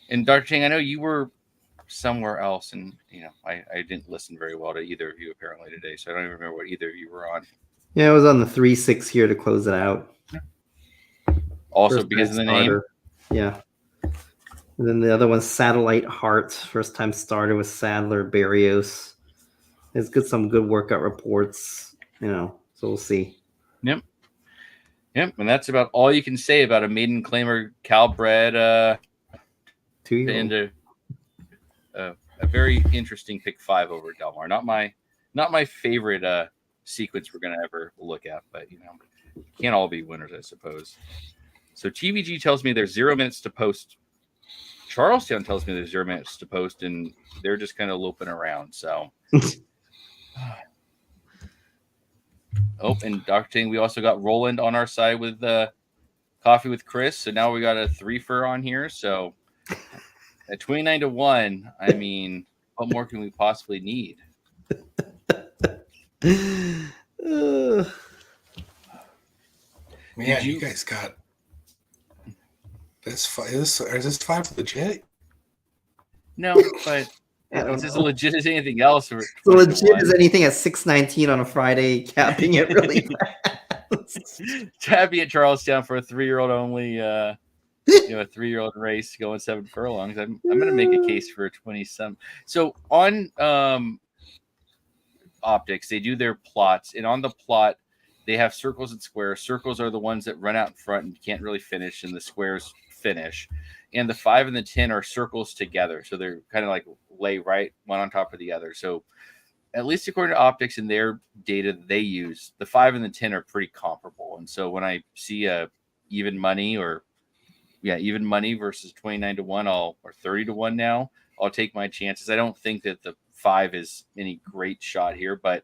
And Dr. Tang, I know you were somewhere else, and I didn't listen very well to either of you apparently today, so I don't even remember what either of you were on. Yeah, I was on the 3-6 here to close it out. Also First because of the name. Yeah. And then the other one's Satellite Heart. First time starter with Sadler, Barrios. It's some good workout reports, so we'll see. Yep. And that's about all you can say about a maiden claimer Calbred. And a very interesting pick 5 over Del Mar. Not my favorite sequence we're gonna ever look at, but can't all be winners, I suppose. So TVG tells me there's 0 minutes to post. Charlestown tells me there's 0 minutes to post, and they're just kind of looping around. So, and Dr. Tang, we also got Roland on our side with Coffee with Chris. So now we got a 3-fer on here. So at 29-1, I mean, what more can we possibly need? Man, you guys got this. Is this 5 legit? No, but it's as legit as anything else. It's legit as anything at 6:19 on a Friday, capping it really fast. Happy at Charlestown for a 3-year-old only, a 3-year-old race going 7 furlongs. I'm going to make a case for a 20-some. So on optics, they do their plots, and on the plot, they have circles and squares. Circles are the ones that run out in front and can't really finish, and the squares finish. And the 5 and the 10 are circles together. So they're kind of like lay right one on top of the other. So at least according to optics and their data that they use, the 5 and the 10 are pretty comparable. And so when I see a even money versus 29-1, or 30-1 now, I'll take my chances. I don't think that the 5 is any great shot here, but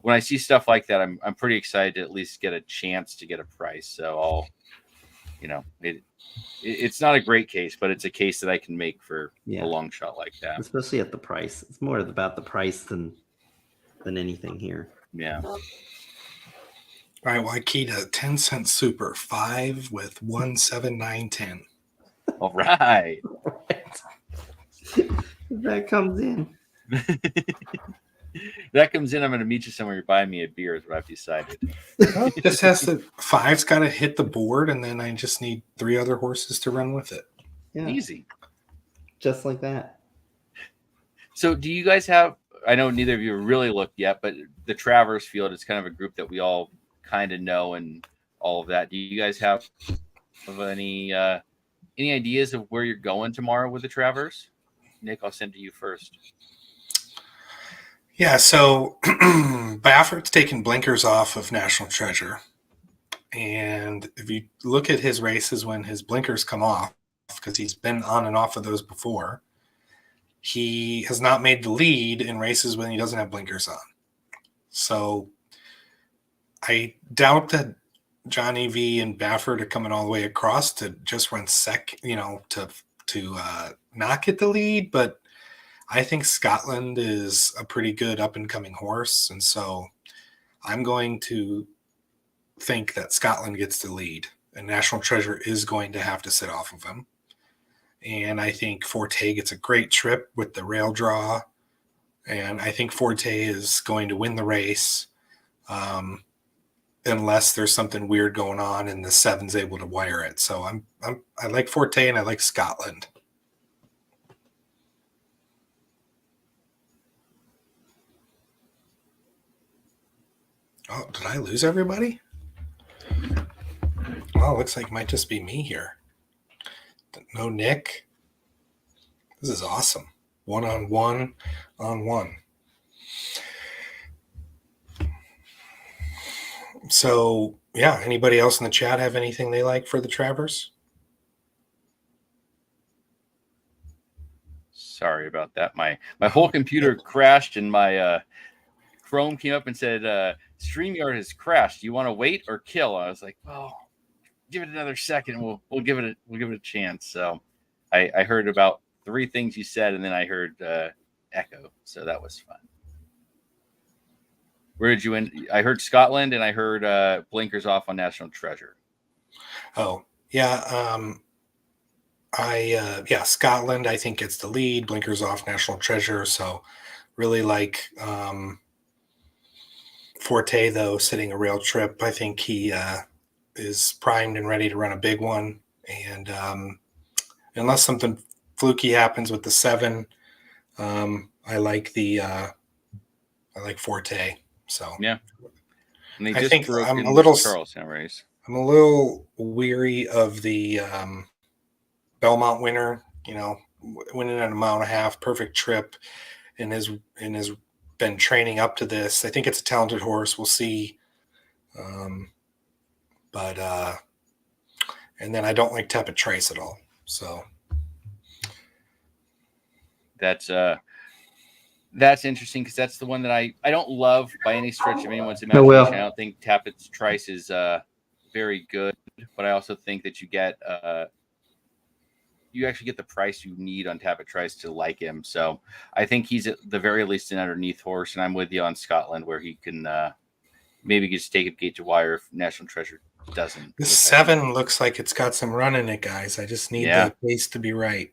when I see stuff like that, I'm pretty excited to at least get a chance to get a price. So I'll, it's not a great case, but it's a case that I can make for a long shot like that. Especially at the price. It's more about the price than anything here. Yeah. All right, well, I keyed a 10-cent super 5 with 1, 7, 9, 10. All right. That comes in. That comes in. I'm going to meet you somewhere. You're buying me a beer is what I've decided. Well, just has to 5's got to hit the board, and then I just need 3 other horses to run with it. Yeah. Easy. Just like that. So do you guys have, I know neither of you have really looked yet, but the Travers field is kind of a group that we all kind of know and all of that. Do you guys have any ideas of where you're going tomorrow with the Travers? Nick, I'll send to you first. Yeah, so Baffert's taken blinkers off of National Treasure. And if you look at his races when his blinkers come off, because he's been on and off of those before, he has not made the lead in races when he doesn't have blinkers on. So I doubt that Johnny V and Baffert are coming all the way across to just run to not get the lead, but I think Scotland is a pretty good up-and-coming horse, and so I'm going to think that Scotland gets the lead, and National Treasure is going to have to sit off of him. And I think Forte gets a great trip with the rail draw, and I think Forte is going to win the race unless there's something weird going on and the 7's able to wire it. So I like Forte and I like Scotland. Oh, did I lose everybody? Well, looks like it might just be me here. No Nick. This is awesome. 1-on-1 on 1. So, yeah, anybody else in the chat have anything they like for the Travers? Sorry about that. My whole computer crashed and my Chrome came up and said, StreamYard has crashed. Do you want to wait or kill? I was like, well, give it another second. We'll give it a chance. So I heard about 3 things you said, and then I heard echo. So that was fun. Where did you end? I heard Scotland, and I heard blinkers off on National Treasure. Oh, yeah. Scotland, I think, gets the lead. Blinkers off National Treasure. So really like Forte, though, sitting a rail trip. I think he is primed and ready to run a big one. And unless something fluky happens with the 7, I like Forte. So yeah, and I think I'm a little weary of the Belmont winner. Winning at a mile and a half, perfect trip, and has been training up to this. I think it's a talented horse. We'll see. But and then I don't like Tepid Trace at all. So that's interesting because that's the one that I don't love by any stretch of anyone's imagination. I don't think Tappett's Trice is very good, but I also think that you actually get the price you need on Tappet Trice to like him. So I think he's at the very least an underneath horse, and I'm with you on Scotland where he can maybe just take it gate to wire if National Treasure doesn't. The 7 looks like it's got some run in it, guys. I just need the pace to be right.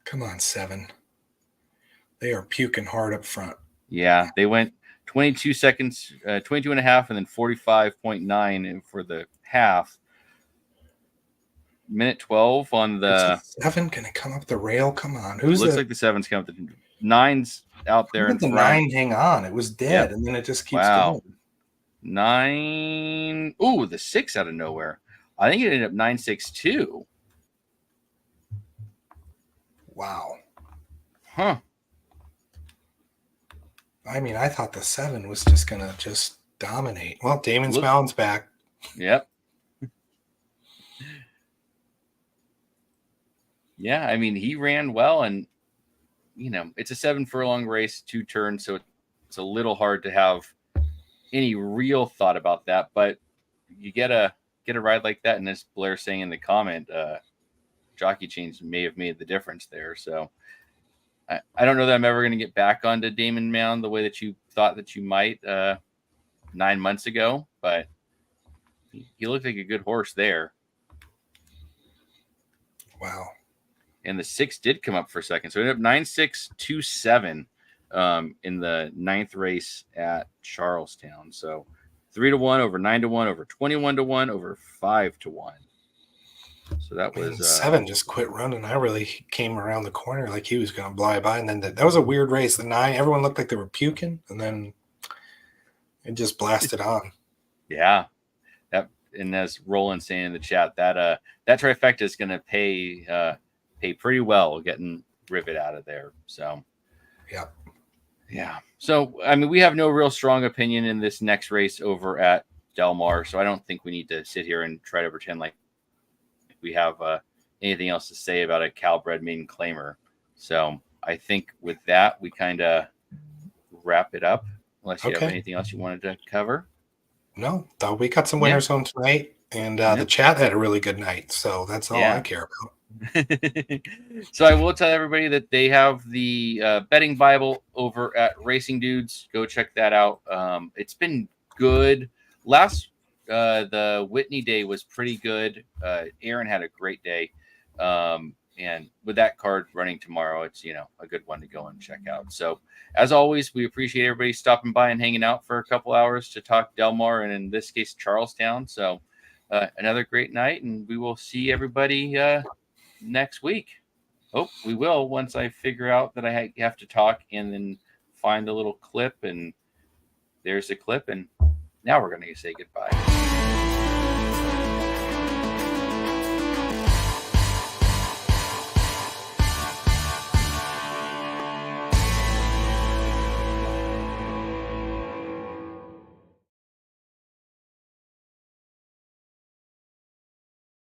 Come on, 7. They are puking hard up front. Yeah, they went 22 seconds, 22 and a half, and then 45.9 for the half. Minute 12 on the 7 going to come up the rail. Come on. Looks like the 7's coming up. The 9's out there. The 9 hang on. It was dead, and then it just keeps going. 9. Ooh, the 6 out of nowhere. I think it ended up 9.62. Wow. Huh. I mean, I thought the 7 was just going to just dominate. Well, Damon's Mound's back. Yep. Yeah, I mean, he ran well, and it's a 7 furlong race, 2 turns, so it's a little hard to have any real thought about that. But you get a ride like that, and as Blair's saying in the comment, jockey change may have made the difference there. So I don't know that I'm ever going to get back onto Damon Mound the way that you thought that you might 9 months ago, but he looked like a good horse there. Wow. And the 6 did come up for a second. So it ended up 9-6-2-7 in the 9th race at Charlestown. So 3-1 over 9-1 over 21-1 over 5-1. So that was 7 just quit running. I really came around the corner like he was going to fly by, and then that was a weird race. The 9, everyone looked like they were puking, and then it just blasted on. Yeah. And as Roland saying in the chat, that trifecta is going to pay pretty well getting Rivet out of there. So yeah. So I mean, we have no real strong opinion in this next race over at Del Mar, so I don't think we need to sit here and try to pretend like we have anything else to say about a Calbred maiden claimer. So I think with that, we kind of wrap it up, unless you have anything else you wanted to cover. No, thought we got some winners home tonight, and the chat had a really good night, so that's all I care about. So I will tell everybody that they have the betting Bible over at Racing Dudes. Go check that out. It's been good. The Whitney day was pretty good. Aaron had a great day. And with that card running tomorrow, it's, a good one to go and check out. So as always, we appreciate everybody stopping by and hanging out for a couple hours to talk Del Mar, and in this case, Charlestown. So another great night, and we will see everybody next week. Oh, we will, once I figure out that I have to talk and then find a little clip, and there's a clip, and now we're going to say goodbye.